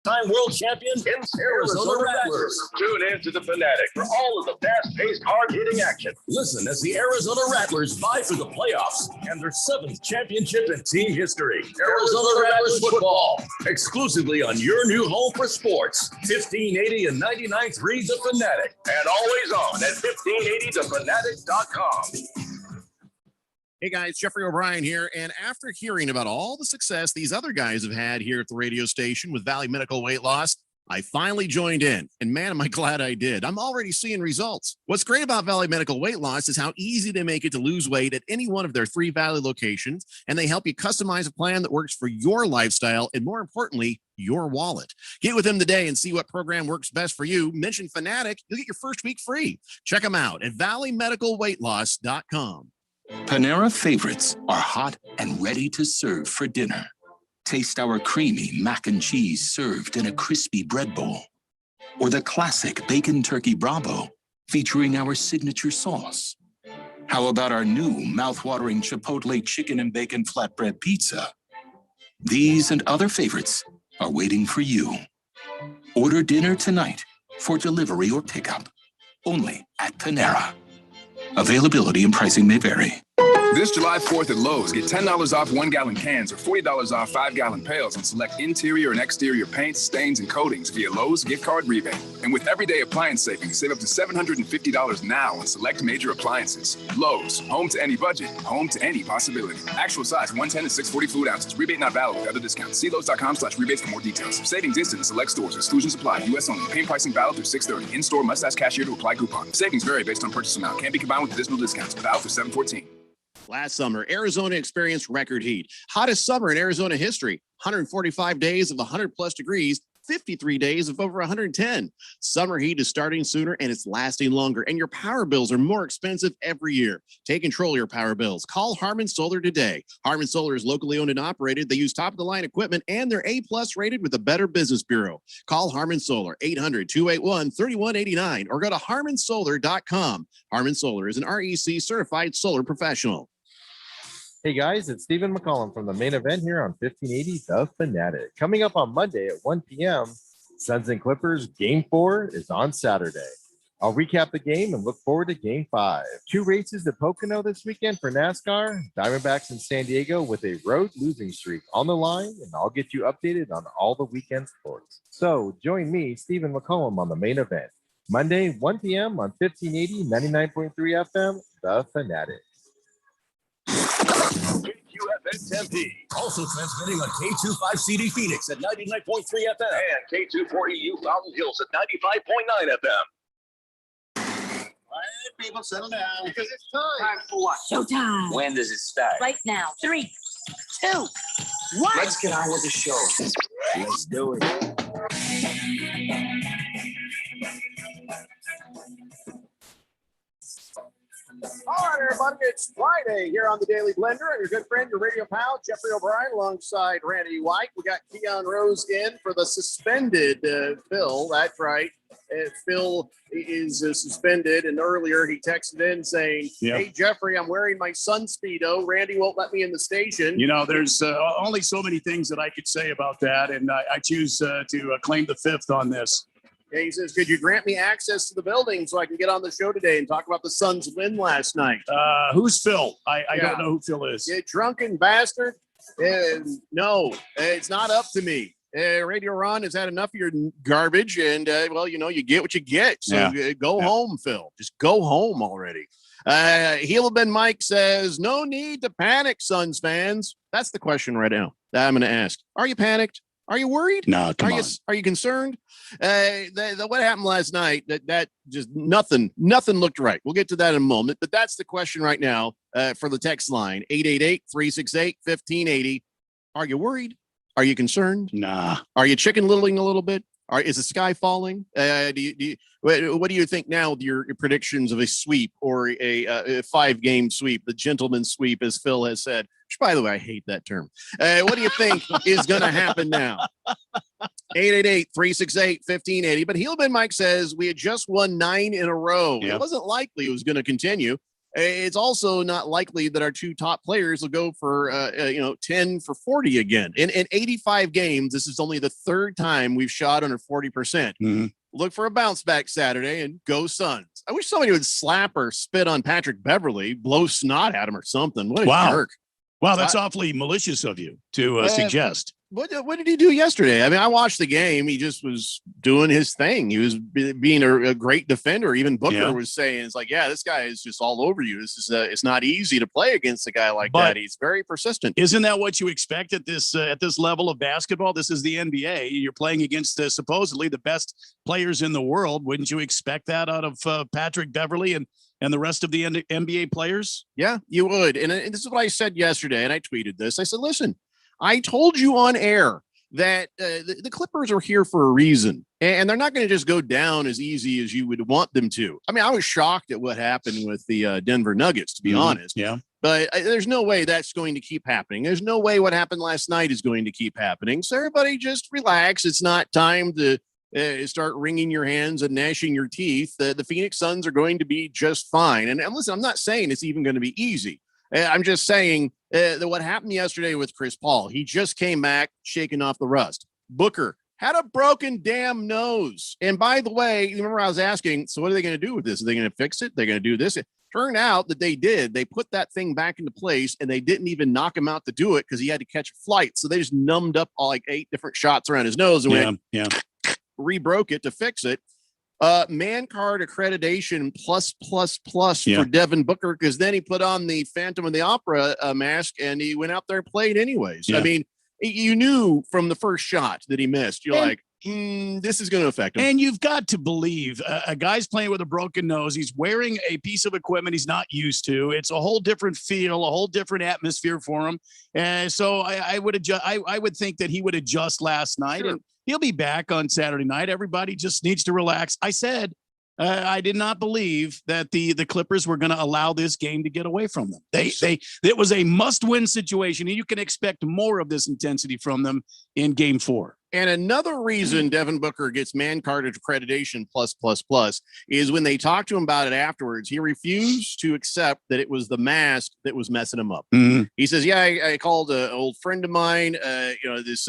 world champion in Arizona Rattlers. Tune in to the Fanatic for all of the fast-paced, hard-hitting action. Listen as the Arizona Rattlers vie for the playoffs and their 7th championship in team history. Arizona Rattlers football, exclusively on your new home for sports. 1580 and 99.3 The Fanatic. And always on at 1580thefanatic.com. Hey guys, Jeffrey O'Brien here. And after hearing about all the success these other guys have had here at the radio station with Valley Medical Weight Loss, I finally joined in. And man, am I glad I did. I'm already seeing results. What's great about Valley Medical Weight Loss is how easy they make it to lose weight at any one of their 3 Valley locations. And they help you customize a plan that works for your lifestyle and, more importantly, your wallet. Get with them today and see what program works best for you. Mention Fanatic, you'll get your first week free. Check them out at valleymedicalweightloss.com. Panera favorites are hot and ready to serve for dinner. Taste our creamy mac and cheese served in a crispy bread bowl. Or the classic bacon turkey Bravo featuring our signature sauce. How about our new mouth-watering Chipotle chicken and bacon flatbread pizza? These and other favorites are waiting for you. Order dinner tonight for delivery or pickup. Only at Panera. Availability and pricing may vary. This July 4th at Lowe's, get $10 off 1-gallon cans or $40 off 5-gallon pails and select interior and exterior paints, stains, and coatings via Lowe's gift card rebate. And with everyday appliance savings, save up to $750 now on select major appliances. Lowe's, home to any budget, home to any possibility. Actual size 110 to 640 fluid ounces. Rebate not valid with other discounts. See Lowe's.com/rebates for more details. Savings instant in select stores. Exclusions apply. U.S. only. Paint pricing valid through 6/30. In-store must ask cashier to apply coupon. Savings vary based on purchase amount. Can't be combined with additional discounts. Valid through 7/14. Last summer, Arizona experienced record heat. Hottest summer in Arizona history. 145 days of 100-plus degrees, 53 days of over 110. Summer heat is starting sooner, and it's lasting longer, and your power bills are more expensive every year. Take control of your power bills. Call Harmon Solar today. Harmon Solar is locally owned and operated. They use top-of-the-line equipment, and they're A-plus rated with the Better Business Bureau. Call Harmon Solar, 800-281-3189, or go to harmonsolar.com. Harmon Solar is an REC-certified solar professional. Hey guys, it's Stephen McCollum from the main event here on 1580 The Fanatic. Coming up on Monday at 1 p.m., Suns and Clippers Game 4 is on Saturday. I'll recap the game and look forward to Game 5. 2 races at Pocono this weekend for NASCAR. Diamondbacks in San Diego with a road losing streak on the line, and I'll get you updated on all the weekend sports. So join me, Stephen McCollum, on the main event. Monday, 1 p.m. on 1580, 99.3 FM, The Fanatic. KQFN Tempe, also transmitting on K25CD Phoenix at 99.3 FM And K240U Fountain Hills at 95.9 FM. All right, people, settle down. Because it's time. Time for what? Showtime. When does it start? Right now. 3, 2, 1. Let's get on with the show. Let's do it. All right, everybody, it's Friday here on the Daily Blender. And your good friend, your radio pal, Jeffrey O'Brien, alongside Randy White. We got Keon Rose in for the suspended Phil. That's right. Phil is suspended, and earlier he texted in saying, Hey, Jeffrey, I'm wearing my sun Speedo. Randy won't let me in the station. You know, there's only so many things that I could say about that, and I choose to claim the fifth on this. Yeah, he says, could you grant me access to the building so I can get on the show today and talk about the Suns' win last night? Who's Phil? I don't know who Phil is. You drunken bastard. No, it's not up to me. Radio Ron has had enough of your garbage, and, well, you know, you get what you get. So go home, Phil. Just go home already. Heel Ben Mike says, no need to panic, Suns fans. That's the question right now that I'm going to ask. Are you panicked? Are you worried? No, Are you concerned? What happened last night? That just nothing looked right. We'll get to that in a moment, but that's the question right now for the text line 888-368-1580. Are you worried? Are you concerned? Nah. Are you chicken littling a little bit? Is the sky falling? What do you think now with your predictions of a sweep or a 5-game sweep, the gentleman's sweep, as Phil has said? Which, by the way, I hate that term. What do you think is going to happen now? 888-368-1580. But Heel Ben Mike says we had just won 9 in a row. Yep. It wasn't likely it was going to continue. it's also not likely that our two top players will go for 10 for 40 again. In 85 games, this is only the third time we've shot under 40%. Look for a bounce back Saturday and go Suns. I wish somebody would slap or spit on Patrick Beverly, blow snot at him or something. What a jerk. Wow, that's awfully malicious of you to suggest. What did he do yesterday? I mean, I watched the game. He just was doing his thing. He was being a great defender. Even Booker was saying, it's like, yeah, this guy is just all over you. This is it's not easy to play against a guy like that. He's very persistent. Isn't that what you expect at this level of basketball? This is the NBA. You're playing against supposedly the best players in the world. Wouldn't you expect that out of Patrick Beverly and the rest of the NBA players? Yeah, you would. And this is what I said yesterday, and I tweeted this. I said, listen, I told you on air that the Clippers are here for a reason, and they're not going to just go down as easy as you would want them to. I mean, I was shocked at what happened with the Denver Nuggets, to be honest. Yeah. But there's no way that's going to keep happening. There's no way what happened last night is going to keep happening. So everybody just relax. It's not time to start wringing your hands and gnashing your teeth. The Phoenix Suns are going to be just fine. And listen, I'm not saying it's even going to be easy. I'm just saying that what happened yesterday with Chris Paul, he just came back shaking off the rust. Booker had a broken damn nose. And by the way, you remember I was asking, so what are they going to do with this? Are they going to fix it? They're going to do this? It turned out that they did. They put that thing back into place, and they didn't even knock him out to do it because he had to catch a flight. So they just numbed up all like 8 different shots around his nose and re-broke it to fix it. Man card accreditation plus for Devin Booker, because then he put on the Phantom of the Opera mask and he went out there and played anyways. I mean, you knew from the first shot that he missed. You're like, this is going to affect him. And you've got to believe a guy's playing with a broken nose. He's wearing a piece of equipment he's not used to. It's a whole different feel, a whole different atmosphere for him. And so I would adjust. I would think that he would adjust last night. Sure. And he'll be back on Saturday night. Everybody just needs to relax. I said I did not believe that the Clippers were going to allow this game to get away from them. It was a must-win situation, and you can expect more of this intensity from them in Game 4. And another reason Devin Booker gets man card accreditation plus is when they talked to him about it afterwards, he refused to accept that it was the mask that was messing him up. He says, yeah, I called an old friend of mine, this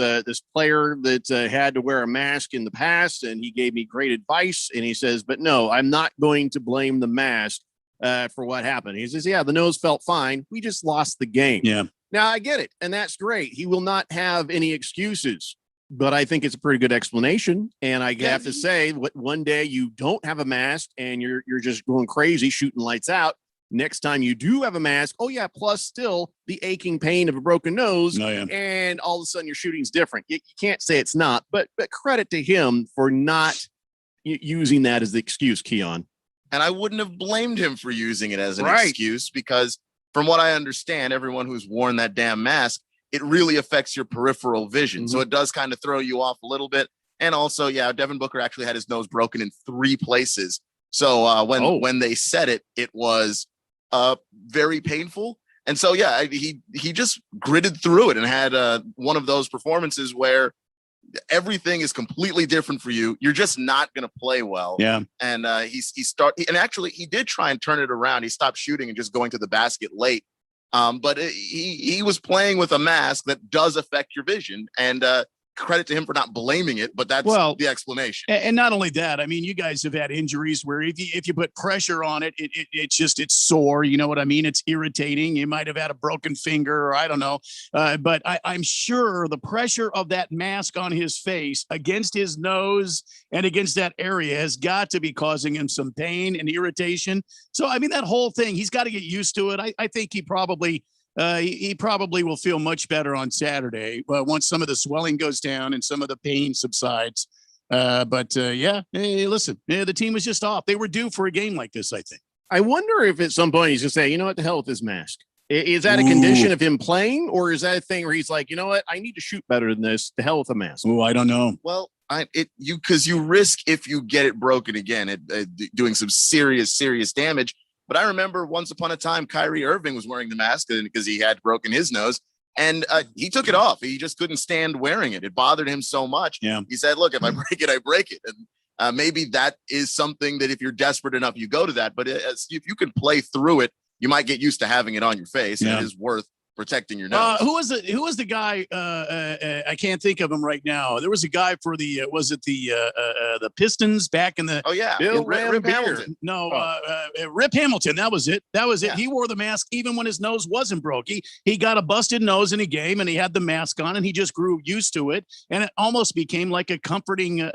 player that had to wear a mask in the past, and he gave me great advice. And he says, but no, I'm not going to blame the mask for what happened. He says, yeah, the nose felt fine. We just lost the game. Yeah. Now I get it. And that's great. He will not have any excuses. But I think it's a pretty good explanation. And I have to say, one day you don't have a mask and you're just going crazy, shooting lights out. Next time you do have a mask, plus still the aching pain of a broken nose. And all of a sudden your shooting's different. You can't say it's not, but credit to him for not using that as the excuse, Keon. And I wouldn't have blamed him for using it as an excuse, because from what I understand, everyone who's worn that damn mask, it really affects your peripheral vision. So it does kind of throw you off a little bit. And also, Devin Booker actually had his nose broken in 3 places. So when they said it, it was very painful. And so, he just gritted through it and had one of those performances where everything is completely different for you. You're just not going to play well. Yeah. And he did try and turn it around. He stopped shooting and just going to the basket late. But he was playing with a mask that does affect your vision, and credit to him for not blaming it, but that's the explanation. And not only that, I mean, you guys have had injuries where if you put pressure on it, it's sore. You know what I mean? It's irritating. You might have had a broken finger, or I don't know. But I'm sure the pressure of that mask on his face against his nose and against that area has got to be causing him some pain and irritation. So, I mean, that whole thing, he's got to get used to it. I think he probably will feel much better on Saturday once some of the swelling goes down and some of the pain subsides. Hey, listen, the team was just off. They were due for a game like this, I think. I wonder if at some point he's just saying, you know what, the hell with this mask. Is that a condition of him playing, or is that a thing where he's like, you know what, I need to shoot better than this. The hell with a mask. Oh, I don't know. Well, because you risk, if you get it broken again, doing some serious damage. But I remember once upon a time, Kyrie Irving was wearing the mask because he had broken his nose, and he took it off. He just couldn't stand wearing it. It bothered him so much. Yeah. He said, look, if I break it, I break it. And maybe that is something that if you're desperate enough, you go to that. But if you can play through it you might get used to having it on your face, and it is worth protecting your nose. Who was the guy? I can't think of him right now. There was a guy for the the Pistons back in the Rip Hamilton. Rip Hamilton. That was it. Yeah. He wore the mask even when his nose wasn't broke. He got a busted nose in a game, and he had the mask on, and he just grew used to it, and it almost became like a comforting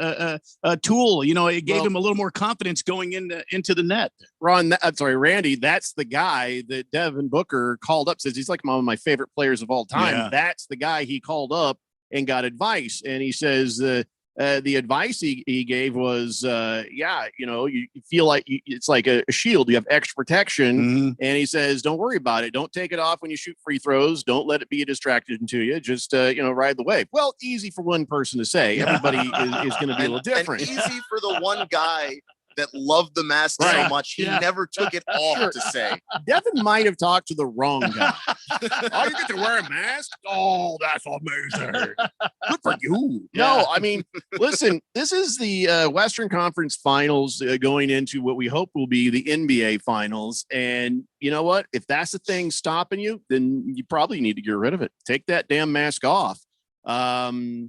tool. You know, it gave him a little more confidence going into the net. Randy, that's the guy that Devin Booker called up. Says he's like one of my favorite players of all time. Yeah. That's the guy he called up and got advice. And he says the advice he gave was, you feel like it's like a shield. You have extra protection. Mm-hmm. And he says, don't worry about it. Don't take it off when you shoot free throws. Don't let it be a distraction to you. Just, ride the wave. Well, easy for one person to say. Everybody is going to be a little different. And easy for the one guy that loved the mask so much he never took it off to say. Devin might have talked to the wrong guy. Oh, you get to wear a mask? Oh, that's amazing. Good for you. Yeah. No, I mean, listen, this is the Western Conference Finals going into what we hope will be the NBA Finals. And you know what? If that's the thing stopping you, then you probably need to get rid of it. Take that damn mask off. I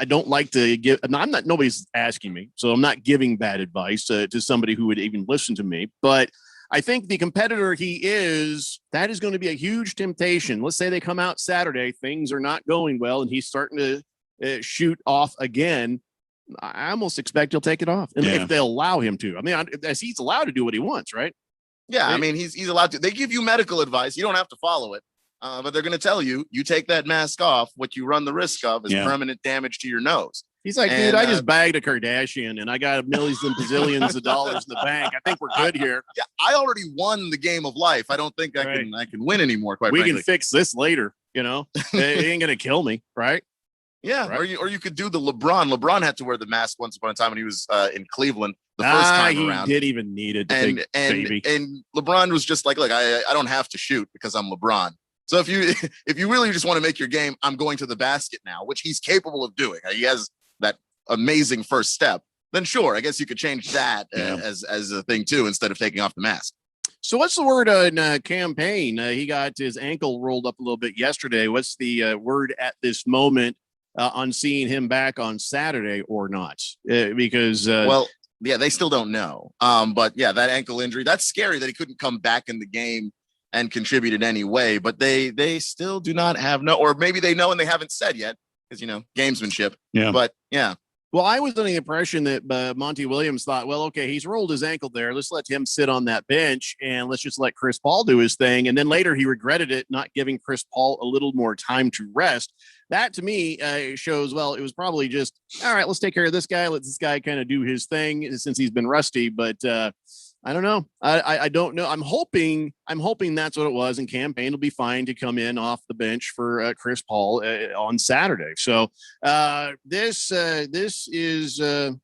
don't like to give. Nobody's asking me, so I'm not giving bad advice to somebody who would even listen to me. But I think the competitor he is, that is going to be a huge temptation. Let's say they come out Saturday, things are not going well, and he's starting to shoot off again. I almost expect he'll take it off, and if they'll allow him to. I mean, as he's allowed to do what he wants, right? Yeah, I mean, he's allowed to. They give you medical advice. You don't have to follow it. But they're going to tell you take that mask off. What you run the risk of is permanent damage to your nose. He's like, dude, I just bagged a Kardashian and I got millions and bazillions of dollars in the bank. I think we're good here. Yeah, I already won the game of life. I don't think I can win anymore. Quite frankly, we can fix this later. It ain't going to kill me, right? Yeah, right. Or you could do the LeBron. LeBron had to wear the mask once upon a time when he was in Cleveland the first time around. He didn't even need it. And LeBron was just like, look, I don't have to shoot because I'm LeBron. So if you really just want to make your game, I'm going to the basket now, which he's capable of doing. He has that amazing first step. Then sure, I guess you could change that as a thing too, instead of taking off the mask. So what's the word on campaign? He got his ankle rolled up a little bit yesterday. What's the word at this moment on seeing him back on Saturday or not? Because they still don't know. But yeah, that ankle injury, that's scary that he couldn't come back in the game and contribute in any way, but they still do not have or maybe they know and they haven't said yet because gamesmanship. Yeah. But yeah. Well, I was under the impression that Monty Williams thought, well, okay, he's rolled his ankle there. Let's let him sit on that bench and let's just let Chris Paul do his thing. And then later he regretted it, not giving Chris Paul a little more time to rest. That to me shows, well, it was probably just, all right, let's take care of this guy. Let this guy kind of do his thing since he's been rusty. But I don't know. I don't know. I'm hoping that's what it was. And campaign will be fine to come in off the bench for Chris Paul on Saturday. So this is okay.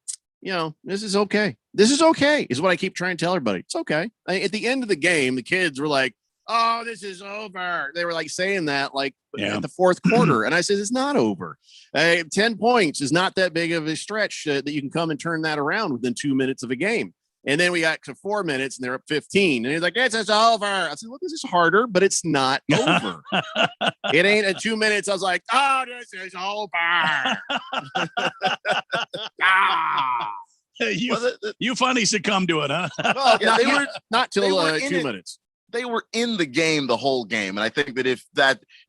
This is okay is what I keep trying to tell everybody. It's okay. At the end of the game, the kids were like, "Oh, this is over." They were like saying that at the fourth quarter, and I said, "It's not over. 10 points is not that big of a stretch that you can come and turn that around within 2 minutes of a game." And then we got to 4 minutes and they're up 15. And he's like, it's over. I said, well, this is harder, but it's not over. It ain't at 2 minutes. I was like, oh, this is over. You finally succumbed to it, huh? Well, not till 2 minutes. They were in the game the whole game. And I think that if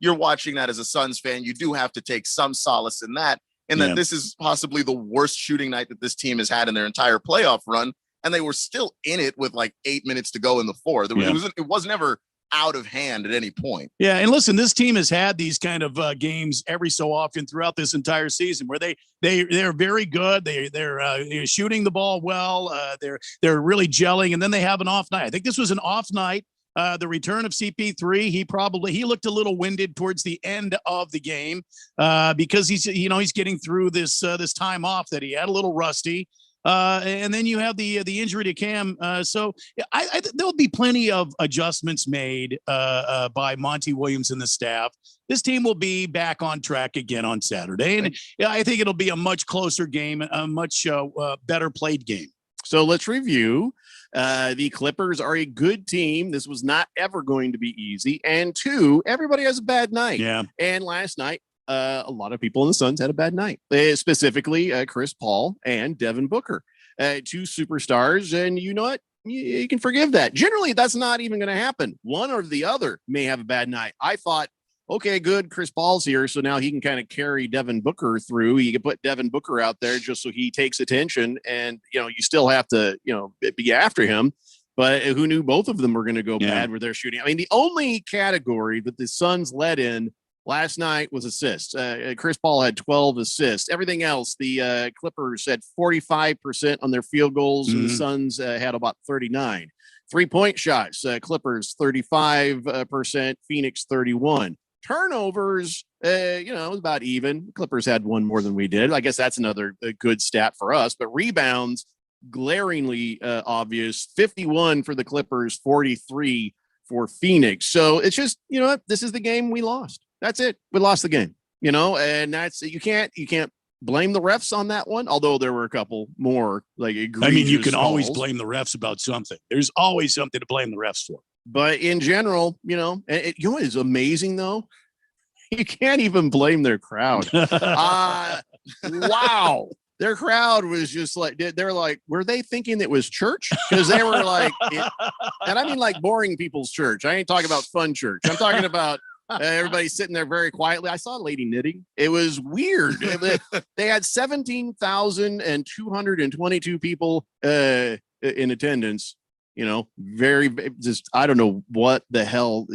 you're watching that as a Suns fan, you do have to take some solace in that. And that this is possibly the worst shooting night that this team has had in their entire playoff run. And they were still in it with 8 minutes to go in the fourth. It was never out of hand at any point. Yeah, and listen, this team has had these kind of games every so often throughout this entire season where they're very good. They're shooting the ball well. They're really gelling, and then they have an off night. I think this was an off night. The return of CP3, he looked a little winded towards the end of the game because he's getting through this time off that he had, a little rusty. And then you have the injury to Cam. So there'll be plenty of adjustments made by Monty Williams and the staff. This team will be back on track again on Saturday. And I think it'll be a much closer game, a much better played game. So let's review The Clippers are a good team. This was not ever going to be easy. And 2, everybody has a bad night. Yeah. And last night, a lot of people in the Suns had a bad night, specifically Chris Paul and Devin Booker, 2 superstars. And you know what? You can forgive that. Generally, that's not even going to happen. One or the other may have a bad night. I thought, okay, good. Chris Paul's here, so now he can kind of carry Devin Booker through. You can put Devin Booker out there just so he takes attention, and you still have to be after him. But who knew both of them were going to go bad where they're shooting? I mean, the only category that the Suns led in last night was assists. Chris Paul had 12 assists. Everything else, the Clippers had 45% on their field goals, and the Suns had about 39. 3-point shots, Clippers 35%, Phoenix 31. Turnovers, it was about even. Clippers had one more than we did. I guess that's another good stat for us. But rebounds, glaringly obvious. 51 for the Clippers, 43 for Phoenix. So it's just, this is the game we lost. That's it. We lost the game, and that's, you can't blame the refs on that one. Although there were a couple more you can always blame the refs about something. There's always something to blame the refs for. But in general, what is amazing though? You can't even blame their crowd. Wow. Their crowd was just like, they're like, were they thinking it was church? Because they were like, and I mean like boring people's church. I ain't talking about fun church. I'm talking about everybody sitting there very quietly. I saw a lady knitting. It was weird. They had 17,222 people in attendance. Very just, I don't know what the hell.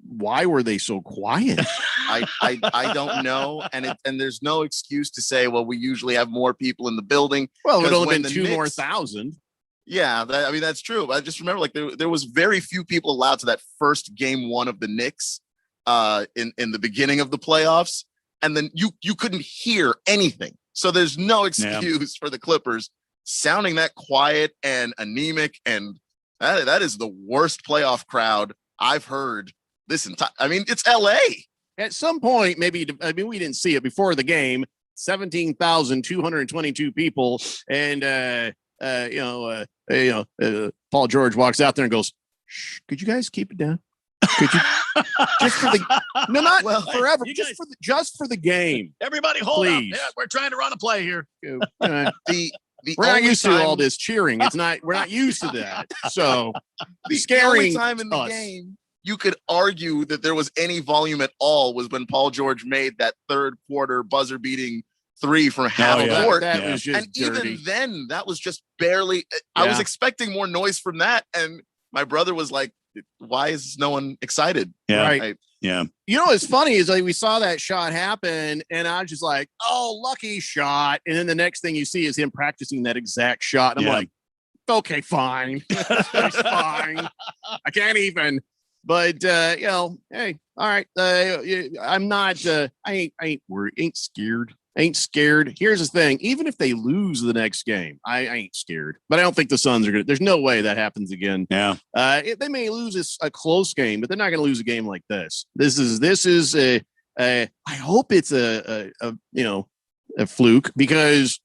Why were they so quiet? I don't know, and there's no excuse to say, well, we usually have more people in the building. Well, it would only been 2 more thousand. Yeah, that's true. I just remember there was very few people allowed to that first game 1 of the Knicks in the beginning of the playoffs, and then you couldn't hear anything. So there's no excuse for the Clippers sounding that quiet and anemic, and that is the worst playoff crowd I've heard this entire. I mean, it's LA. At some point, maybe, we didn't see it before the game, 17,222 people. And, Paul George walks out there and goes, shh, could you guys keep it down? Could you just for the, no, not forever, just for the game. Everybody hold up. Yeah, we're trying to run a play here. We're not used to all this cheering. We're not used to that. So the only time in the game you could argue that there was any volume at all was when Paul George made that third quarter buzzer beating 3 from half court. That was just dirty. Even then, that was just barely. I was expecting more noise from that, and my brother was like, "Why is no one excited?" Yeah, right. What's funny is we saw that shot happen, and I was just like, "Oh, lucky shot!" And then the next thing you see is him practicing that exact shot. And I'm like, "Okay, fine, it's fine. I can't even." But hey, all right. I'm not. I ain't worried. Ain't scared. Here's the thing. Even if they lose the next game, I ain't scared. But I don't think the Suns are gonna. There's no way that happens again. Yeah. They may lose a close game, but they're not gonna lose a game like this. This is a. I hope it's a fluke because.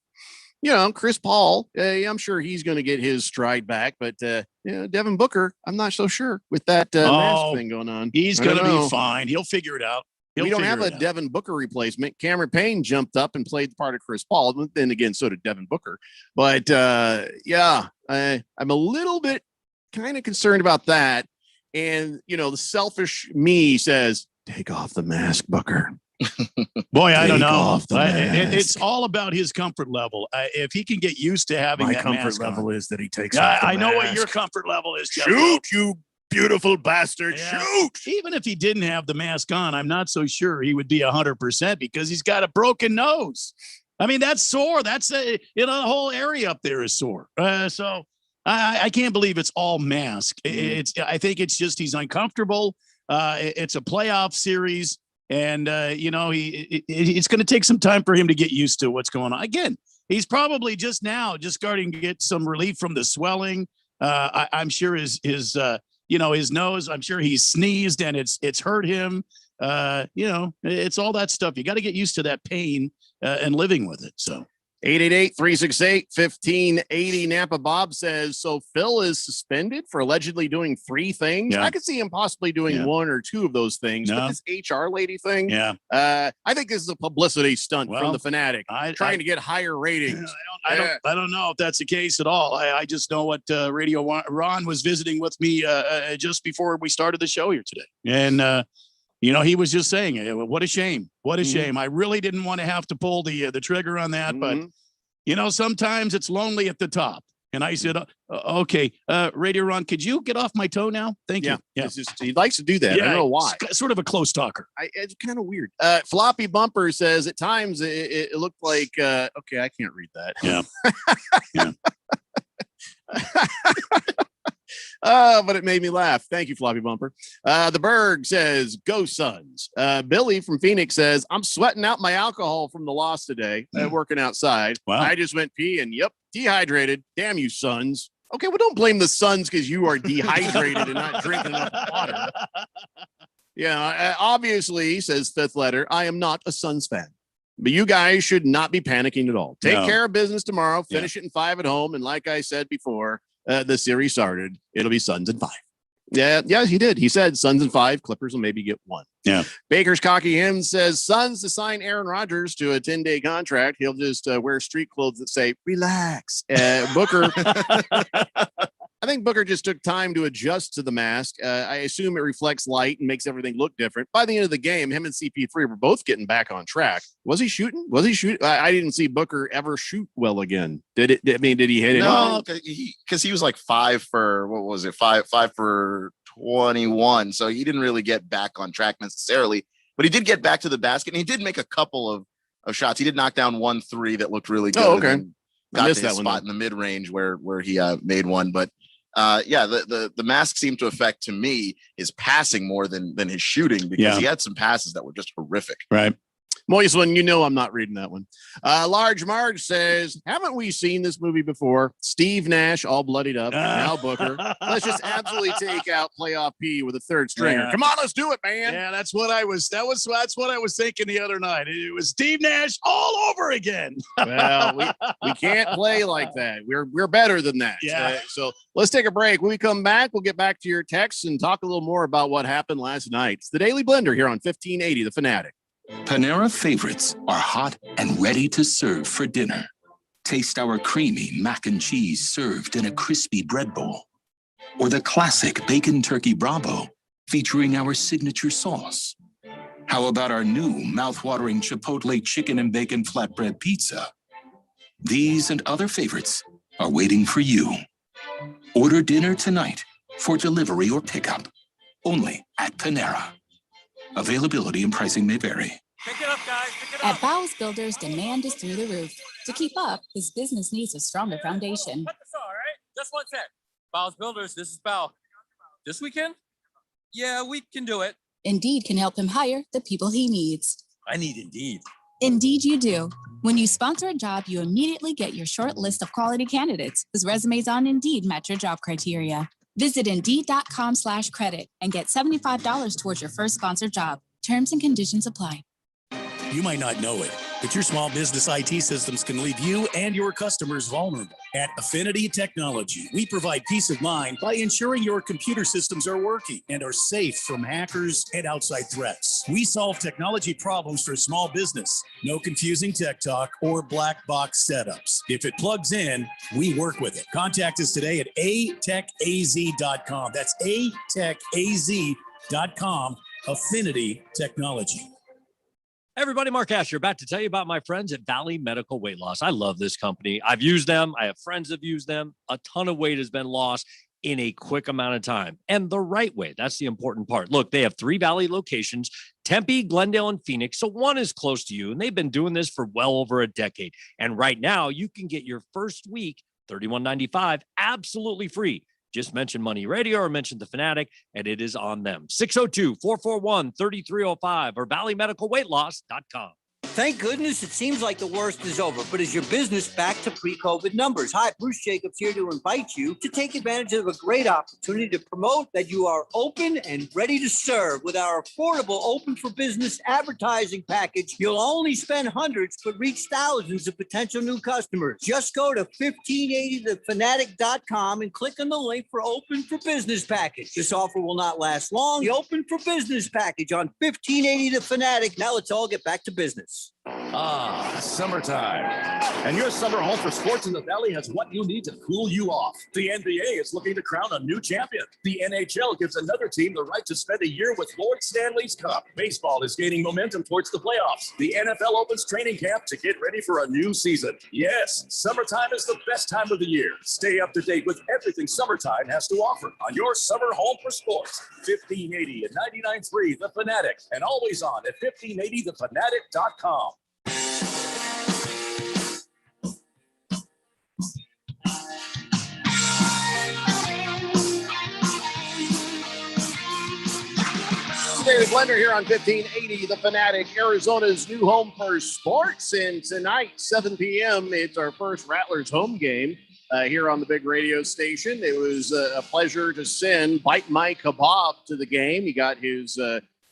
Chris Paul, I'm sure he's going to get his stride back, but Devin Booker, I'm not so sure with that mask thing going on. He's going to be fine. He'll figure it out. We don't have a Devin Booker replacement. Cameron Payne jumped up and played the part of Chris Paul. Then again, so did Devin Booker. But I'm a little bit kind of concerned about that. And, the selfish me says, take off the mask, Booker. Boy, I don't know. It's all about his comfort level. If he can get used to having my that comfort mask level on. is that he takes off the I know mask. what your comfort level is. Shoot, you beautiful bastard. Yeah. Shoot. Even if he didn't have the mask on, I'm not so sure he would be 100% because he's got a broken nose. I mean, that's sore. That's the whole area up there is sore. So I can't believe it's all mask. I think it's just he's uncomfortable. It's a playoff series. And, it's going to take some time for him to get used to what's going on. Again, he's probably just starting to get some relief from the swelling. I'm sure his nose, I'm sure he's sneezed and it's hurt him. It's all that stuff. You got to get used to that pain and living with it. So 888-368-1580. Napa Bob says, so Phil is suspended for allegedly doing 3 things. Yeah. I could see him possibly doing Yeah. 1 or 2 of those things. No. But this HR lady thing, Yeah. I think this is a publicity stunt Well, from the Fanatic, trying to get higher ratings. I don't know if that's the case at all. I just know what Radio Ron was visiting with me just before we started the show here today. And, he was just saying, what a shame. What a shame. I really didn't want to have to pull the trigger on that. But, sometimes it's lonely at the top. And I said, okay, Radio Ron, could you get off my toe now? Thank you. Yeah. It's just, he likes to do that. I don't know why. Sort of a close talker. It's kind of weird. Floppy Bumper says at times it looked like, okay, I can't read that. Yeah. Yeah. But it made me laugh. Thank you, Floppy Bumper. The Berg says, go Suns. Billy from Phoenix says, I'm sweating out my alcohol from the loss today, working outside. Wow. I just went pee and dehydrated. Damn you, Suns. Okay, well, don't blame the Suns because you are dehydrated and not drinking enough water. Yeah, obviously, says Fifth Letter, I am not a Suns fan. But you guys should not be panicking at all. Take care of business tomorrow. Finish it in 5 at home. And like I said before, the series started, it'll be Suns in 5. Yeah, he did. He said Suns in 5. Clippers will maybe get 1. Yeah. Baker's Cocky Him says Suns to sign Aaron Rodgers to a 10-day contract. He'll just wear street clothes that say relax. Booker. I think Booker just took time to adjust to the mask. I assume it reflects light and makes everything look different. By the end of the game, him and CP3 were both getting back on track. Was he shooting? I didn't see Booker ever shoot well again. Did he hit it? No, because he was like 5 for, what was it? 5 for 21. So he didn't really get back on track necessarily, but he did get back to the basket and he did make a couple of shots. He did knock down 1 3 that looked really good. Oh, okay. Got to his spot in the mid range where he made one, but the mask seemed to affect, to me, his passing more than his shooting, because he had some passes that were just horrific. Right. Moist one, I'm not reading that one. Large Marge says, haven't we seen this movie before? Steve Nash all bloodied up. Now Booker. Let's just absolutely take out playoff P with a 3rd stringer. Yeah. Come on, let's do it, man. Yeah, that's what I was thinking the other night. It was Steve Nash all over again. Well, we can't play like that. We're better than that. Yeah. So let's take a break. When we come back, we'll get back to your texts and talk a little more about what happened last night. It's the Daily Blender here on 1580 The Fanatic. Panera favorites are hot and ready to serve for dinner. Taste our creamy mac and cheese served in a crispy bread bowl. Or the classic bacon turkey Bravo featuring our signature sauce. How about our new mouth-watering Chipotle chicken and bacon flatbread pizza? These and other favorites are waiting for you. Order dinner tonight for delivery or pickup, only at Panera. Availability and pricing may vary. Pick it up, guys. Pick it up. At Bowles Builders, demand is through the roof. To keep up, his business needs a stronger foundation. Cut this all right? Just one sec. Bowles Builders, this is Bow. This weekend? Yeah, we can do it. Indeed can help him hire the people he needs. I need Indeed. Indeed you do. When you sponsor a job, you immediately get your short list of quality candidates whose resumes on Indeed match your job criteria. Visit Indeed.com/credit and get $75 towards your first sponsored job. Terms and conditions apply. You might not know it, but your small business IT systems can leave you and your customers vulnerable. At Affinity Technology, we provide peace of mind by ensuring your computer systems are working and are safe from hackers and outside threats. We solve technology problems for small business. No confusing tech talk or black box setups. If it plugs in, we work with it. Contact us today at atechaz.com. That's atechaz.com. Affinity Technology. Everybody, Mark Asher, back to tell you about my friends at Valley Medical Weight Loss. I love this company. I've used them. I have friends that have used them. A ton of weight has been lost in a quick amount of time, and the right way. That's the important part. Look, they have 3 Valley locations, Tempe, Glendale, and Phoenix. So one is close to you, and they've been doing this for well over a decade. And right now you can get your first week, $31.95, absolutely free. Just mention Money Radio or mention The Fanatic, and it is on them. 602-441-3305 or valleymedicalweightloss.com. Thank goodness it seems like the worst is over, but is your business back to pre-COVID numbers? Hi, Bruce Jacobs here to invite you to take advantage of a great opportunity to promote that you are open and ready to serve. With our affordable Open for Business advertising package, you'll only spend hundreds but reach thousands of potential new customers. Just go to 1580thefanatic.com and click on the link for Open for Business package. This offer will not last long. The Open for Business package on 1580 The Fanatic. Now let's all get back to business. Summertime. And your summer home for sports in the Valley has what you need to cool you off. The NBA is looking to crown a new champion. The NHL gives another team the right to spend a year with Lord Stanley's Cup. Baseball is gaining momentum towards the playoffs. The NFL opens training camp to get ready for a new season. Yes, summertime is the best time of the year. Stay up to date with everything summertime has to offer on your summer home for sports. 1580 and 99.3 The Fanatic, and always on at 1580thefanatic.com. Daily Blender here on 1580 The Fanatic, Arizona's new home for sports. And tonight, 7 p.m., it's our first Rattlers home game here on the big radio station. It was a pleasure to send Bite My Kebab to the game. He got his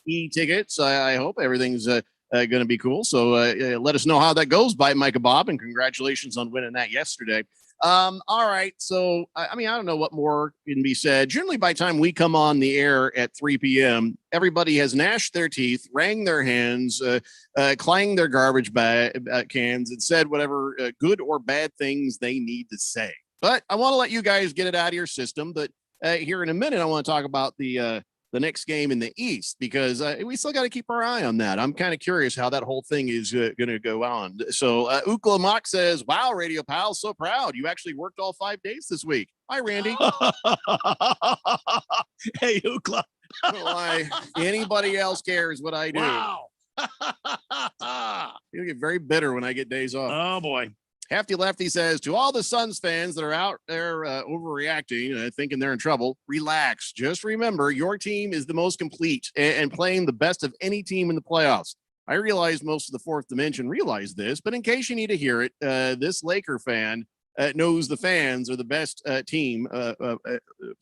e-tickets. I hope everything's going to be cool. So let us know how that goes, Bite My Kebab, and congratulations on winning that yesterday. All right. So, I mean, I don't know what more can be said. Generally, by the time we come on the air at 3 p.m., everybody has gnashed their teeth, rang their hands, clanged their garbage cans, and said whatever good or bad things they need to say. But I want to let you guys get it out of your system. But here in a minute, I want to talk about the next game in the East, because we still got to keep our eye on that. I'm kind of curious how that whole thing is going to go on. So Ukla Mock says, wow, Radio Pal, so proud. You actually worked all 5 days this week. Hi, Randy. Hey, Ukla. Why anybody else cares what I do. Wow. You get very bitter when I get days off. Oh, boy. Hefty Lefty says, to all the Suns fans that are out there overreacting, thinking they're in trouble, relax. Just remember, your team is the most complete and playing the best of any team in the playoffs. I realize most of the fourth dimension realize this, but in case you need to hear it, this Laker fan knows the fans are the best team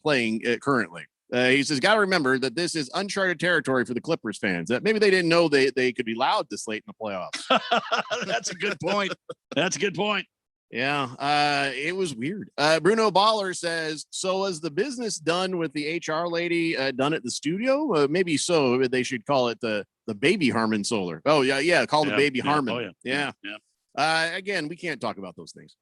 playing currently. He says, got to remember that this is uncharted territory for the Clippers fans. Maybe they didn't know they could be loud this late in the playoffs. That's a good point. That's a good point. Yeah, it was weird. Bruno Baller says, so is the business done with the HR lady done at the studio? Maybe so. They should call it the Baby Harmon Solar. Oh, yeah. Call it Baby Harmon. Oh, yeah. Again, we can't talk about those things.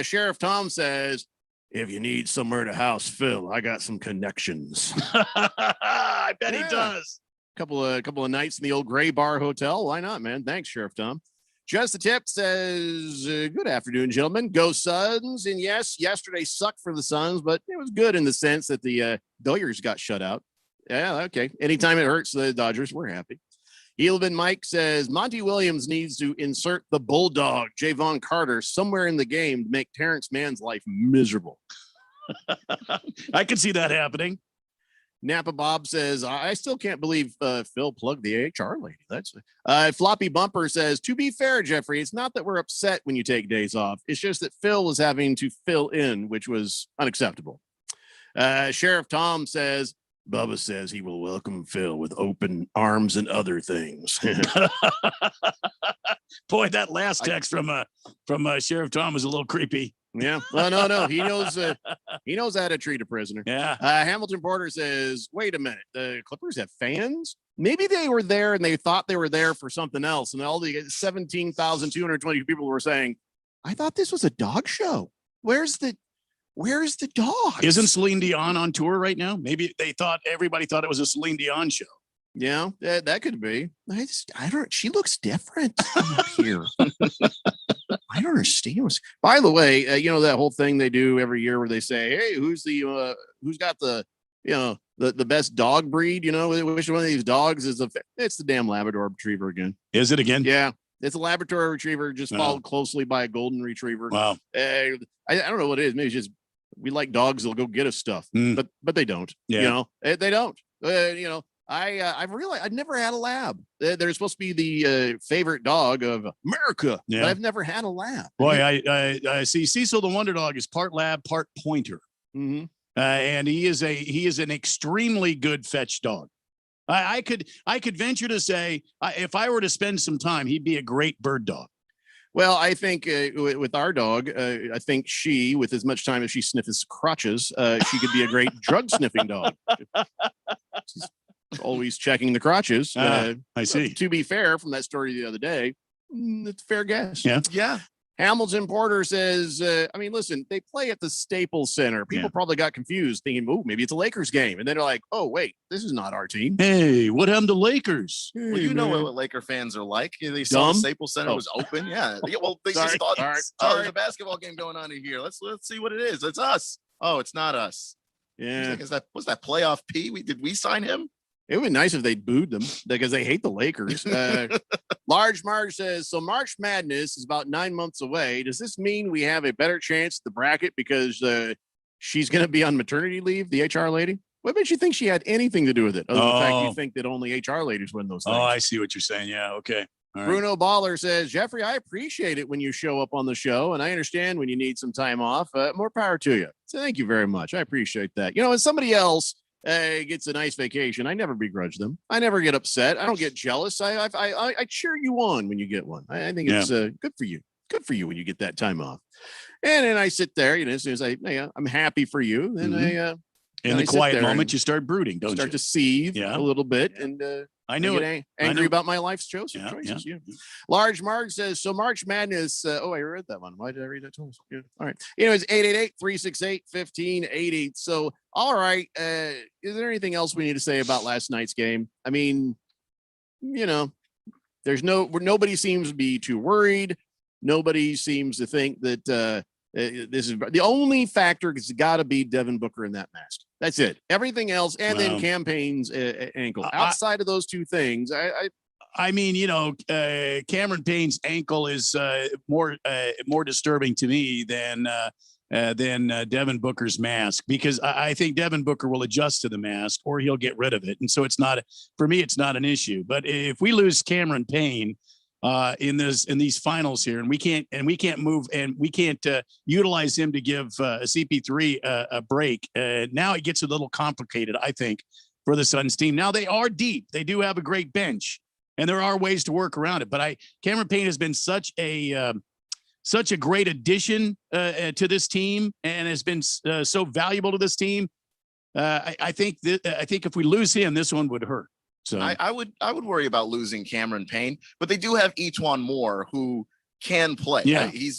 Sheriff Tom says, if you need somewhere to house Phil, I got some connections. I bet he does. Couple of nights in the old Gray Bar Hotel. Why not, man? Thanks, Sheriff Tom. Just the Tip says, good afternoon, gentlemen. Go Suns. And yes, yesterday sucked for the Suns, but it was good in the sense that the Doyers got shut out. Yeah, okay. Anytime it hurts the Dodgers, we're happy. Heelman Mike says, Monty Williams needs to insert the Bulldog, Javon Carter, somewhere in the game to make Terrence Mann's life miserable. I can see that happening. Napa Bob says, I still can't believe Phil plugged the HR lady. That's Floppy Bumper says, to be fair, Jeffrey, it's not that we're upset when you take days off. It's just that Phil was having to fill in, which was unacceptable. Sheriff Tom says, Bubba says he will welcome Phil with open arms and other things. Boy, that last text from Sheriff Tom was a little creepy. Yeah. Well, no. He knows how to treat a prisoner. Yeah. Hamilton Porter says, wait a minute. The Clippers have fans? Maybe they were there and they thought they were there for something else. And all the 17,220 people were saying, I thought this was a dog show. Where's the dog? Isn't Celine Dion on tour right now? Maybe everybody thought it was a Celine Dion show. Yeah, that could be. She looks different here. I don't understand. By the way, that whole thing they do every year where they say, hey, who's got the best dog breed? Which one of these dogs is it's the damn Labrador Retriever again. Is it again? Yeah. It's a Labrador Retriever just followed closely by a Golden Retriever. Wow. I don't know what it is. Maybe it's just we like dogs. They'll go get us stuff, but they don't. Yeah. They don't. I've realized I've never had a lab. They're supposed to be the favorite dog of America, Yeah. but I've never had a lab. Boy, I see Cecil the Wonder Dog is part lab, part pointer. Mm-hmm. And he is an extremely good fetch dog. I could venture to say if I were to spend some time, he'd be a great bird dog. Well, I think with our dog, I think she, with as much time as she sniffs crotches, she could be a great drug sniffing dog. She's always checking the crotches. I see. To be fair, from that story the other day, it's a fair guess. Yeah. Hamilton Porter says, I mean, listen, they play at the Staples Center. People probably got confused thinking, oh, maybe it's a Lakers game. And then they're like, oh, wait, this is not our team. Hey, what happened to Lakers? Well, you know what Laker fans are like. They saw Dumb? the Staples Center was open. Yeah. Well, they just thought, there's a basketball game going on in here. Let's see what it is. It's us. Oh, it's not us. Yeah. Like, was that playoff P? Did we sign him? It would be nice if they booed them because they hate the Lakers. Large Marge says, so March Madness is about 9 months away. Does this mean we have a better chance at the bracket because she's going to be on maternity leave, the HR lady? What makes you think she had anything to do with it? Other than the fact you think that only HR ladies win those things. Oh, I see what you're saying. Yeah. Okay. All right. Bruno Baller says, Jeffrey, I appreciate it when you show up on the show, and I understand when you need some time off. More power to you. So thank you very much. I appreciate that. You know, when somebody else gets a nice vacation, I never begrudge them. I never get upset. I don't get jealous. I cheer you on when you get one. I think it's good for you. Good for you when you get that time off. And then I sit there, you know, as soon as I'm happy for you. Then in the quiet moment, you start brooding, don't you? Start to seethe a little bit, and I knew it. Angry about my life's choices. Yeah. Large Mark says, so March Madness. I read that one. Why did I read that twice? Yeah. All right. Anyways, 888-368-1580. So, all right. Is there anything else we need to say about last night's game? I mean, you know, nobody seems to be too worried. Nobody seems to think that this is the only factor. It's got to be Devin Booker in that mask. That's it. Everything else, and then Campaign's ankle. Outside of those two things, I mean, you know, Cameron Payne's ankle is more disturbing to me than Devin Booker's mask, because I think Devin Booker will adjust to the mask or he'll get rid of it, and so it's not it's not an issue. But if we lose Cameron Payne in these finals here, and we can't move, and we can't utilize him to give CP3 a break. Now it gets a little complicated, I think, for the Suns team. Now they are deep; they do have a great bench, and there are ways to work around it. But Cameron Payne has been such a great addition to this team, and has been so valuable to this team. I think if we lose him, this one would hurt. So I would worry about losing Cameron Payne, but they do have E'Twaun Moore who can play. Yeah. He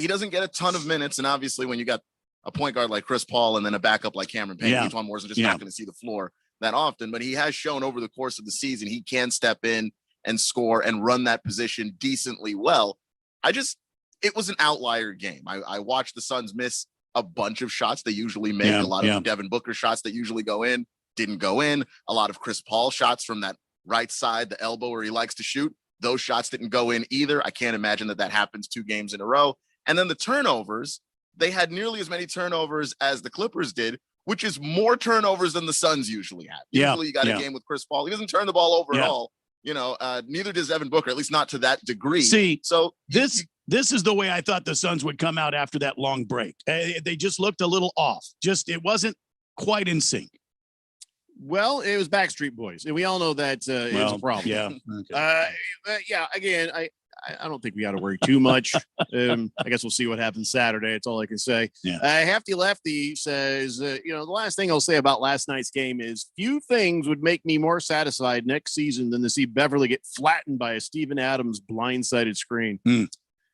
doesn't get a ton of minutes, and obviously when you got a point guard like Chris Paul and then a backup like Cameron Payne, E'Twaun Moore's just not going to see the floor that often. But he has shown over the course of the season he can step in and score and run that position decently well. It was an outlier game. I watched the Suns miss a bunch of shots they usually make. A lot of Devin Booker shots that usually go in didn't go in. A lot of Chris Paul shots from that right side, the elbow where he likes to shoot. Those shots didn't go in either. I can't imagine that happens 2 games in a row. And then the turnovers, they had nearly as many turnovers as the Clippers did, which is more turnovers than the Suns usually have. Usually you got a game with Chris Paul. He doesn't turn the ball over at all. You know, neither does Devin Booker, at least not to that degree. See, so this is the way I thought the Suns would come out after that long break. They just looked a little off. It wasn't quite in sync. Well, it was Backstreet Boys, and we all know that it's a problem. Yeah. Okay. Again, I don't think we got to worry too much. I guess we'll see what happens Saturday. That's all I can say. Yeah. Hefty Lefty says, the last thing I'll say about last night's game is few things would make me more satisfied next season than to see Beverly get flattened by a Steven Adams blindsided screen.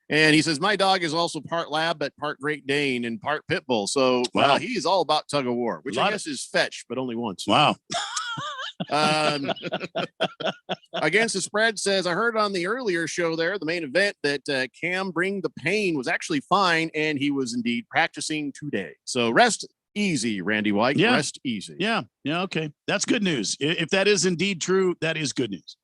And he says, my dog is also part lab, but part Great Dane and part pit bull. So he is all about tug of war, which I guess is fetch, but only once. Wow. Against the Spread says, I heard on the earlier show there, the main event, that Cam Bring the Pain was actually fine, and he was indeed practicing today. So rest easy, Randy White. Yeah. Rest easy. Yeah. Okay. That's good news. If that is indeed true, that is good news.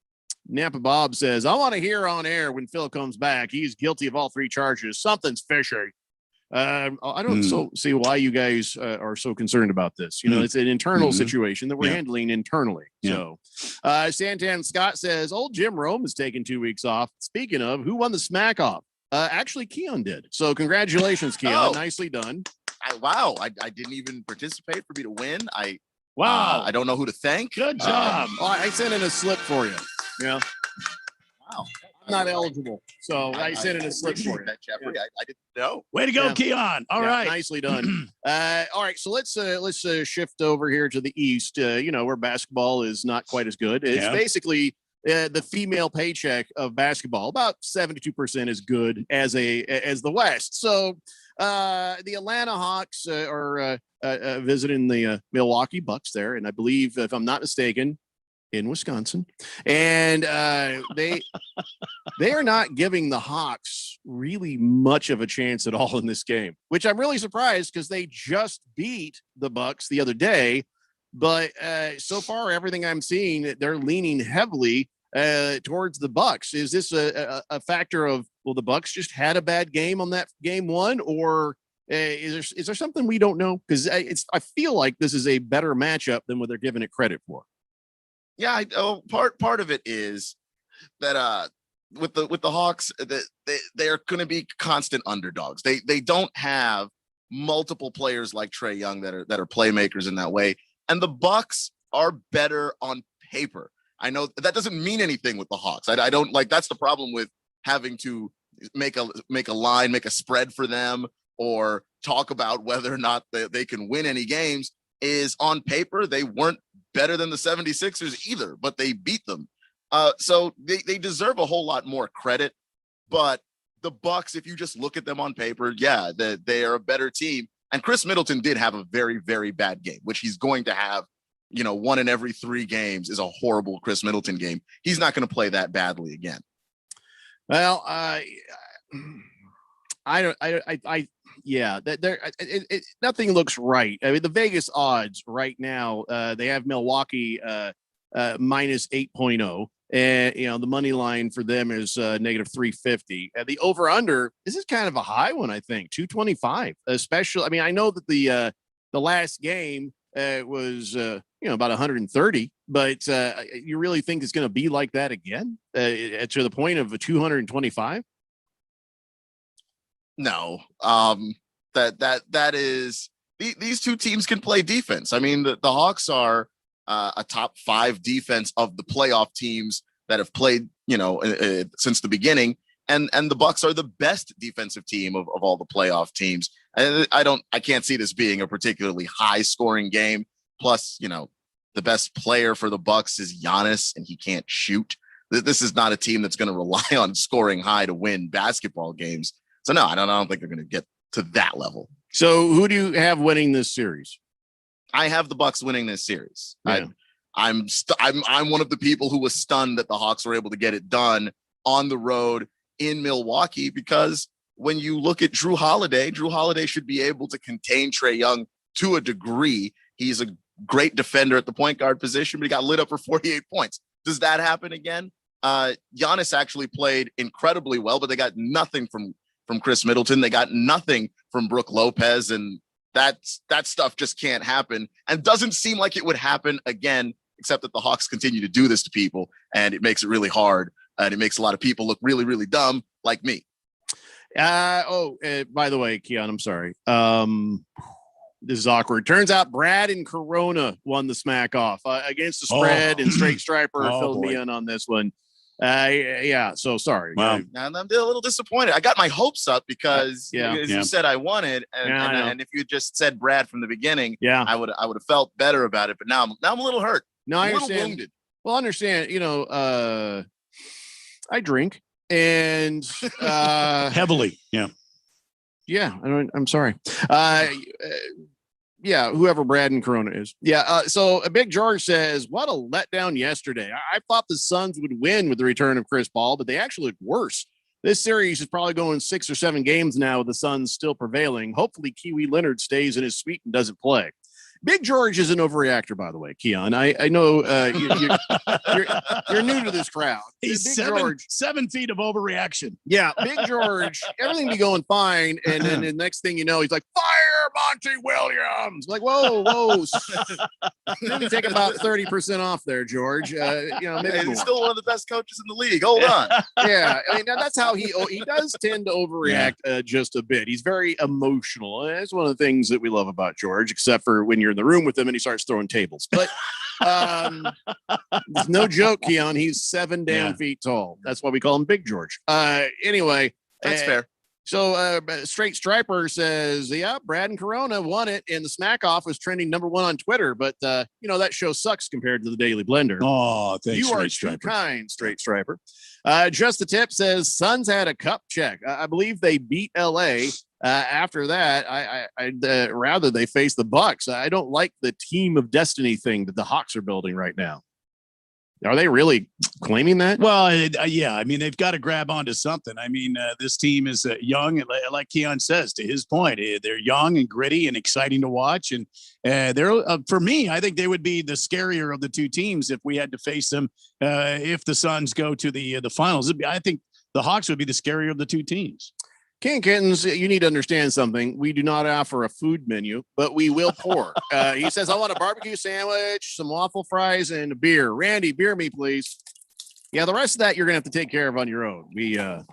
Napa Bob says, I want to hear on air when Phil comes back. He's guilty of all 3 charges. Something's fishy. I don't see why you guys are so concerned about this. You know, it's an internal situation that we're handling internally. So, Santan Scott says, old Jim Rome is taking 2 weeks off. Speaking of, who won the smack off? Actually, Keon did. So, congratulations, Keon. Nicely done. I didn't even participate for me to win. I don't know who to thank. Good job. I sent in a slip for you. Yeah. Wow. I'm not eligible. So I sent in a slip for you. That, Jeffrey. I didn't know. Way to go, Keon. All right. Nicely done. All right. So let's shift over here to the East, where basketball is not quite as good. It's basically the female paycheck of basketball. About 72% as good as the West. So the Atlanta Hawks are visiting the Milwaukee Bucks there. And I believe, if I'm not mistaken, in Wisconsin, and they are not giving the Hawks really much of a chance at all in this game, which I'm really surprised because they just beat the Bucks the other day. But so far, everything I'm seeing, they're leaning heavily towards the Bucks. Is this a factor of, well, the Bucks just had a bad game on that game one, or is there something we don't know? Because I feel like this is a better matchup than what they're giving it credit for. Yeah, part of it is that with the Hawks, that they are going to be constant underdogs. They don't have multiple players like Trae Young that are playmakers in that way, and the Bucks are better on paper. I know that doesn't mean anything with the Hawks. I don't like, that's the problem with having to make a line, make a spread for them, or talk about whether or not they can win any games. Is on paper, they weren't better than the 76ers either, but they beat them. So they deserve a whole lot more credit. But the Bucks, if you just look at them on paper, they are a better team. And Chris Middleton did have a very, very bad game, which he's going to have. One in every 3 games is a horrible Chris Middleton game. He's not going to play that badly again. Well, nothing looks right. I mean, the Vegas odds right now, they have Milwaukee minus 8.0. And, the money line for them is negative 350. The over under, this is kind of a high one, I think, 225, especially. I mean, I know that the last game was, about 130, but you really think it's going to be like that again to the point of a 225? No, that is these two teams can play defense. I mean, the Hawks are a top 5 defense of the playoff teams that have played, since the beginning, and the Bucks are the best defensive team of all the playoff teams. And I can't see this being a particularly high scoring game. Plus, the best player for the Bucks is Giannis, and he can't shoot. This is not a team that's going to rely on scoring high to win basketball games. So no, I don't think they're going to get to that level. So who do you have winning this series? I have the Bucks winning this series. Yeah. I'm one of the people who was stunned that the Hawks were able to get it done on the road in Milwaukee, because when you look at Drew Holiday should be able to contain Trae Young to a degree. He's a great defender at the point guard position, but he got lit up for 48 points. Does that happen again? Giannis actually played incredibly well, but they got nothing from Chris Middleton. They got nothing from Brook Lopez, and that stuff just can't happen, and doesn't seem like it would happen again, except that the Hawks continue to do this to people, and it makes it really hard, and it makes a lot of people look really, really dumb, like me. By the way, Keon, I'm sorry. This is awkward. Turns out Brad and Corona won the smack off against the spread, and Straight Striper filled me in on this one. So sorry. Wow. And I'm a little disappointed. I got my hopes up because you said I wanted, and if you just said Brad from the beginning, I would have felt better about it. But now I'm a little hurt. No, I understand. Wounded. Well, understand. I drink and heavily. Yeah. I'm sorry. Whoever Brad and Corona is. So Big George says, what a letdown yesterday. I thought the Suns would win with the return of Chris Paul, but they actually look worse. This series is probably going 6 or 7 games now with the Suns still prevailing. Hopefully Kiwi Leonard stays in his suite and doesn't play. Big George is an overreactor, by the way, Keon. I know you're new to this crowd. He's Big 7 feet of overreaction. Yeah, Big George, everything be going fine, and then the next thing you know, he's like, fire Monty Williams. Like, whoa. Maybe take about 30% off there, George. Maybe He's still one of the best coaches in the league. Hold on. Yeah, I mean, that's how he does tend to overreact just a bit. He's very emotional. That's one of the things that we love about George, except for when you're in the room with him and he starts throwing tables. But it's no joke, Keon. He's 7 damn feet tall. That's why we call him Big George. Anyway, that's fair. So Straight Striper says, yeah, Brad and Corona won it, and the Smack Off was trending #1 on Twitter. But that show sucks compared to the Daily Blender. Oh, thanks. You are too kind, Straight Striper. Just the Tip says Suns had a cup check. I believe they beat LA. After that, I'd rather they face the Bucks. I don't like the team of destiny thing that the Hawks are building right now. Are they really claiming that? Well, yeah. I mean, they've got to grab onto something. I mean, this team is young, and like Keon says, to his point, they're young and gritty and exciting to watch. And they're for me, I think they would be the scarier of the two teams if we had to face them. If the Suns go to the finals, I think the Hawks would be the scarier of the two teams. King Kittens, you need to understand something. We do not offer a food menu, but we will pour. He says, I want a barbecue sandwich, some waffle fries, and a beer. Randy, beer me, please. Yeah, the rest of that you're going to have to take care of on your own. We're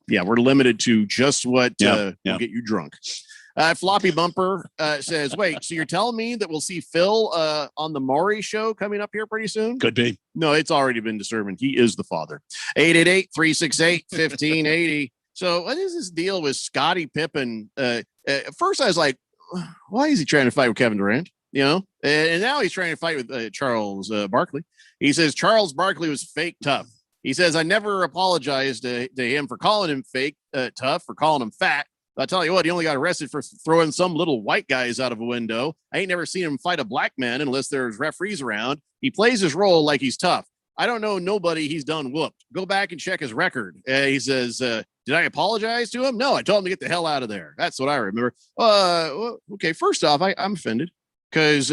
limited to just what will get you drunk. Floppy Bumper says, wait, so you're telling me that we'll see Phil on the Maury show coming up here pretty soon? Could be. No, it's already been determined. He is the father. 888-368-1580. So what is this deal with Scottie Pippen? At first I was like, why is he trying to fight with Kevin Durant? And now he's trying to fight with Charles Barkley. He says Charles Barkley was fake tough. He says, I never apologized to him for calling him fake tough, for calling him fat. I'll tell you what, he only got arrested for throwing some little white guys out of a window. I ain't never seen him fight a black man unless there's referees around. He plays his role like he's tough. I don't know nobody he's done whooped. Go back and check his record. He says, did I apologize to him? No, I told him to get the hell out of there. That's what I remember. Okay, first off, I'm offended because,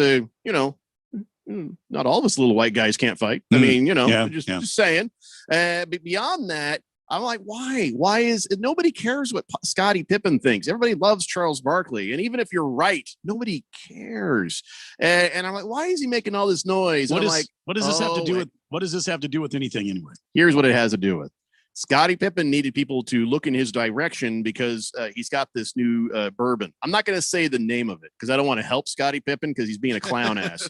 not all of us little white guys can't fight. I mean, just saying. But beyond that, I'm like, why? Why is it? Nobody cares what Scottie Pippen thinks. Everybody loves Charles Barkley. And even if you're right, nobody cares. And I'm like, why is he making all this noise? What does this have to do with? What does this have to do with anything anyway? Here's what it has to do with. Scottie Pippen needed people to look in his direction because he's got this new bourbon. I'm not going to say the name of it because I don't want to help Scottie Pippen because he's being a clown ass.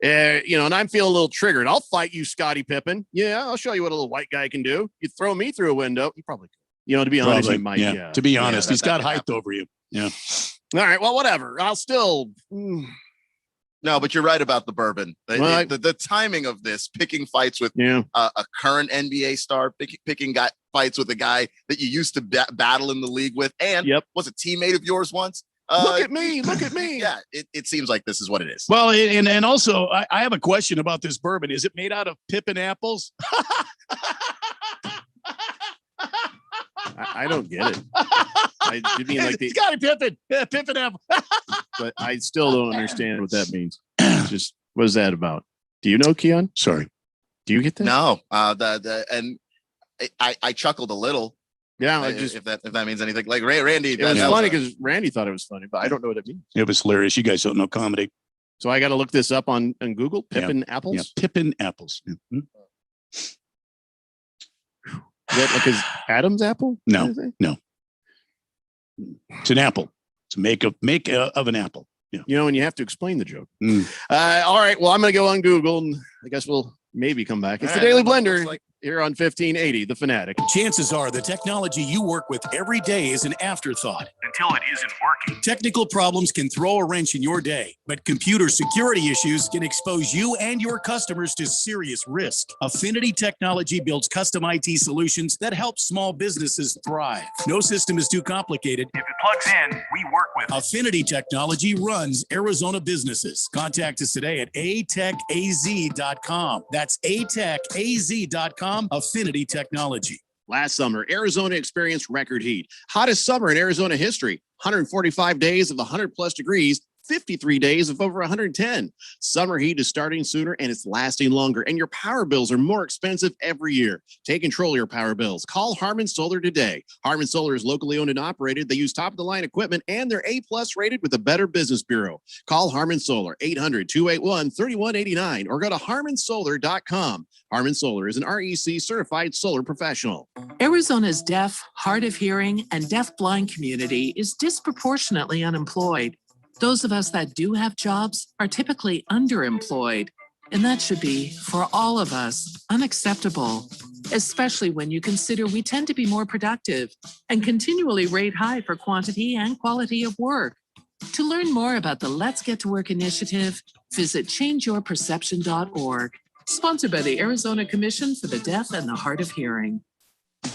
And I'm feeling a little triggered. I'll fight you, Scottie Pippen. Yeah, I'll show you what a little white guy can do. You throw me through a window, you probably could. To be honest, he might. Yeah. To be honest, he's got height over you. Yeah. All right. Well, whatever. I'll still. No, but you're right about the bourbon. The timing of this, picking fights with a current NBA star, picking fights with a guy that you used to battle in the league with, and was a teammate of yours once. Look at me. Yeah, it seems like this is what it is. Well, and also, I have a question about this bourbon. Is it made out of Pippin apples? I don't get it. You mean like the Scottie Pippen, Pippin apple. But I still don't understand what that means. Just what is that about? Do you know, Keon? Sorry. Do you get that? No. And I chuckled a little. Yeah, if that means anything. Like Randy, it was funny because Randy thought it was funny, but I don't know what it means. It was hilarious. You guys don't know comedy, so I got to look this up on Google. Pippin apples. Yeah, Pippin apples. Mm-hmm. Is that like his Adam's apple? No. It's an apple. It's a make of an apple. Yeah. And you have to explain the joke. All right. Well, I'm going to go on Google, and I guess we'll maybe come back. It's the Daily Blender here on 1580, The Fanatic. Chances are the technology you work with every day is an afterthought. Until it isn't working. Technical problems can throw a wrench in your day, but computer security issues can expose you and your customers to serious risk. Affinity Technology builds custom IT solutions that help small businesses thrive. No system is too complicated. If it plugs in, we work with it. Affinity Technology runs Arizona businesses. Contact us today at atechaz.com. That's atechaz.com. Affinity Technology. Last summer, Arizona experienced record heat. Hottest summer in Arizona history. 145 days of 100 plus degrees, 53 days of over 110. Summer heat is starting sooner and it's lasting longer, and your power bills are more expensive every year. Take control of your power bills. Call Harmon Solar today. Harmon Solar is locally owned and operated. They use top-of-the-line equipment, and they're A-plus rated with the Better Business Bureau. Call Harmon Solar, 800-281-3189, or go to harmonsolar.com. Harmon Solar is an REC certified solar professional. Arizona's deaf, hard of hearing, and deafblind community is disproportionately unemployed. Those of us that do have jobs are typically underemployed, and that should be, for all of us, unacceptable, especially when you consider we tend to be more productive and continually rate high for quantity and quality of work. To learn more about the Let's Get to Work initiative, visit changeyourperception.org, sponsored by the Arizona Commission for the Deaf and the Hard of Hearing.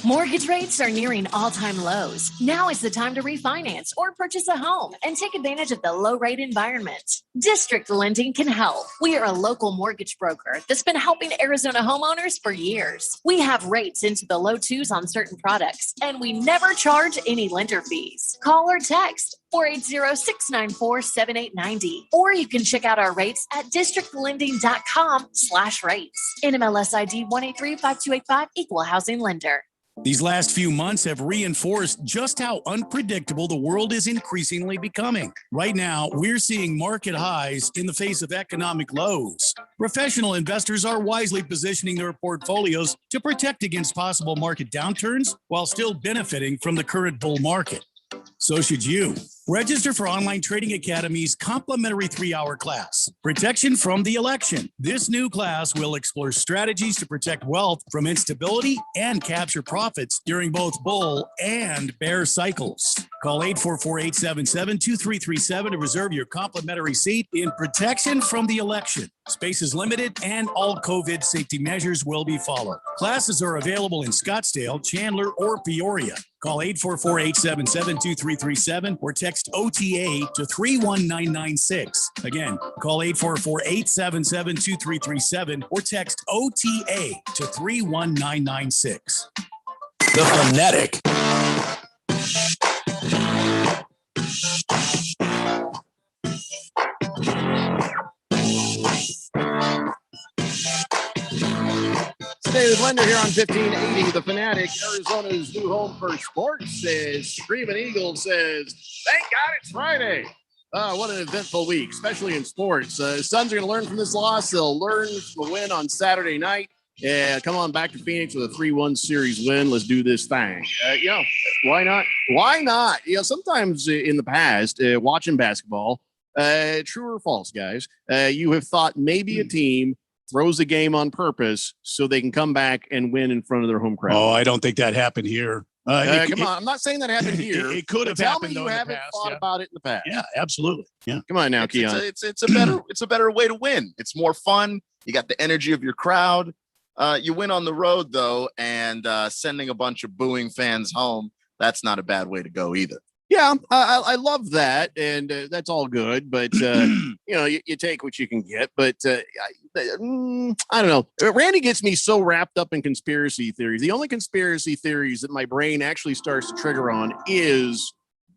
Mortgage rates are nearing all-time lows. Now is the time to refinance or purchase a home and take advantage of the low-rate environment. District Lending can help. We are a local mortgage broker that's been helping Arizona homeowners for years. We have rates into the low twos on certain products, and we never charge any lender fees. Call or text 480-694-7890. Or you can check out our rates at districtlending.com/rates. NMLS ID 1835285, Equal Housing Lender. These last few months have reinforced just how unpredictable the world is increasingly becoming. Right now, we're seeing market highs in the face of economic lows. Professional investors are wisely positioning their portfolios to protect against possible market downturns while still benefiting from the current bull market. So should you. Register for Online Trading Academy's complimentary 3-hour class, Protection from the Election. This new class will explore strategies to protect wealth from instability and capture profits during both bull and bear cycles. Call 844-877-2337 to reserve your complimentary seat in Protection from the Election. Space is limited and all COVID safety measures will be followed. Classes are available in Scottsdale, Chandler, or Peoria. Call 844-877-2337 or text OTA to 31996. Again, call 844-877-2337 or text OTA to 31996. The Fanatic. David Blender here on 1580, The Fanatic, Arizona's new home for sports. Says Screaming Eagle says, thank God it's Friday. What an eventful week, especially in sports. Suns are going to learn from this loss. They'll learn from the win on Saturday night. Come on back to Phoenix with a 3-1 series win. Let's do this thing. Why not? Why not? Sometimes in the past, watching basketball, true or false, guys, you have thought maybe a team throws a game on purpose so they can come back and win in front of their home crowd. Oh, I don't think that happened here. Come on, I'm not saying that happened here. It could have happened. Tell me you haven't thought about it in the past. Yeah, absolutely. Yeah. Come on now, Keon. It's a better way to win. It's more fun. You got the energy of your crowd. You win on the road though, and sending a bunch of booing fans home, that's not a bad way to go either. Yeah, I love that, and that's all good. But you take what you can get. But I don't know. Randy gets me so wrapped up in conspiracy theories. The only conspiracy theories that my brain actually starts to trigger on is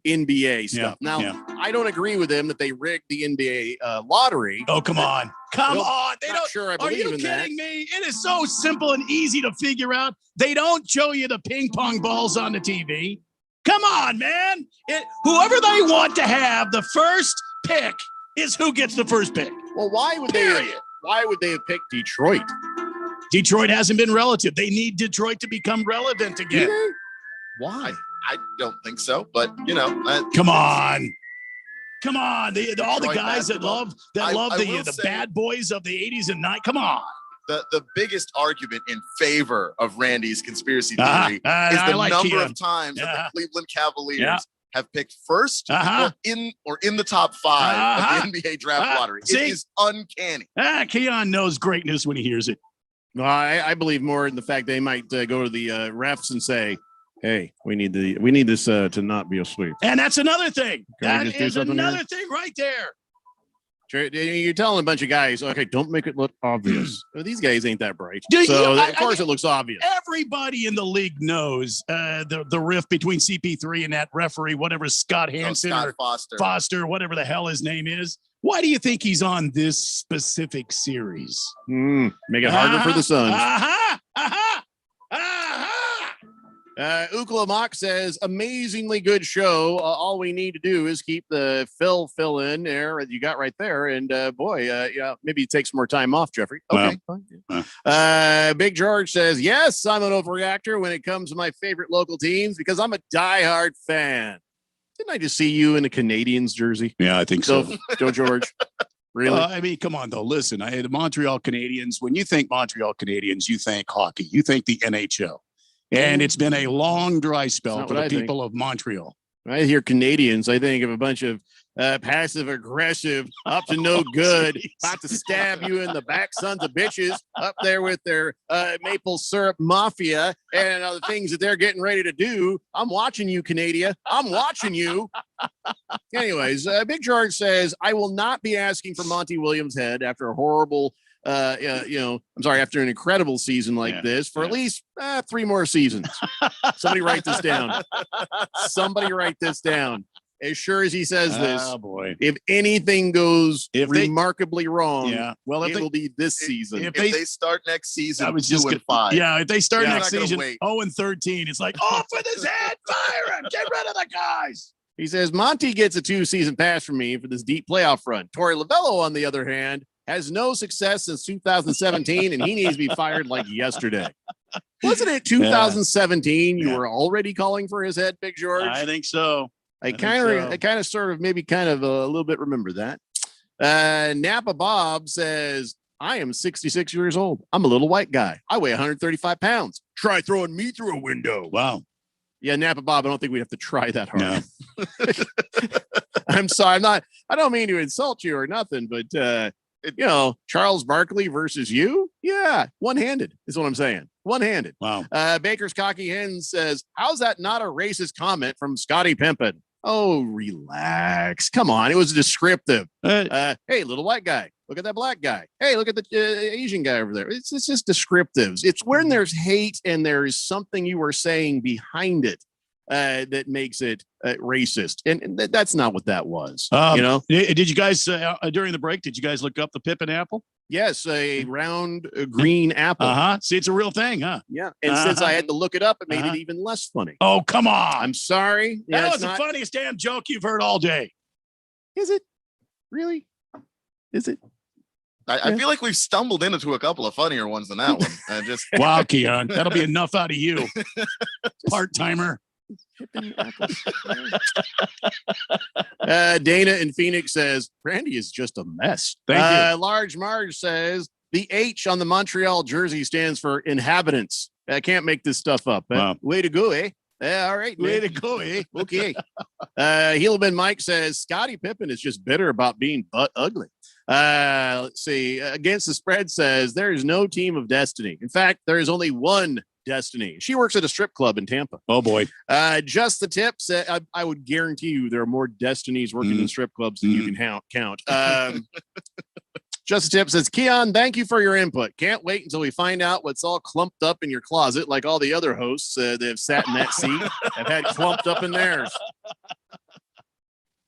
NBA stuff. I don't agree with them that they rigged the NBA lottery. Oh, come on. Come on. They don't. Sure, I believe in that. Are you kidding me? It is so simple and easy to figure out. They don't show you the ping pong balls on the TV. Come on, man. Whoever they want to have the first pick is who gets the first pick. Well, why would they have picked Detroit? Detroit hasn't been relative. They need Detroit to become relevant again. Why? I don't think so, but come on. Come on. All the guys basketball. that love the bad boys of the 80s and 90s. Come on. The biggest argument in favor of Randy's conspiracy theory is the number of times that the Cleveland Cavaliers have picked first or in the top 5 of the NBA draft lottery. It is uncanny. Keon knows greatness when he hears it. No, I believe more in the fact they might go to the refs and say, hey, we need this to not be a sweep. And that's another thing. That is another thing right there. You're telling a bunch of guys, okay, don't make it look obvious. Well, these guys ain't that bright. Dude, So, I- of course, it looks obvious. Everybody in the league knows the rift between CP3 and that referee, whatever Scott Hansen Scott or Foster, whatever the hell his name is. Why do you think he's on this specific series? Make it harder for the Suns. Aha! Ukla Mock says, amazingly good show. All we need to do is keep the fill in there that you got right there. And maybe take some more time off, Jeffrey. Okay. Big George says, yes, I'm an overreactor when it comes to my favorite local teams because I'm a diehard fan. Didn't I just see you in the Canadians jersey? Yeah, I think so. Joe George. Really? I mean, come on, though. Listen, the Montreal Canadiens, when you think Montreal Canadiens, you think hockey, you think the NHL. And it's been a long dry spell for the people of Montreal. When I hear Canadians, I think of a bunch of passive aggressive, up to no good, about to stab you in the back sons of bitches up there with their maple syrup mafia and other things that they're getting ready to do. I'm watching you, Canada. I'm watching you. Anyways, Big George says, I will not be asking for Monty Williams' head after a horrible after an incredible season like this for at least 3 more seasons. Somebody write this down. Somebody write this down. As sure as he says this, if anything goes remarkably wrong, it will be this season. If they start next season, I was just 2-5. Yeah, if they start next season, wait. 0-13, it's like off with his head, fire him, get rid of the guys. He says Monty gets a 2-season pass from me for this deep playoff run. Torey Lavello, on the other hand, has no success since 2017, and he needs to be fired like yesterday. Wasn't it 2017? You were already calling for his head, Big George? I think so. I kind of sort of maybe kind of a little bit remember that. Napa Bob says, I am 66 years old. I'm a little white guy. I weigh 135 pounds. Try throwing me through a window. Wow. Yeah, Napa Bob, I don't think we have to try that hard. No. I'm sorry. I don't mean to insult you or nothing, but Charles Barkley versus you. Yeah. One-handed is what I'm saying. One-handed. Wow. Baker's Cocky Hen says, how's that not a racist comment from Scotty Pimpin? Oh, relax. Come on. It was descriptive. Hey, little white guy. Look at that black guy. Hey, look at the Asian guy over there. It's just descriptives. It's when there's hate and there's something you are saying behind it that makes it racist. And that's not what that was. Did you guys, during the break, did you guys look up the Pippin apple? Yes, a round green apple. See, it's a real thing, huh? Yeah. And since I had to look it up, it made it even less funny. Oh, come on. I'm sorry. That was the funniest damn joke you've heard all day. Is it? Really? Is it? I feel like we've stumbled into a couple of funnier ones than that one. Wow, Keon, that'll be enough out of you. Part-timer. Dana in Phoenix says Randy is just a mess. Thank you. Large Marge says the H on the Montreal jersey stands for inhabitants. I can't make this stuff up. Wow. Way to go, eh? Yeah, all right, way to go, eh? Okay. Heelman Mike says Scottie Pippen is just bitter about being butt ugly. Let's see. Against the Spread says there is no team of destiny. In fact, there is only one destiny. She works at a strip club in Tampa. Oh boy. Just the tips. I would guarantee you there are more destinies working in strip clubs than you can count. Just the tip says, Keon, thank you for your input. Can't wait until we find out what's all clumped up in your closet, like all the other hosts that have sat in that seat have had clumped up in theirs.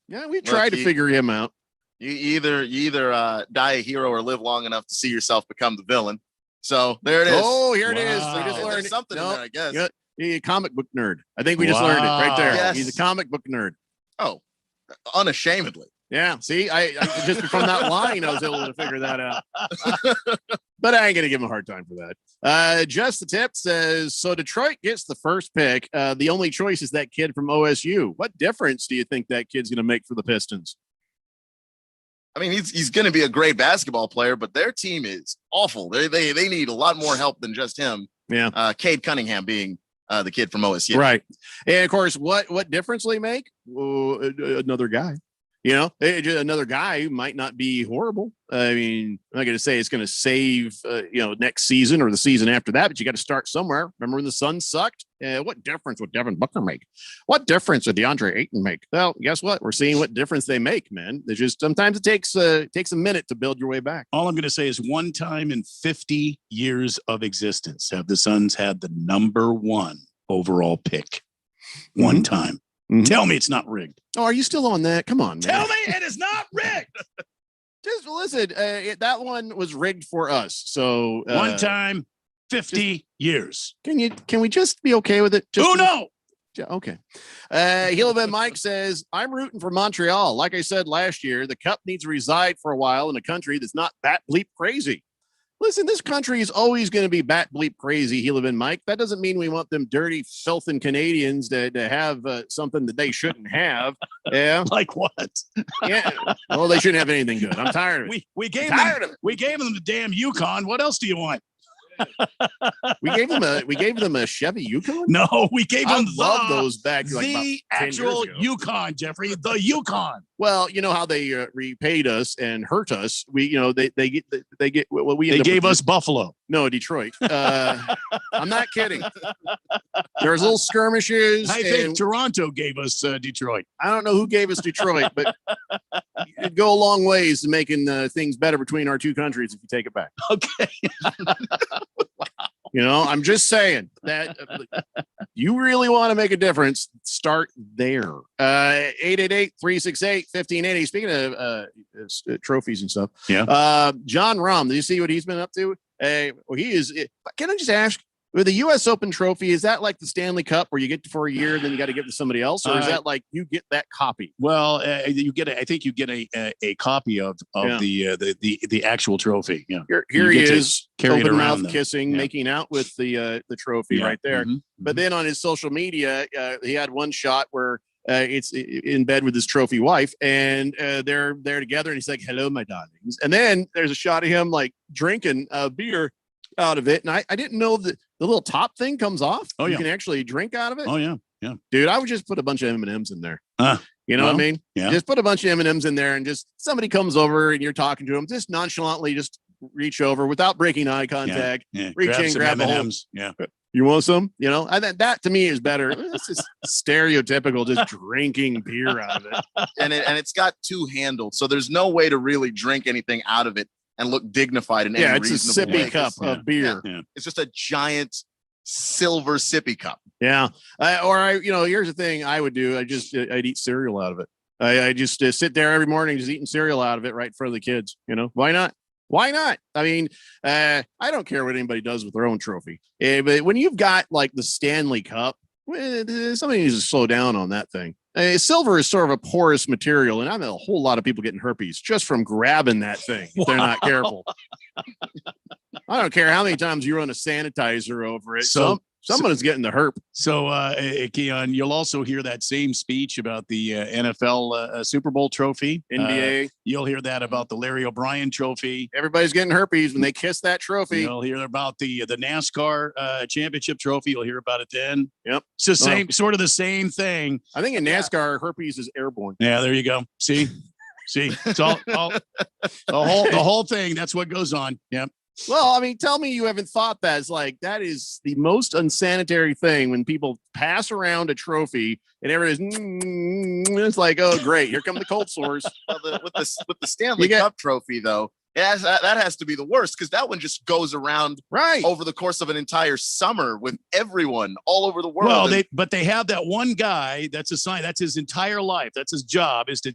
Yeah, we tried to figure him out. You either die a hero or live long enough to see yourself become the villain. So there it is. Oh, here it is. We just learned There's something in there, I guess. Yeah, he's a comic book nerd. I think we just learned it right there. Yes. He's a comic book nerd. Oh, unashamedly. Yeah. See, I just from that line, I was able to figure that out. But I ain't gonna give him a hard time for that. Just the tip says, so Detroit gets the first pick. The only choice is that kid from OSU. What difference do you think that kid's gonna make for the Pistons? I mean, he's going to be a great basketball player, but their team is awful. They need a lot more help than just him. Yeah. Cade Cunningham being the kid from OSU. Right. And of course, what difference will he make? Another guy. You know, another guy who might not be horrible. I mean, I'm not going to say it's going to save, next season or the season after that, but you got to start somewhere. Remember when the Suns sucked? What difference would Devin Booker make? What difference would DeAndre Ayton make? Well, guess what? We're seeing what difference they make, man. There's just sometimes it takes a minute to build your way back. All I'm going to say is one time in 50 years of existence have the Suns had the number 1 overall pick. One time. Mm-hmm. Tell me it's not rigged. Oh, are you still on that? Come on, man. Tell me it is not rigged. Just listen. That one was rigged for us. So one time, 50 years. Can we just be okay with it? No. Okay. Hillman Mike says, I'm rooting for Montreal. Like I said last year, the cup needs to reside for a while in a country that's not bat bleep crazy. Listen, this country is always going to be bat bleep crazy, Hillman Mike. That doesn't mean we want them dirty, filthy Canadians to have something that they shouldn't have. Yeah. Like what? Yeah. Well, they shouldn't have anything good. I'm tired of it. We gave them the damn Yukon. What else do you want? we gave them a Chevy Yukon. No, we gave them those back like the actual Yukon, Jeffrey, the Yukon. Well, you know how they repaid us and hurt us. They gave us Buffalo. No, Detroit. I'm not kidding. There was little skirmishes. I think Toronto gave us Detroit. I don't know who gave us Detroit, but it'd go a long ways to making things better between our two countries if you take it back. Okay. I'm just saying that you really want to make a difference, start there. 888-368-1580. Speaking of trophies and stuff. Yeah. John Rahm, do you see what he's been up to? He is. Can I just ask, with the U.S. Open trophy, is that like the Stanley Cup where you get for a year and then you got to give it to somebody else, or is that like you get that copy? Well, you get. I think you get a copy of the actual trophy. Yeah. Here he is, carrying open around mouth kissing, making out with the trophy right there. Mm-hmm. But then on his social media, he had one shot where it's in bed with his trophy wife, and they're there together, and he's like, "Hello, my darlings." And then there's a shot of him like drinking a beer out of it, and I didn't know that the little top thing comes off. Oh, you can actually drink out of it. Oh yeah, yeah, dude. I would just put a bunch of M&Ms in there. What I mean? Yeah. Just put a bunch of M&Ms in there, and just somebody comes over and you're talking to them, just nonchalantly, just reach over without breaking eye contact. Yeah. Reach in, grab the M&Ms. Yeah. You want some? I think that to me is better. This is stereotypical, just drinking beer out of it. And it's got two handles, so there's no way to really drink anything out of it and look dignified in any reasonable way. It's a sippy cup of beer. Yeah. It's just a giant silver sippy cup. Yeah. Here's the thing I would do. I'd eat cereal out of it. I just sit there every morning, just eating cereal out of it right in front of the kids. Why not? Why not? I mean, I don't care what anybody does with their own trophy. But when you've got like the Stanley Cup, somebody needs to slow down on that thing. Silver is sort of a porous material, and I know a whole lot of people getting herpes just from grabbing that thing if they're not careful. I don't care how many times you run a sanitizer over it. Someone is getting the herp. So, Keon, you'll also hear that same speech about the NFL Super Bowl trophy. NBA. You'll hear that about the Larry O'Brien trophy. Everybody's getting herpes when they kiss that trophy. You'll hear about the NASCAR championship trophy. You'll hear about it then. Yep. It's the sort of the same thing. I think in NASCAR, herpes is airborne. Yeah, there you go. See, it's all the whole thing. That's what goes on. Yep. Well, I mean, tell me you haven't thought that. It's like, that is the most unsanitary thing when people pass around a trophy and everybody's, it's like, oh, great. Here come the cold sores. Well, with the Stanley Cup trophy, though, that has to be the worst, because that one just goes around over the course of an entire summer with everyone all over the world. Well, they have that one guy that's assigned. That's his entire life. That's his job, is to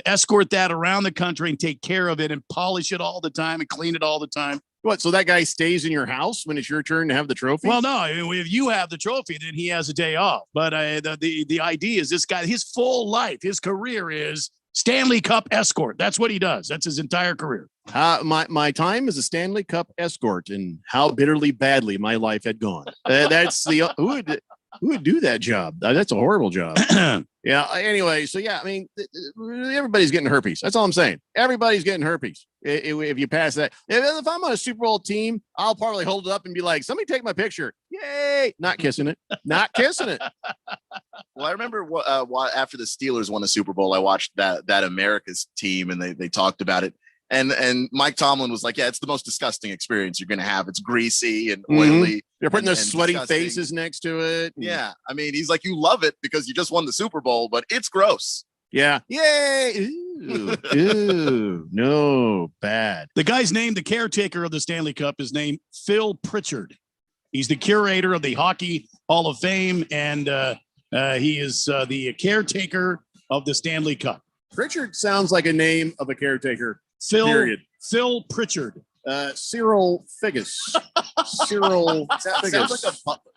escort that around the country and take care of it and polish it all the time and clean it all the time. What? So that guy stays in your house when it's your turn to have the trophy? Well, no. If you have the trophy, then he has a day off. But the idea is, this guy, his full life, his career is Stanley Cup escort. That's what he does. That's his entire career. My time as a Stanley Cup escort, and how bitterly badly my life had gone. That's who would do that job? That's a horrible job. Yeah. Anyway, so yeah, I mean, everybody's getting herpes. That's all I'm saying. Everybody's getting herpes. If you pass that, if I'm on a Super Bowl team, I'll probably hold it up and be like, somebody take my picture. Yay. Not kissing it. Not kissing it. Well, I remember after the Steelers won the Super Bowl, I watched that America's team and they talked about it. And Mike Tomlin was like, yeah, it's the most disgusting experience you're going to have. It's greasy and oily. They're putting their and sweaty disgusting. faces next to it. Yeah. I mean, he's like, you love it because you just won the Super Bowl, but it's gross. Yeah. Yay. Ew. Ew. No, bad. The guy's name, the caretaker of the Stanley Cup, is named Phil Pritchard. He's the curator of the Hockey Hall of Fame, and he is the caretaker of the Stanley Cup. Pritchard sounds like a name of a caretaker. Phil Pritchard. Cyril Figgis. Cyril Figgis. Sounds like a butler.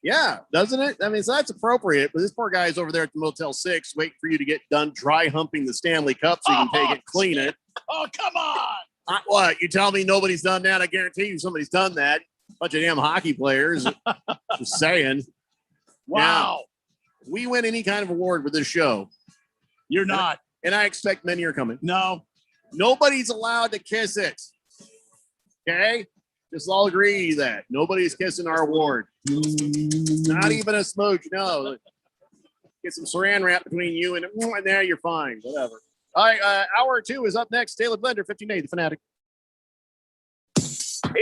Yeah, doesn't it? I mean, so that's appropriate. But this poor guy's over there at the Motel 6 waiting for you to get done dry humping the Stanley Cup so you can take it, clean it. Oh, come on. What? You tell me nobody's done that? I guarantee you somebody's done that. Bunch of damn hockey players. Just saying. Wow. Now, we win any kind of award with this show. You're not. And I expect many are coming. No. Nobody's allowed to kiss it. Okay? Just all agree that nobody's kissing our award. Not even a smooch. No. Get some saran wrap between you and there you're fine. Whatever. All right. Hour 2 is up next. Daily Blender, 1580, the Fanatic.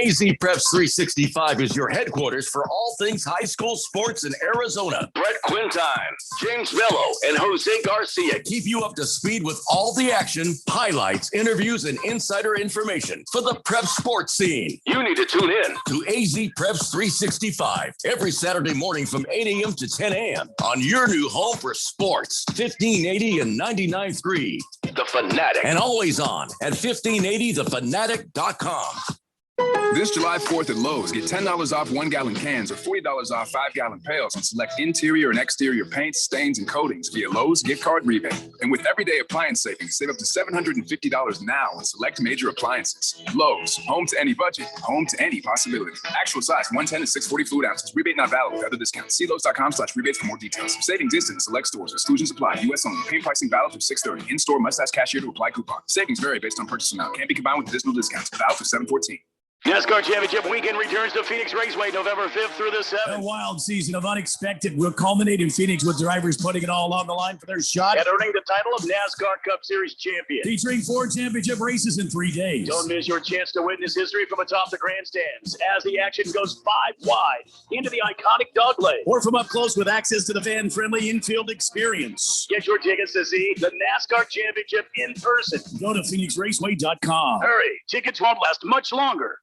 AZ Preps 365 is your headquarters for all things high school sports in Arizona. Brett Quintine, James Mello, and Jose Garcia keep you up to speed with all the action, highlights, interviews, and insider information for the prep sports scene. You need to tune in to AZ Preps 365 every Saturday morning from 8 a.m. to 10 a.m. on your new home for sports, 1580 and 99.3. The Fanatic. And always on at 1580thefanatic.com. This July 4th at Lowe's, get $10 off 1-gallon cans or $40 off 5-gallon pails on select interior and exterior paints, stains, and coatings via Lowe's gift card rebate. And with everyday appliance savings, save up to $750 now on select major appliances. Lowe's, home to any budget, home to any possibility. Actual size, 110 to 640 fluid ounces. Rebate not valid with other discounts. See Lowe's.com/rebates for more details. Savings instant in select stores. Exclusions apply. U.S. only. Paint pricing valid through 6/30. In-store must ask cashier to apply coupon. Savings vary based on purchase amount. Can't be combined with additional discounts. Valid through 7/14. NASCAR Championship Weekend returns to Phoenix Raceway November 5th through the 7th. A wild season of unexpected will culminate in Phoenix with drivers putting it all on the line for their shot and earning the title of NASCAR Cup Series champion. Featuring 4 championship races in 3 days. Don't miss your chance to witness history from atop the grandstands as the action goes 5 wide into the iconic dog leg. Or from up close with access to the fan-friendly infield experience. Get your tickets to see the NASCAR Championship in person. Go to PhoenixRaceway.com. Hurry, tickets won't last much longer.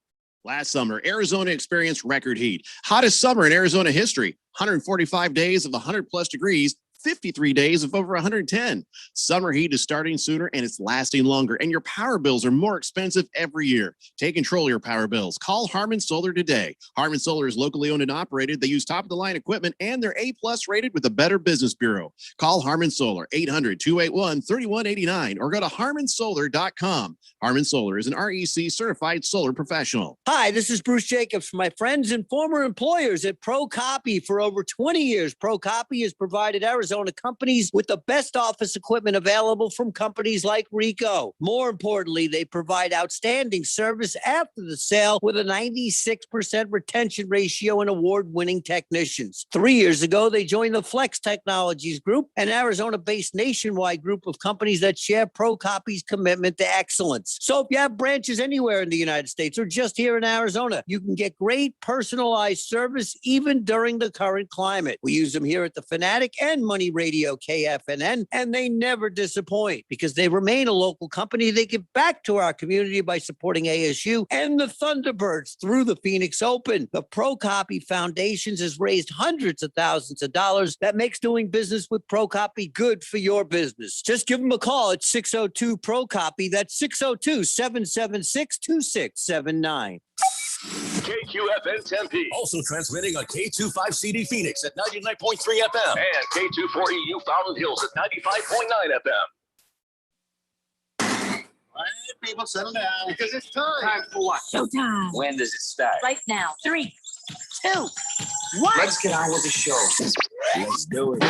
Last summer, Arizona experienced record heat. Hottest summer in Arizona history. 145 days of 100+ degrees, 53 days of over 110. Summer heat is starting sooner and it's lasting longer. And your power bills are more expensive every year. Take control of your power bills. Call Harmon Solar today. Harmon Solar is locally owned and operated. They use top-of-the-line equipment and they're A+ rated with the Better Business Bureau. Call Harmon Solar, 800-281-3189 or go to harmonsolar.com. Harmon Solar is an REC certified solar professional. Hi, this is Bruce Jacobs from my friends and former employers at ProCopy. For over 20 years, ProCopy has provided Arizona companies with the best office equipment available from companies like Ricoh. More importantly, they provide outstanding service after the sale with a 96% retention ratio and award-winning technicians. 3 years ago, they joined the Flex Technologies Group, an Arizona-based nationwide group of companies that share ProCopy's commitment to excellence. So if you have branches anywhere in the United States or just here in Arizona, you can get great personalized service even during the current climate. We use them here at the Fanatic and Money Radio KFNN, and they never disappoint because they remain a local company. They give back to our community by supporting ASU and the Thunderbirds through the Phoenix Open. The ProCopy Foundations has raised hundreds of thousands of dollars. That makes doing business with ProCopy good for your business. Just give them a call at 602-ProCopy. That's 602-776-2679. KQFN Tempe. Also transmitting on K25CD Phoenix at 99.3 FM. And K24EU Fountain Hills at 95.9 FM. All right, people, settle down because it's time. Time for what? Showtime. When does it start? Right now. 3, 2, 1. Let's get on with the show. Let's do it.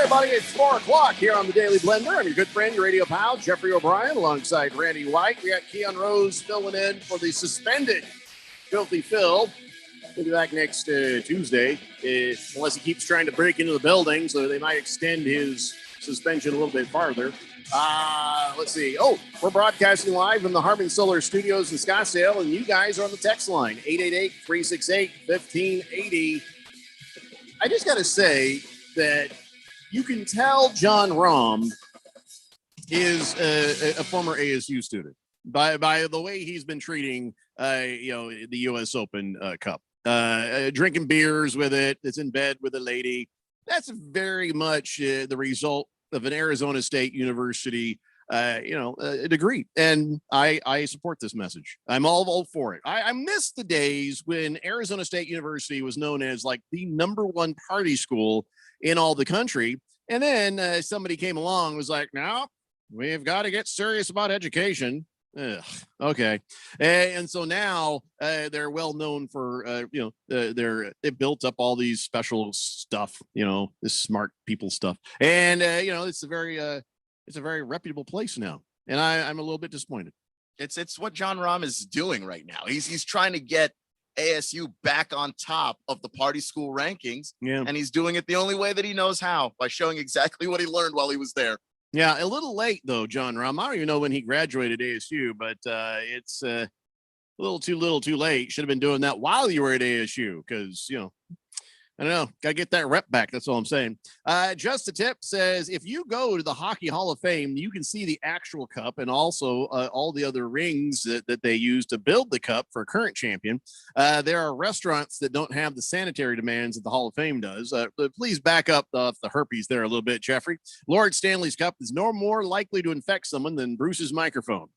everybody. It's 4 o'clock here on the Daily Blender. I'm your good friend, your radio pal, Jeffrey O'Brien, alongside Randy White. We got Keon Rose filling in for the suspended Filthy Phil. He'll be back next Tuesday, unless he keeps trying to break into the building, so they might extend his suspension a little bit farther. Let's see. Oh, we're broadcasting live from the Harbin Solar Studios in Scottsdale, and you guys are on the text line, 888-368-1580. I just got to say that you can tell John Rahm is a former ASU student by the way he's been treating, the U.S. Open Cup, drinking beers with it. It's in bed with a lady. That's very much the result of an Arizona State University, a degree. And I support this message. I'm all for it. I miss the days when Arizona State University was known as like the #1 party school in all the country. And then somebody came along and was like, no, we've got to get serious about education. Ugh, okay. And so now they're well known for, they built up all these special stuff, this smart people stuff. And, it's a very reputable place now. And I'm a little bit disappointed. It's what John Rahm is doing right now. He's trying to get ASU back on top of the party school rankings. Yeah. And he's doing it the only way that he knows how, by showing exactly what he learned while he was there. Yeah, a little late though, John Rahm. I don't even know when he graduated ASU, but it's a little too late. Should have been doing that while you were at ASU, because I don't know, gotta get that rep back. That's all I'm saying. Just a Tip says, if you go to the Hockey Hall of Fame, you can see the actual cup and also all the other rings that they use to build the cup for a current champion. There are restaurants that don't have the sanitary demands that the Hall of Fame does. But please back up the herpes there a little bit, Jeffrey. Lord Stanley's cup is no more likely to infect someone than Bruce's microphone.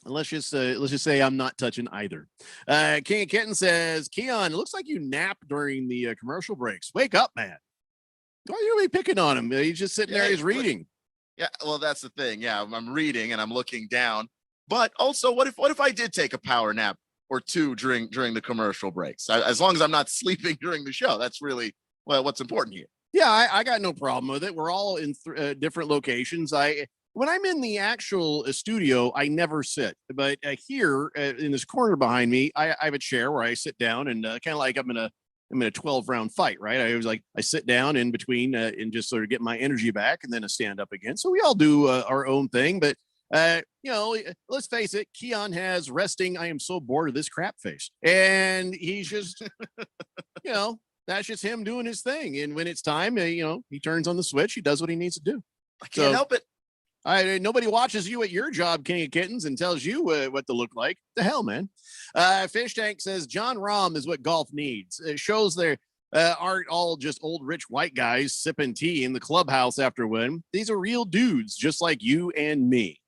Let's just say I'm not touching either. King of Kitten says, Keon, it looks like you napped during the commercial breaks. Wake up, man. Why are you really picking on him? He's just sitting there, he's reading. Yeah, well, that's the thing. Yeah, I'm reading and I'm looking down. But also, what if I did take a power nap or two during the commercial breaks? As long as I'm not sleeping during the show, that's really what's important here. Yeah, I got no problem with it. We're all in different locations. When I'm in the actual studio, I never sit. But here in this corner behind me, I have a chair where I sit down and kind of like I'm in a 12-round fight, right? I sit down in between and just sort of get my energy back, and then I stand up again. So we all do our own thing. But let's face it, Keon has resting. I am so bored of this crap face, and he's just, that's just him doing his thing. And when it's time, he turns on the switch. He does what he needs to do. I can't help it. Nobody watches you at your job, King of Kittens, and tells you what to look like. The hell, man. Fish Tank says John Rahm is what golf needs. It shows there aren't all just old rich white guys sipping tea in the clubhouse after a win. These are real dudes, just like you and me.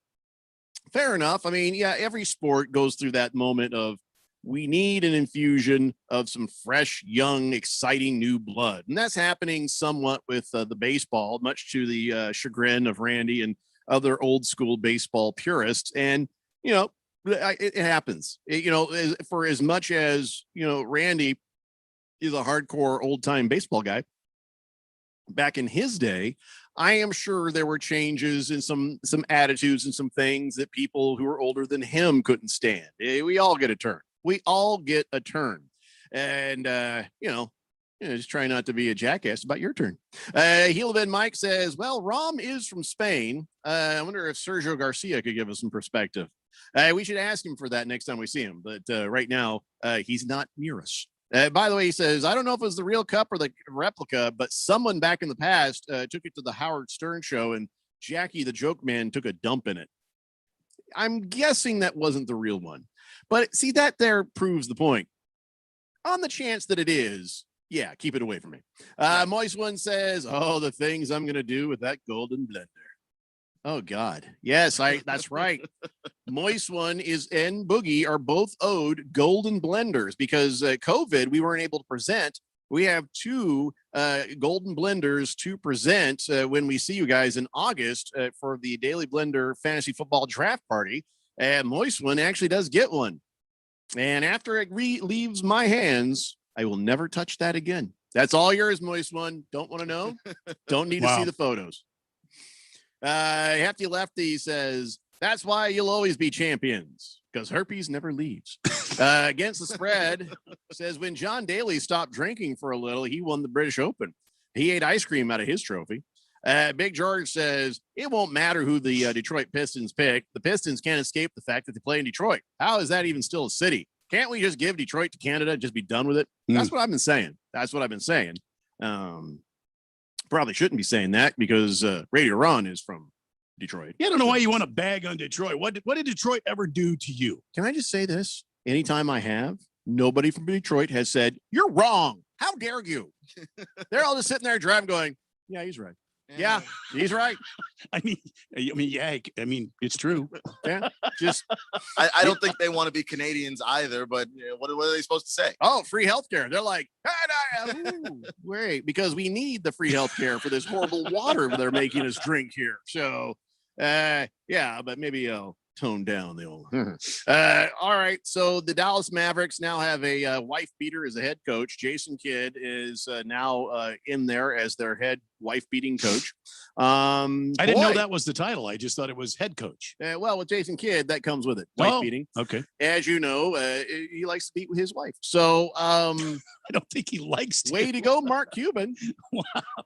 Fair enough. I mean, yeah, every sport goes through that moment of we need an infusion of some fresh, young, exciting new blood. And that's happening somewhat with the baseball, much to the chagrin of Randy and other old school baseball purists. And, it happens, for as much as, Randy is a hardcore old time baseball guy back in his day. I am sure there were changes in some attitudes and some things that people who are older than him couldn't stand. We all get a turn. And, just try not to be a jackass about your turn. Heelven Mike says, well, Rahm is from Spain. I wonder if Sergio Garcia could give us some perspective. We should ask him for that next time we see him. But right now, he's not near us. By the way, he says, I don't know if it was the real cup or the replica, but someone back in the past took it to the Howard Stern show, and Jackie the Joke Man took a dump in it. I'm guessing that wasn't the real one. But see, that there proves the point. On the chance that it is, yeah, keep it away from me. Moist One says, oh, the things I'm going to do with that golden blender. Oh, God. Yes, that's right. Moist One and Boogie are both owed golden blenders because COVID, we weren't able to present. We have two golden blenders to present when we see you guys in August for the Daily Blender Fantasy Football Draft Party. And Moist One actually does get one. And after it leaves my hands, I will never touch that again. That's all yours, Moist One. Don't want to know. Don't need to see the photos. Hefty Lefty says, that's why you'll always be champions, because herpes never leaves. Against the spread says, when John Daly stopped drinking for a little, he won the British Open. He ate ice cream out of his trophy. Big George says, it won't matter who the Detroit Pistons pick. The Pistons can't escape the fact that they play in Detroit. How is that even still a city? Can't we just give Detroit to Canada and just be done with it? That's what I've been saying. Probably shouldn't be saying that because Radio Ron is from Detroit. Yeah, I don't know why you want to bag on Detroit. What did Detroit ever do to you? Can I just say this? Anytime I have, nobody from Detroit has said, you're wrong. How dare you? They're all just sitting there driving going, yeah, he's right. Yeah, he's right. I mean, yeah. I mean, it's true. Yeah, just I don't think they want to be Canadians either. But what are they supposed to say? Oh, free healthcare. They're like, wait, because we need the free healthcare for this horrible water they're making us drink here. So, yeah, but maybe I'll tone down the old. All right. So the Dallas Mavericks now have a wife beater as a head coach. Jason Kidd is now in there as their head wife beating coach. I didn't know that was the title. I just thought it was head coach. Well, with Jason Kidd, that comes with it. Wife beating. Okay. As you know, he likes to beat with his wife. So I don't think he likes to. Way to go, Mark Cuban. Wow.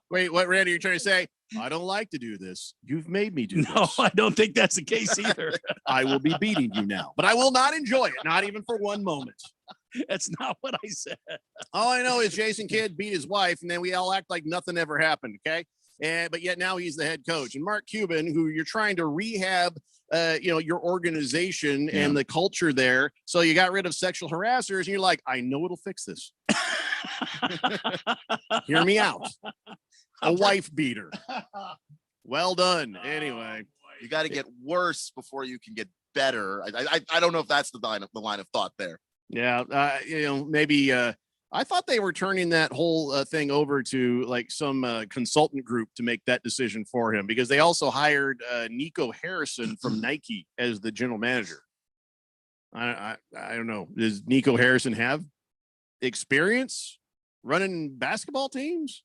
Wait, what, Randy, you're trying to say? I don't like to do this. You've made me do this. No, I don't think that's the case either. I will be beating you now, but I will not enjoy it, not even for one moment. That's not what I said. All I know is Jason Kidd beat his wife, and then we all act like nothing ever happened, okay? But yet now he's the head coach. And Mark Cuban, who you're trying to rehab, your organization and the culture there. So you got rid of sexual harassers, and you're like, I know it'll fix this. Hear me out. A wife beater. Well done. Anyway, you got to get worse before you can get better. I don't know if that's the line of thought there. Yeah, maybe I thought they were turning that whole thing over to like some consultant group to make that decision for him, because they also hired Nico Harrison from Nike as the general manager. I don't know. Does Nico Harrison have experience running basketball teams?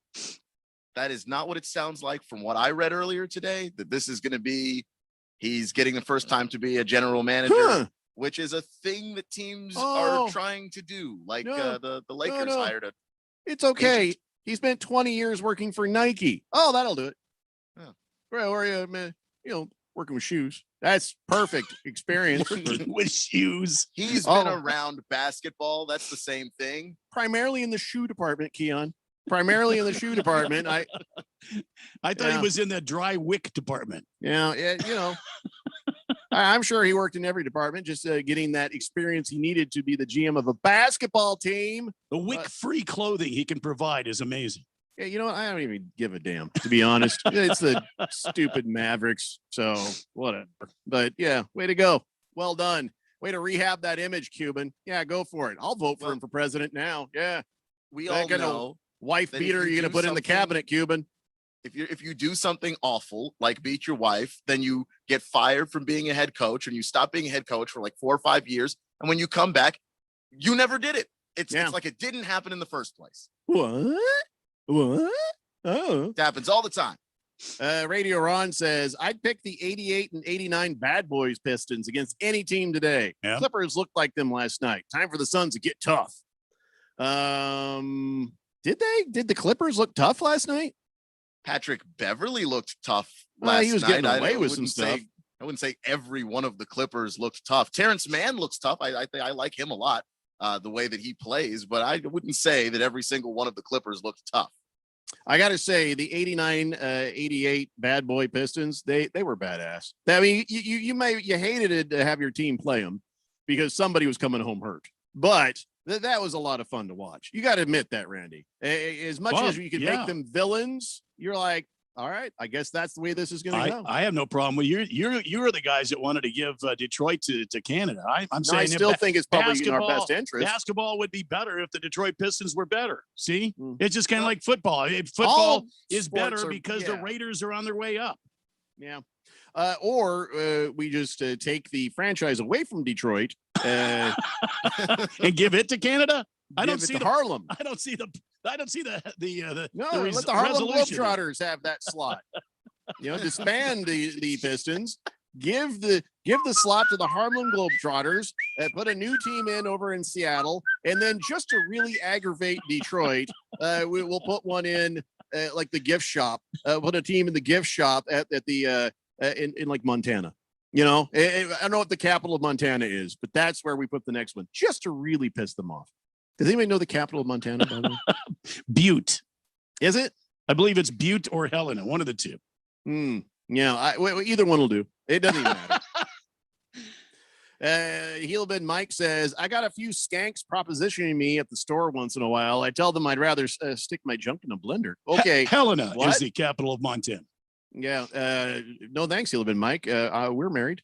That is not what it sounds like from what I read earlier today, that this is going to be, he's getting the first time to be a general manager, which is a thing that teams are trying to do. Like the Lakers hired a. It's okay. He spent 20 years working for Nike. Oh, that'll do it. Yeah. Well, or working with shoes. That's perfect experience. With shoes. He's been around basketball. That's the same thing. Primarily in the shoe department, Keon. Primarily in the shoe department. I thought he was in the dry wick department. Yeah, I'm sure he worked in every department, just getting that experience he needed to be the GM of a basketball team. The wick-free clothing he can provide is amazing. Yeah, you know what? I don't even give a damn, to be honest. It's the stupid Mavericks, so whatever. But yeah, way to go. Well done. Way to rehab that image, Cuban. Yeah, go for it. I'll vote for him for president now. Yeah. We all know. Wife beater you're going to put in the cabinet, Cuban. If you do something awful, like beat your wife, then you get fired from being a head coach, and you stop being a head coach for like 4 or 5 years. And when you come back, you never did it. It's like it didn't happen in the first place. What? Oh. It happens all the time. Radio Ron says, I'd pick the 88 and 89 Bad Boys Pistons against any team today. Yeah. Clippers looked like them last night. Time for the Suns to get tough. Did the Clippers look tough last night? Patrick Beverly looked tough last night. He was getting away with some stuff. I wouldn't say every one of the Clippers looked tough. Terrence Mann looks tough. I think I like him a lot, the way that he plays, but I wouldn't say that every single one of the Clippers looked tough. I got to say, the 89, 88 Bad Boy Pistons, they were badass. I mean, you hated it to have your team play them because somebody was coming home hurt, but that was a lot of fun to watch. You got to admit that, Randy. As much as you can make them villains, you're like, all right, I guess that's the way this is going to go. I have no problem with you're the guys that wanted to give Detroit to Canada. I'm saying I still think it's probably in our best interest. Basketball would be better if the Detroit Pistons were better. See, it's just kind of like football. Football is better because the Raiders are on their way up. Yeah. Or we just take the franchise away from Detroit and give it to Canada. I don't Give it see to the Harlem. I don't see the No, the let the Harlem resolution. Globetrotters have that slot. Disband the Pistons. Give the slot to the Harlem Globetrotters. Put a new team in over in Seattle, and then just to really aggravate Detroit, we'll put one in like the gift shop. Put a team in the gift shop at the in like Montana. I don't know what the capital of Montana is, but that's where we put the next one, just to really piss them off. Does anybody know the capital of Montana, by the way? Butte. Is it? I believe it's Butte or Helena, one of the two. Yeah, either one will do. It doesn't even matter. Heelbin Mike says, I got a few skanks propositioning me at the store once in a while. I tell them I'd rather stick my junk in a blender. Okay. Helena What? is the capital of Montana. Yeah. No, thanks, Heelbin Mike. We're married.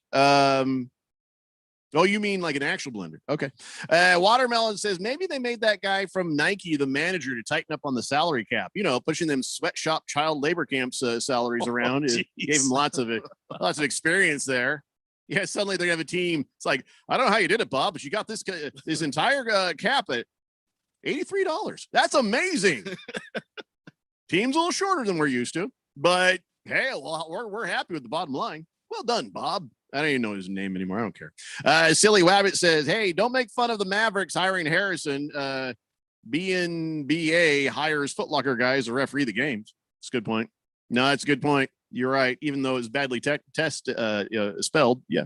Oh, you mean like an actual blender? Okay. Watermelon says maybe they made that guy from Nike the manager to tighten up on the salary cap. Pushing them sweatshop child labor camps salaries around. It gave him lots of experience there. Yeah, suddenly they have a team. It's like, I don't know how you did it, Bob, but you got this entire cap at $83. That's amazing. Team's a little shorter than we're used to, but hey, well, we're happy with the bottom line. Well done, Bob. I don't even know his name anymore. I don't care. Silly Wabbit says, hey, don't make fun of the Mavericks hiring Harrison. BNBA hires Foot Locker guys to referee the games. It's a good point. No, it's a good point. You're right. Even though it's badly spelled. Yeah.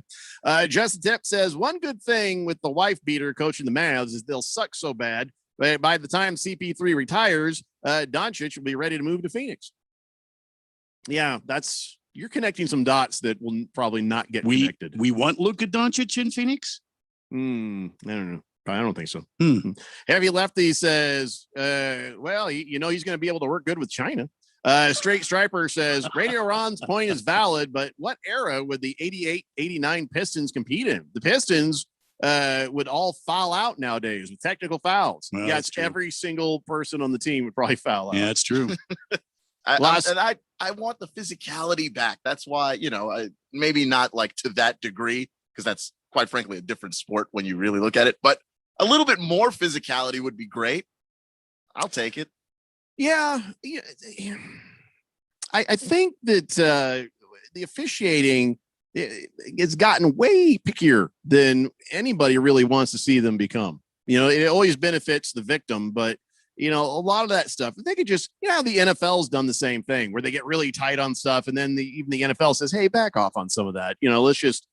Justin Tip says, one good thing with the wife beater coaching the Mavs is they'll suck so bad. But by the time CP3 retires, Doncic will be ready to move to Phoenix. Yeah, you're connecting some dots that will probably not get connected. We want Luka Doncic in Phoenix? I don't know. I don't think so. Heavy Lefty says, well, he's going to be able to work good with China. Straight Striper says, Radio Ron's point is valid, but what era would the 88-89 Pistons compete in? The Pistons would all foul out nowadays with technical fouls. Well, yeah, it's every single person on the team would probably foul out. Yeah, that's true. I want the physicality back. That's why, maybe not like to that degree, because that's quite frankly a different sport when you really look at it. But a little bit more physicality would be great. I'll take it. Yeah. I think that the officiating it's gotten way pickier than anybody really wants to see them become. It always benefits the victim, but a lot of that stuff, they could just, the NFL's done the same thing where they get really tight on stuff. And then even the NFL says, hey, back off on some of that. Let's just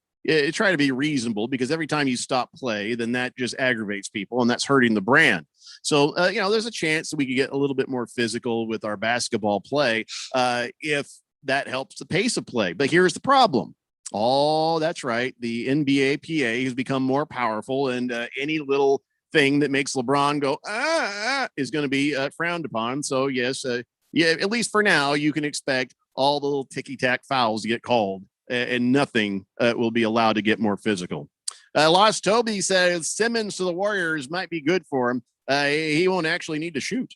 try to be reasonable, because every time you stop play, then that just aggravates people and that's hurting the brand. So, there's a chance that we could get a little bit more physical with our basketball play if that helps the pace of play. But here's the problem. Oh, that's right. The NBA PA has become more powerful, and any little thing that makes LeBron go is going to be frowned upon. So yes, at least for now, you can expect all the little ticky-tack fouls to get called, and nothing will be allowed to get more physical. Lost Toby says Simmons to the Warriors might be good for him. He won't actually need to shoot.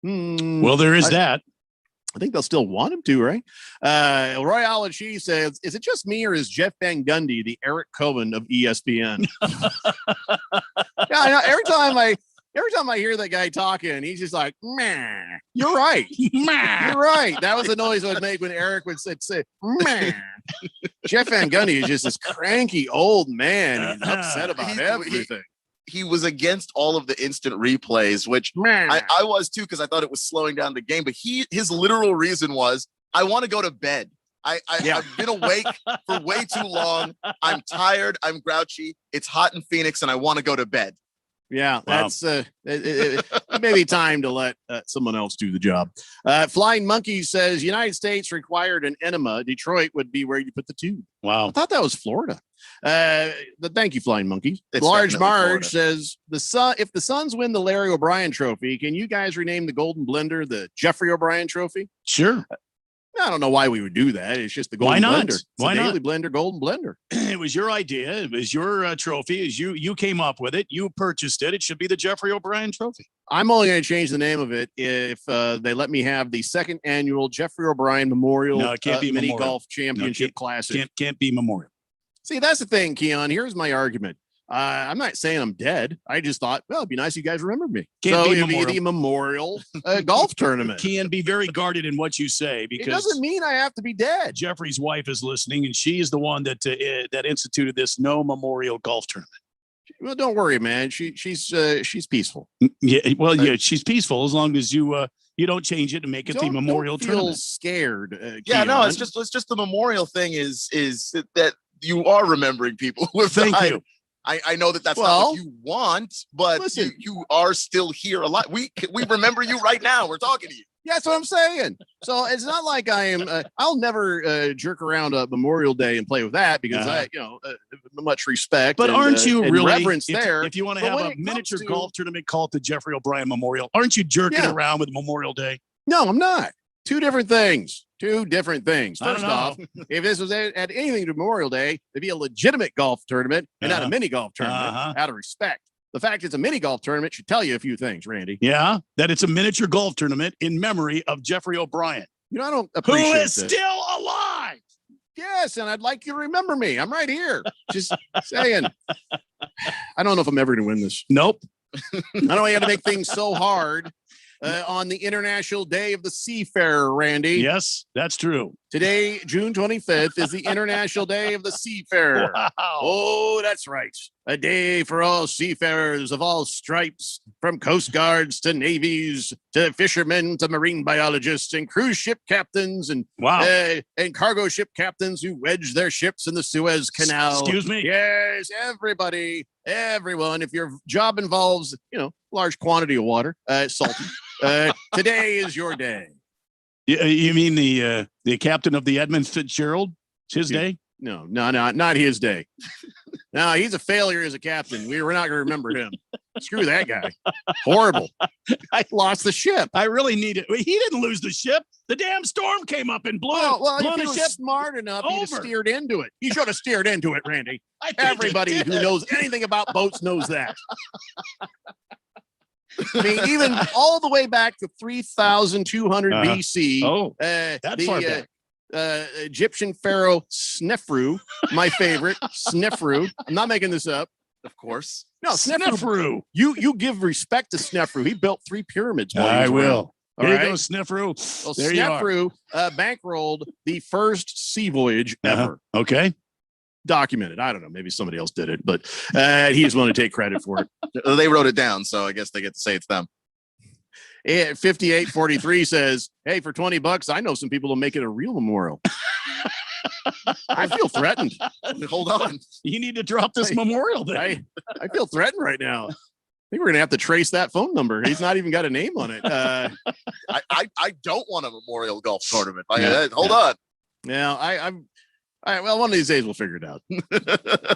Well, there is that. I think they'll still want him to, right? Royale and She says, is it just me, or is Jeff Van Gundy the Eric Cohen of ESPN? Yeah, I know. Every time I hear that guy talking, he's just like, meh. You're right. Meh. You're right. That was the noise I would make when Eric would say meh. Jeff Van Gundy is just this cranky old man. He's upset about everything. He was against all of the instant replays, which I was too, because I thought it was slowing down the game. But his literal reason was, I want to go to bed. I've been awake for way too long. I'm tired. I'm grouchy. It's hot in Phoenix, and I want to go to bed. Yeah, that's it may be time to let someone else do the job. Flying Monkey says United States required an enema. Detroit would be where you put the tube. Wow. I thought that was Florida. But thank you, Flying Monkey. It's Large Marge Florida. says if the Suns win the Larry O'Brien Trophy, can you guys rename the Golden Blender the Jeffrey O'Brien Trophy? Sure. I don't know why we would do that. It's just the Golden Why not? Blender. It's Why the not? Daily Blender Golden Blender. It was your idea. It was your trophy. As you came up with it, you purchased it. It should be the Jeffrey O'Brien Trophy. I'm only going to change the name of it if they let me have the second annual Jeffrey O'Brien Memorial No, it can't be Mini Memorial. Golf Championship Classic. Can't be Memorial. See, that's the thing, Keon. Here's my argument. I'm not saying I'm dead. I just thought, well, it'd be nice if you guys remember me. Can't so be it'd be the Memorial Golf Tournament. Can be very guarded in what you say It because doesn't mean I have to be dead. Jeffrey's wife is listening, and she is the one that that instituted this no memorial golf tournament. Well, don't worry, man. She's peaceful. Yeah, well, yeah, she's peaceful as long as you don't change it and make it the memorial don't feel tournament. Scared. Yeah, no, Keon. it's just the memorial thing is that you are remembering people who have Thank died. you. I know that that's not Well, what you want, but listen. you are still here alive. We remember you right now. We're talking to you. Yeah, that's what I'm saying. So it's not like I am. I'll never jerk around a Memorial Day and play with that because much respect. But and, aren't you and really reverence if, there? If you want to But have when a it comes miniature to- golf tournament called the Jeffrey O'Brien Memorial, aren't you jerking around with Memorial Day? No, I'm not. Two different things. First I don't off, if this was had anything to Memorial Day, it'd be a legitimate golf tournament and not a mini golf tournament. Out of respect, the fact it's a mini golf tournament should tell you a few things, Randy. Yeah, that it's a miniature golf tournament in memory of Jeffrey O'Brien, You know, I don't who appreciate is this. still alive. Yes, and I'd like you to remember me. I'm right here. Just saying. I don't know if I'm ever going to win this. Nope. I don't have to make things so hard on the International Day of the Seafarer, Randy. Yes, that's true. Today, June 25th, is the International Day of the Seafarer. Wow. Oh, that's right. A day for all seafarers of all stripes, from Coast Guards to navies to fishermen to marine biologists and cruise ship captains and and cargo ship captains who wedge their ships in the Suez Canal. Excuse me? Yes, everybody, everyone. If your job involves, large quantity of water, salty, today is your day. You mean the captain of the Edmund Fitzgerald? It's his day? No, not his day. No, he's a failure as a captain. We're not going to remember him. Screw that guy. Horrible. I lost the ship. I really need it. He didn't lose the ship. The damn storm came up and blew Well, blew if he the was ship. smart enough, he'd have over. steered into it. He should have steered into it, Randy. I think he Everybody who did. knows anything about boats knows that. I mean, even all the way back to 3,200 BC. Oh, the far back. Egyptian pharaoh Snefru, my favorite, Snefru. I'm not making this up. Of course. No, Snefru. You give respect to Snefru. He built 3 pyramids. while he I was will. around. All Here right? you go, Snefru. Well, There you are. Snefru bankrolled the first sea voyage ever. Okay. Documented. I don't know. Maybe somebody else did it, but he just wanted to take credit for it. They wrote it down, so I guess they get to say it's them. 5843 says, "Hey, for $20, I know some people will make it a real memorial." I feel threatened. Hold on. You need to drop this Memorial Day. I feel threatened right now. I think we're gonna have to trace that phone number. He's not even got a name on it. I don't want a memorial golf tournament. Hold on. Now well, one of these days we'll figure it out.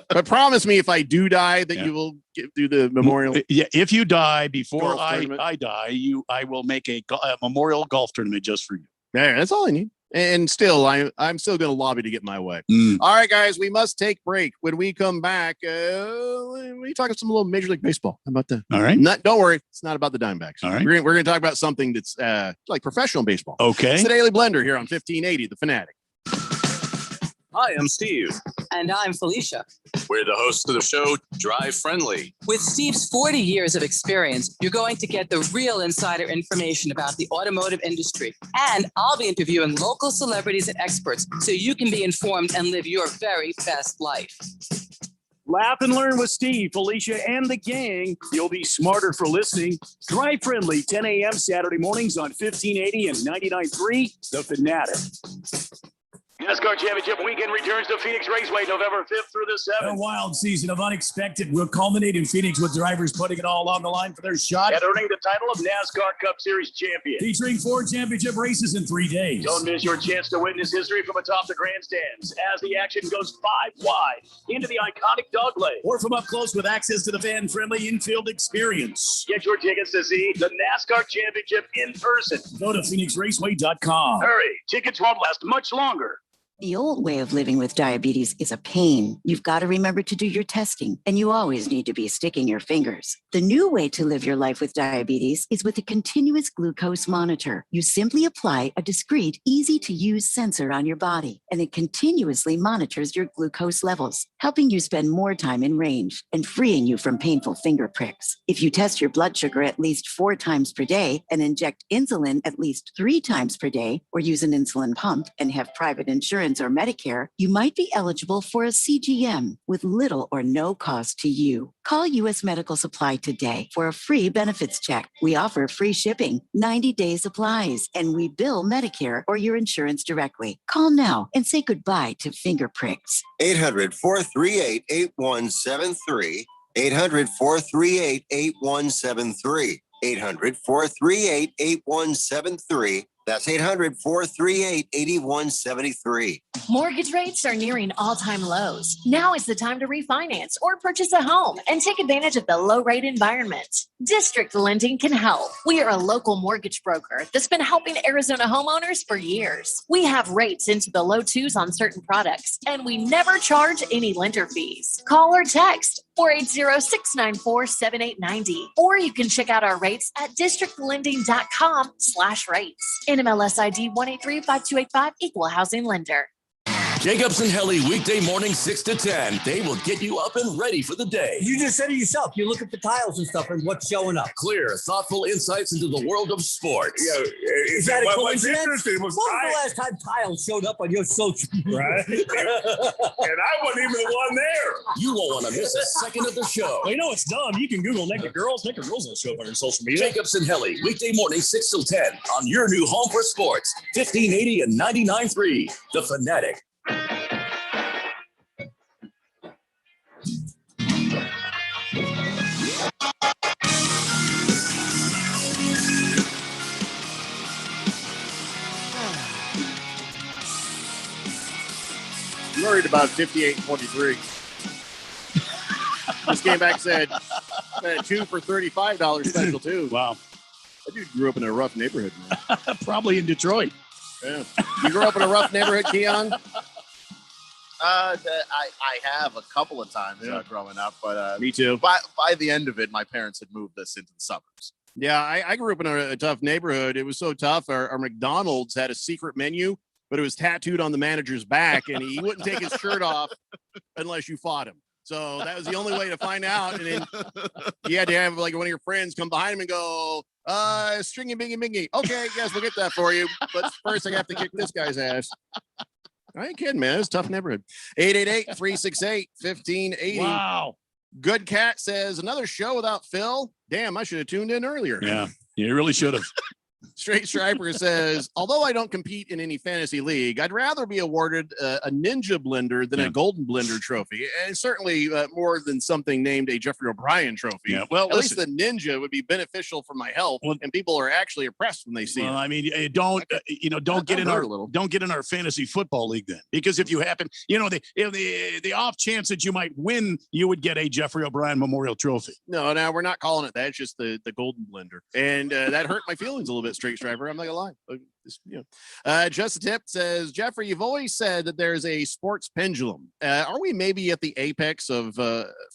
But promise me if I do die that you will do the memorial. Yeah, if you die before Golf I tournament. die, I will make a memorial golf tournament just for you. Yeah, that's all I need. And still, I'm still going to lobby to get my way. Mm. All right, guys, we must take break. When we come back, we talk some little Major League Baseball. How about that? All right. Don't worry, it's not about the Diamondbacks. All right. We're going to talk about something that's like professional baseball. Okay. It's the Daily Blender here on 1580, The Fanatic. Hi, I'm Steve. And I'm Felicia. We're the hosts of the show, Drive Friendly. With Steve's 40 years of experience, you're going to get the real insider information about the automotive industry. And I'll be interviewing local celebrities and experts so you can be informed and live your very best life. Laugh and learn with Steve, Felicia, and the gang. You'll be smarter for listening. Drive Friendly, 10 a.m. Saturday mornings on 1580 and 99.3, The Fanatic. NASCAR Championship weekend returns to Phoenix Raceway November 5th through the 7th. A wild season of unexpected will culminate in Phoenix with drivers putting it all on the line for their shot. And earning the title of NASCAR Cup Series champion. Featuring 4 championship races in 3 days. Don't miss your chance to witness history from atop the grandstands as the action goes 5 wide into the iconic dog leg. Or from up close with access to the fan-friendly infield experience. Get your tickets to see the NASCAR Championship in person. Go to PhoenixRaceway.com. Hurry, tickets won't last much longer. The old way of living with diabetes is a pain. You've got to remember to do your testing, and you always need to be sticking your fingers. The new way to live your life with diabetes is with a continuous glucose monitor. You simply apply a discreet, easy-to-use sensor on your body, and it continuously monitors your glucose levels, helping you spend more time in range and freeing you from painful finger pricks. If you test your blood sugar at least 4 times per day and inject insulin at least 3 times per day, or use an insulin pump and have private insurance or Medicare, you might be eligible for a CGM with little or no cost to you. Call U.S. Medical Supply today for a free benefits check. We offer free shipping, 90-day supplies, and we bill Medicare or your insurance directly. Call now and say goodbye to finger pricks. 800-438-8173. 800-438-8173. 800-438-8173. That's 800-438-8173. Mortgage rates are nearing all-time lows. Now is the time to refinance or purchase a home and take advantage of the low-rate environment. District Lending can help. We are a local mortgage broker that's been helping Arizona homeowners for years. We have rates into the low 2s on certain products, and we never charge any lender fees. Call or text 480-694-7890, or you can check out our rates at districtlending.com/rates. NMLS ID 1835285, equal housing lender. Jacobs and Helly, weekday morning 6 to 10. They will get you up and ready for the day. You just said it yourself. You look at the tiles and stuff and what's showing up. Clear, thoughtful insights into the world of sports. Yeah, is that a what's coincidence? interesting was When was the last time tiles showed up on your social media? Right. And I wasn't even the one there. You won't want to miss a second of the show. Well, you know it's dumb. You can Google naked girls. Naked girls don't show up on your social media. Jacobs and Helly, weekday morning 6 till 10 on your new home for sports, 1580 and 99.3, The Fanatic. Worried about 58-23. This came back said 2 for $35 special too. Wow. That dude grew up in a rough neighborhood, man. Probably in Detroit. Yeah. You grew up in a rough neighborhood, Keon? I have a couple of times growing up, but me too. By the end of it, my parents had moved us into the suburbs. Yeah, I grew up in a tough neighborhood. It was so tough. Our McDonald's had a secret menu, but it was tattooed on the manager's back, and he wouldn't take his shirt off unless you fought him. So that was the only way to find out. And then you had to have like one of your friends come behind him and go, stringy bingy bingy. Okay, yes, we'll get that for you. But first I have to kick this guy's ass. I ain't kidding, man. It's a tough neighborhood. 888-368-1580. Wow. Good Cat says, another show without Phil? Damn, I should have tuned in earlier. Yeah, you really should have. Straight Striper says, although I don't compete in any fantasy league, I'd rather be awarded a Ninja Blender than a Golden Blender trophy, and certainly more than something named a Jeffrey O'Brien trophy. Yeah, well, at least the Ninja would be beneficial for my health, and people are actually impressed when they see it. I mean, don't get in our fantasy football league then, because if you happen, the off chance that you might win, you would get a Jeffrey O'Brien Memorial Trophy. No, we're not calling it that. It's just the Golden Blender, and that hurt my feelings a little bit. Straight Striper, I'm not gonna lie. Just a Tip says, Jeffrey, you've always said that there's a sports pendulum. Are we maybe at the apex of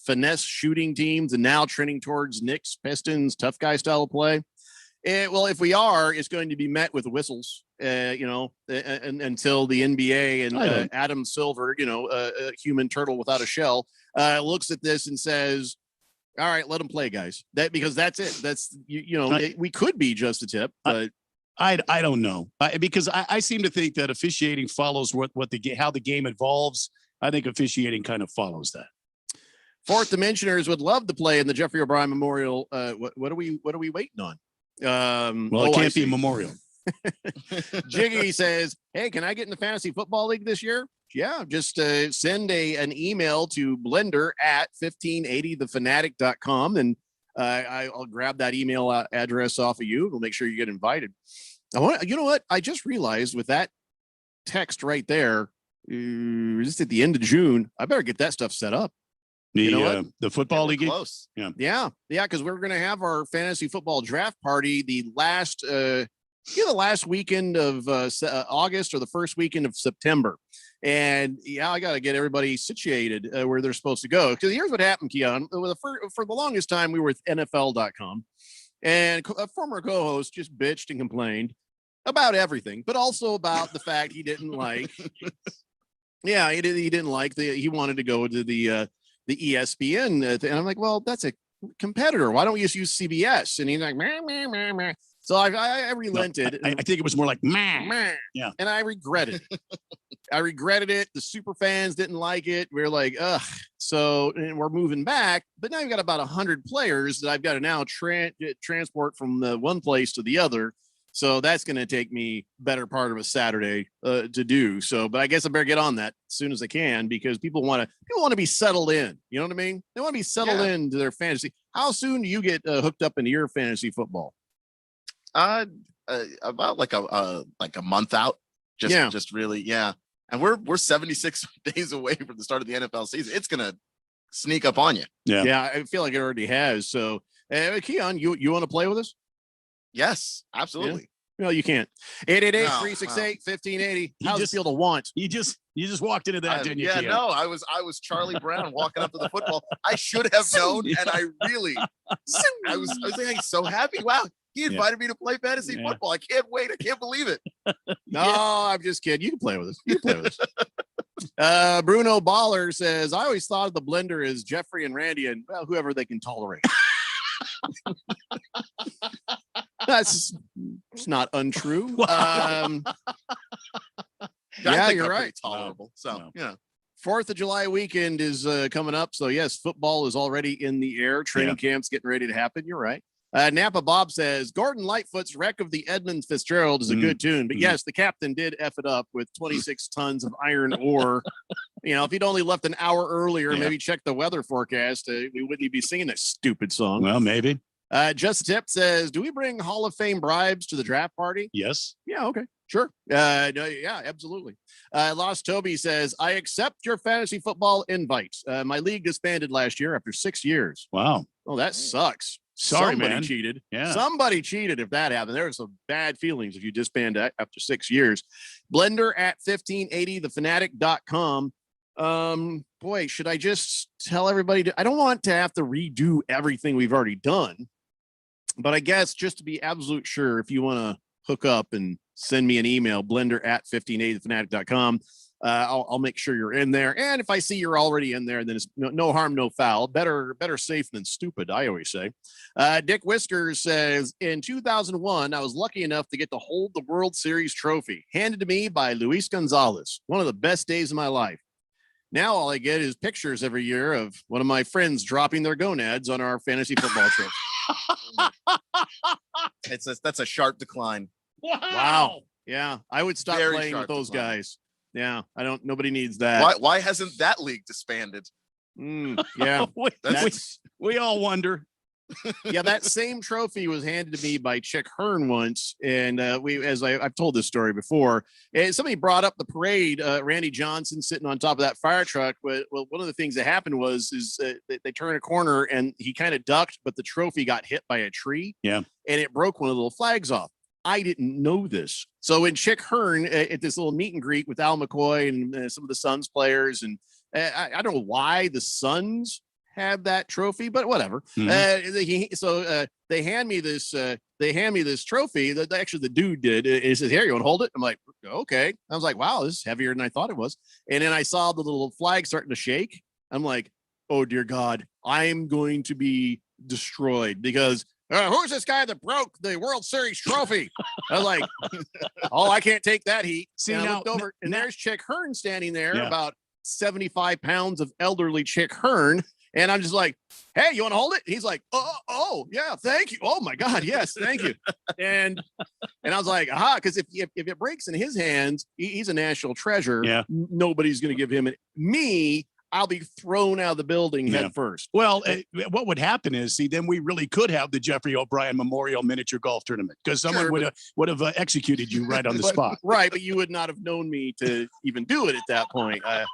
finesse shooting teams and now trending towards Knicks, Pistons, tough guy style of play? Well, if we are, it's going to be met with whistles, until the NBA and Adam Silver, a human turtle without a shell, looks at this and says, all right, let them play, guys. Because that's it. That's we could be Just a Tip, but I don't know, because I seem to think that officiating follows how the game evolves. I think officiating kind of follows that. Fourth Dimensioners would love to play in the Jeffrey O'Brien Memorial. What are we waiting on? It can't be a memorial. Jiggy says, hey, can I get in the fantasy football league this year? Yeah, just send an email to blender@1580thefanatic.com, and I'll grab that email address off of you. We'll make sure you get invited. You know what? I just realized with that text right there, just at the end of June, I better get that stuff set up. The football league. Close. Yeah. Because we're going to have our fantasy football draft party the last the last weekend of August or the first weekend of September. And yeah, I got to get everybody situated where they're supposed to go. Because here's what happened, Keon. For the longest time, we were with NFL.com. And a former co-host just bitched and complained about everything, but also about the fact he didn't like. Yeah, he didn't like he wanted to go to the ESPN. And I'm like, well, that's a competitor. Why don't we just use CBS? And he's like, meh, meh, meh, meh. So I relented. No, I think it was more like meh. Yeah. And I regretted it. I regretted it. The super fans didn't like it. We were like, ugh. So, and we're moving back, but now you've got about 100 players that I've got to now transport from the one place to the other. So that's going to take me better part of a Saturday to do. So, but I guess I better get on that as soon as I can, because people want to be settled in. You know what I mean? They want to be settled into their fantasy. How soon do you get hooked up into your fantasy football? About like a month out. Just really, yeah. And we're 76 days away from the start of the NFL season. It's gonna sneak up on you. Yeah. I feel like it already has. So, Keon, you want to play with us? Yes, absolutely. Yeah. Well, you can't. 888-368-1580. How's it feel to want? You just walked into that, didn't you? Yeah, Keon? no, I was Charlie Brown walking up to the football. I should have known, and I was like, so happy. Wow. He invited me to play fantasy football. I can't wait. I can't believe it. No, I'm just kidding. You can play with us. Bruno Baller says, I always thought of the blender as Jeffrey and Randy and whoever they can tolerate. It's not untrue. Yeah, you're right. Tolerable. So, yeah. 4th of July weekend is coming up. So, yes, football is already in the air. Training camp's getting ready to happen. You're right. Napa Bob says Gordon Lightfoot's Wreck of the Edmund Fitzgerald is a good tune, but yes, the captain did F it up with 26 tons of iron ore. If he'd only left an hour earlier, maybe check the weather forecast, we wouldn't be singing that stupid song. Well, maybe. Just Tip says, do we bring Hall of Fame bribes to the draft party? Yes. Yeah, okay. Sure. No, yeah, absolutely. Lost Toby says, I accept your fantasy football invite. My league disbanded last year after 6 years. Wow. Oh, that sucks. Sorry, Somebody man. cheated. Yeah. Somebody cheated if that happened. There were some bad feelings if you disband after 6 years. Blender at 1580, thefanatic.com. Boy, should I just tell everybody I don't want to have to redo everything we've already done, but I guess just to be absolute sure, if you want to hook up and send me an email, blender at 1580, thefanatic.com. I'll make sure you're in there. And if I see you're already in there, then it's no harm, no foul. Better safe than stupid, I always say. Dick Whiskers says, in 2001, I was lucky enough to get to hold the World Series trophy, handed to me by Luis Gonzalez. One of the best days of my life. Now all I get is pictures every year of one of my friends dropping their gonads on our fantasy football trip. That's a sharp decline. Wow. Yeah, I would stop playing with those guys. Yeah, nobody needs that. Why hasn't that league disbanded? Yeah, we all wonder. Yeah, that same trophy was handed to me by Chick Hearn once, and I've told this story before. And somebody brought up the parade. Randy Johnson sitting on top of that fire truck. Well, one of the things that happened was they turned a corner and he kind of ducked, but the trophy got hit by a tree. Yeah, and it broke one of the little flags off. I didn't know this. So in Chick Hearn at this little meet and greet with Al McCoy and some of the Suns players, and I don't know why the Suns have that trophy, but whatever. Mm-hmm. They hand me this. They hand me this trophy. That actually the dude did. He says, "Here, you want to hold it?" I'm like, "Okay." I was like, "Wow, this is heavier than I thought it was." And then I saw the little flag starting to shake. I'm like, "Oh dear God, I'm going to be destroyed because." Who's this guy that broke the World Series trophy? I was like, oh, I can't take that heat. See, and I looked over, and there's Chick Hearn standing there, about 75 pounds of elderly Chick Hearn. And I'm just like, hey, you want to hold it? He's like, oh, yeah, thank you. Oh my God, yes, thank you. And I was like, aha, because if it breaks in his hands, he's a national treasure. Yeah. Nobody's going to give him me. I'll be thrown out of the building head first. Well, what would happen is, then we really could have the Jeffrey O'Brien Memorial Miniature Golf Tournament because someone would have executed you right on the spot. Right, but you would not have known me to even do it at that point. I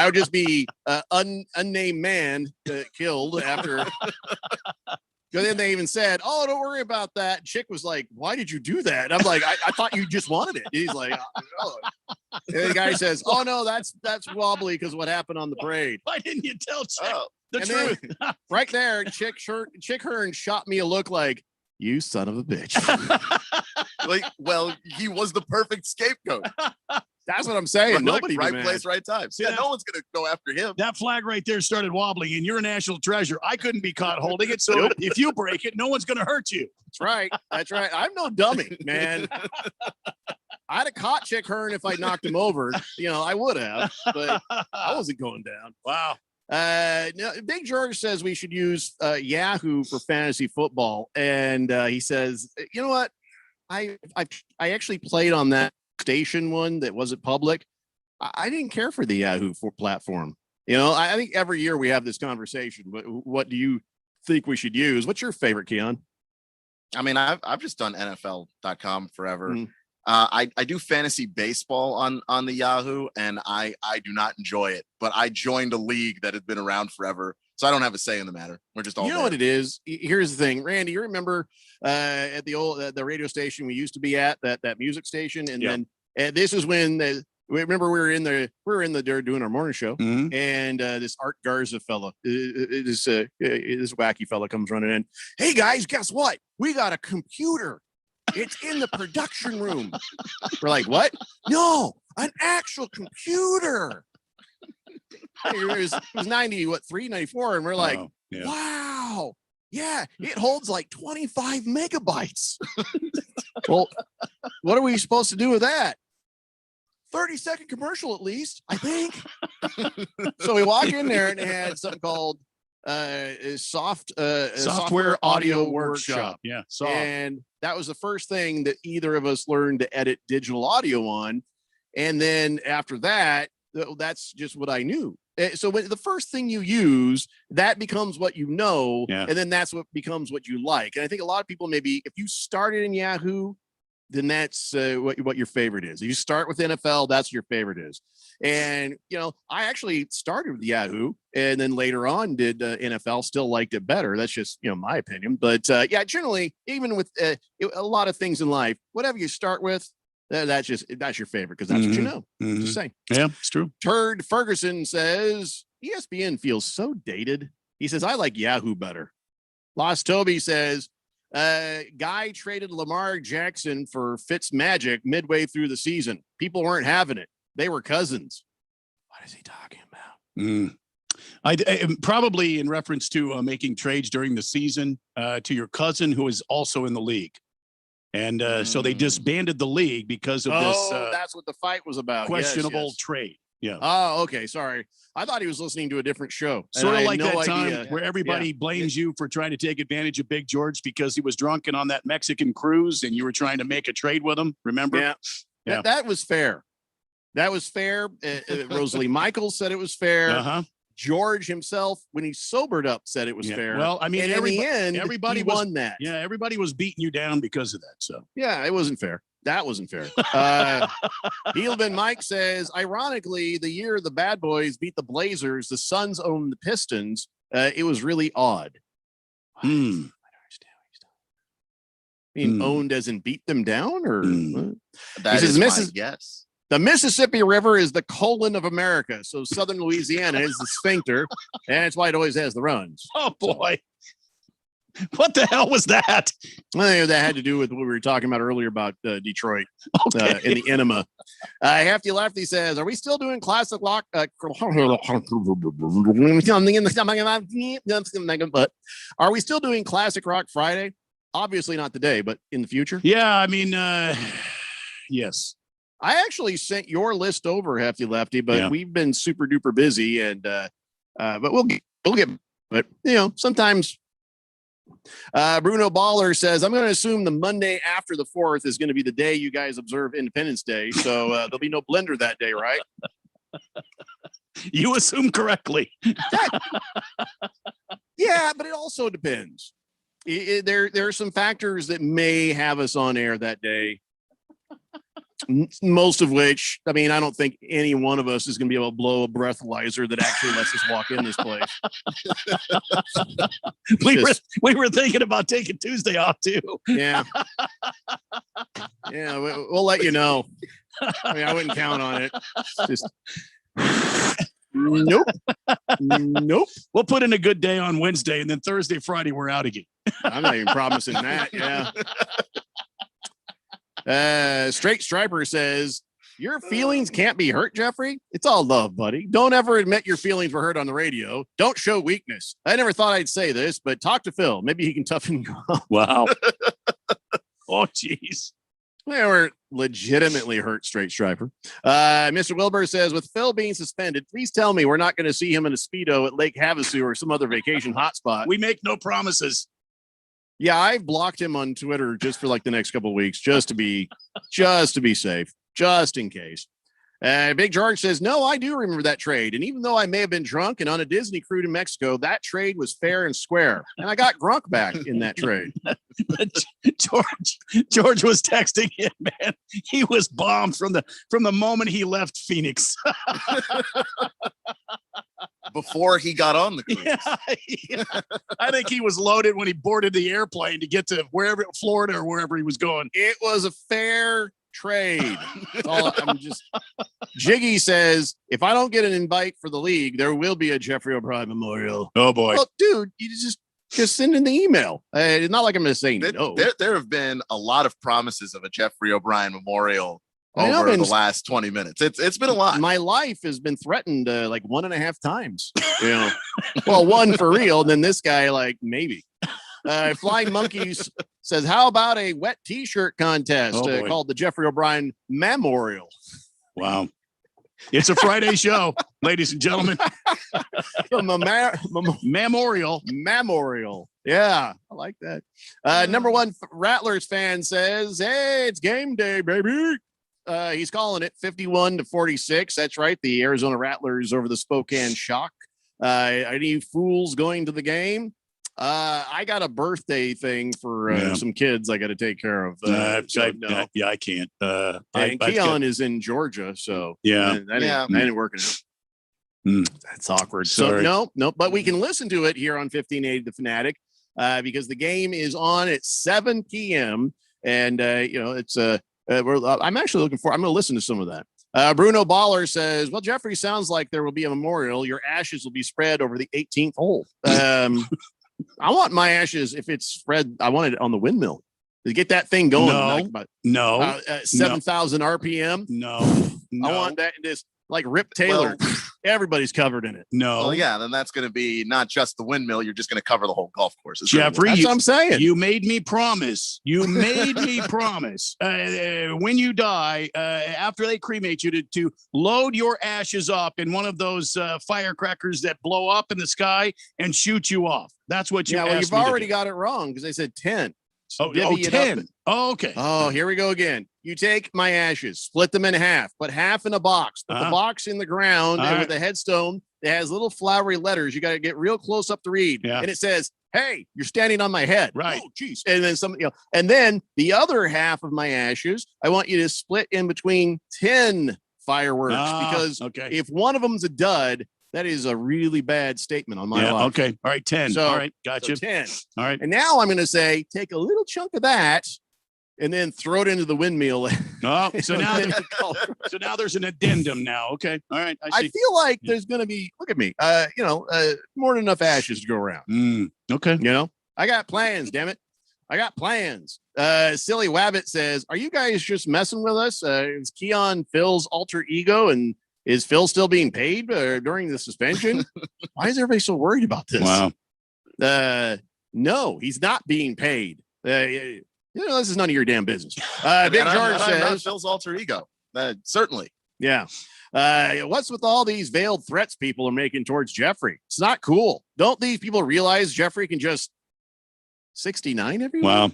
would just be unnamed man killed after. So then they even said, "Oh, don't worry about that." Chick was like, "Why did you do that?" And I'm like, I thought you just wanted it. He's like, "Oh." And the guy says, "Oh no, that's wobbly because what happened on the parade." Why didn't you tell Chick the And truth? then, right there, Chick Hearn shot me a look like, "You son of a bitch." Like, well, he was the perfect scapegoat. That's what I'm saying. Look, Nobody right be mad. place, right time. See Yeah, that? no one's gonna go after him. That flag right there started wobbling, and you're a national treasure. I couldn't be caught holding it, so if you break it, no one's going to hurt you. That's right. That's right. I'm no dummy, man. I'd have caught Chick Hearn if I knocked him over. I would have, but I wasn't going down. Wow. No, Big George says we should use Yahoo for fantasy football, and he says, "You know what? I actually played on that station one that wasn't public. I didn't care for the Yahoo platform. I think every year we have this conversation. But what do you think we should use? What's your favorite, Keon? I mean, I've just done NFL.com forever. Mm. I do fantasy baseball on the Yahoo, and I do not enjoy it. But I joined a league that had been around forever, so I don't have a say in the matter. We're just all. You know what it is? Here's the thing, Randy. You remember at the old the radio station we used to be at, that music station, and then this is when remember we were in there doing our morning show, and this Art Garza fella, this wacky fella comes running in. "Hey guys, guess what? We got a computer. It's in the production room." We're like, "What?" "No, an actual computer." It was 94, and we're like, Oh, yeah. "Wow, yeah, it holds like 25 megabytes." Well, what are we supposed to do with that? 30-second commercial at least, I think. So we walk in there, and it had something called software audio workshop. Yeah. And that was the first thing that either of us learned to edit digital audio on. And then after that, that's just what I knew. So when the first thing you use, that becomes what you know, and then that's what becomes what you like. And I think a lot of people, maybe if you started in Yahoo, then that's what your favorite is. If you start with NFL, that's your favorite is. And, I actually started with Yahoo and then later on did NFL, still liked it better. That's just, my opinion. But generally, even with a lot of things in life, whatever you start with, that's your favorite because that's what you know. Just saying. Yeah, it's true. Turd Ferguson says ESPN feels so dated. He says, "I like Yahoo better." Lost Toby says, guy traded Lamar Jackson for Fitzmagic midway through the season. People weren't having it. They were cousins. What is he talking about? I probably in reference to making trades during the season to your cousin who is also in the league. And so they disbanded the league because of this. That's what the fight was about. Questionable Yes. trade. Yeah. Oh, okay. Sorry. I thought he was listening to a different show. Sort of And I like had no that time idea. where everybody blames you for trying to take advantage of Big George because he was drunk and on that Mexican cruise and you were trying to make a trade with him. Remember? Yeah. That was fair. That was fair. Rosalie Michaels said it was fair. Uh-huh. George himself, when he sobered up, said it was fair. Well, I mean, and in the end, everybody he was, won that. Yeah, everybody was beating you down because of that. So Yeah, it wasn't fair. That wasn't fair. Heelman Mike says, ironically, the year the Bad Boys beat the Blazers, the Suns owned the Pistons. It was really odd. Owned as in beat them down, or That is my guess. The Mississippi River is the colon of America. So Southern Louisiana is the sphincter, and that's why it always has the runs. Oh boy. What the hell was that? Well, that had to do with what we were talking about earlier about Detroit in the enema. Hefty Lefty says, "Are we still doing classic rock? Are we still doing classic rock Friday? Obviously not today, but in the future." Yeah, I mean, yes. I actually sent your list over, Hefty Lefty, but we've been super duper busy, and but we'll get. But sometimes. Bruno Baller says, "I'm going to assume the Monday after the 4th is going to be the day you guys observe Independence Day. So there'll be no blender that day, right?" You assume correctly. Yeah, but it also depends. There are some factors that may have us on air that day. Most of which, I mean, I don't think any one of us is going to be able to blow a breathalyzer that actually lets us walk in this place. we were thinking about taking Tuesday off too. Yeah. Yeah, we'll let you know. I mean, I wouldn't count on it. Just nope. Nope. We'll put in a good day on Wednesday, and then Thursday, Friday, we're out again. I'm not even promising that. Yeah. Straight Striper says, your feelings can't be hurt, Jeffrey. It's all love, buddy. Don't ever admit your feelings were hurt on the radio. Don't show weakness. I never thought I'd say this, but talk to Phil. Maybe he can toughen you up. Wow. Oh, geez. They were legitimately hurt, Straight Striper. Mr. Wilbur says, with Phil being suspended, please tell me we're not going to see him in a Speedo at Lake Havasu or some other vacation hotspot. We make no promises. Yeah, I've blocked him on Twitter just for like the next couple of weeks, just to be safe, just in case. Big George says, no, I do remember that trade. And even though I may have been drunk and on a Disney cruise in Mexico, that trade was fair and square. And I got Grunk back in that trade. George was texting him, man. He was bombed from the moment he left Phoenix. Before he got on the cruise. Yeah. I think he was loaded when he boarded the airplane to get to wherever, Florida or wherever he was going. It was a fair trade. Jiggy says, if I don't get an invite for the league, there will be a Jeffrey O'Brien memorial. Oh boy. Well, dude, you just send in the email. It's not like I'm going to say no. There have been a lot of promises of a Jeffrey O'Brien memorial over the last 20 minutes. It's been a lot. My life has been threatened like 1.5 times. You know, well, one for real. Then this guy, like maybe. Flying Monkeys says, how about a wet t-shirt contest called the Jeffrey O'Brien Memorial? Wow. It's a Friday show, ladies and gentlemen. Memorial. Yeah, I like that. Number one Rattlers fan says, hey, it's game day, baby. He's calling it 51-46. That's right. The Arizona Rattlers over the Spokane Shock. Any fools going to the game? I got a birthday thing for some kids I got to take care of. I can't. And Keon is in Georgia, so that ain't working out. That's awkward. Sorry. So no, but we can listen to it here on 1580 The Fanatic because the game is on at 7 p.m. And it's I'm actually looking for. I'm going to listen to some of that. Bruno Baller says, well, Jeffrey, sounds like there will be a memorial. Your ashes will be spread over the 18th hole. I want my ashes, if it's spread, I want it on the windmill to get that thing going. 7,000 RPM. No. I want that in this like Rip Taylor. Everybody's covered in it. No. Well, yeah, then that's going to be not just the windmill. You're just going to cover the whole golf course. Jeffrey, that's what I'm saying. You made me promise. When you die, after they cremate you, to load your ashes up in one of those firecrackers that blow up in the sky and shoot you off. That's what you asked you've already got it wrong because they said 10. So 10. Oh, okay. Oh, here we go again. You take my ashes, split them in half, put half in a box, put the box in the ground, and with a headstone that has little flowery letters, you got to get real close up to read. Yeah. And it says, hey, you're standing on my head. Right. Oh, geez. And then and then the other half of my ashes, I want you to split in between 10 fireworks because if one of them's a dud, that is a really bad statement on my life. Okay. All right. 10. So, all right. Gotcha. So 10. All right. And now I'm going to say, take a little chunk of that and then throw it into the windmill. Oh, so now there's an addendum now. Okay. All right. I feel like there's going to be, look at me, more than enough ashes to go around. Okay. I got plans, damn it. I got plans. Silly Wabbit says, are you guys just messing with us? Is Keon Phil's alter ego and is Phil still being paid during the suspension? Why is everybody so worried about this? Wow. No, he's not being paid. This is none of your damn business. Big George says Phil's alter ego. Certainly. Yeah. What's with all these veiled threats people are making towards Jeffrey? It's not cool. Don't these people realize Jeffrey can just 69 every week?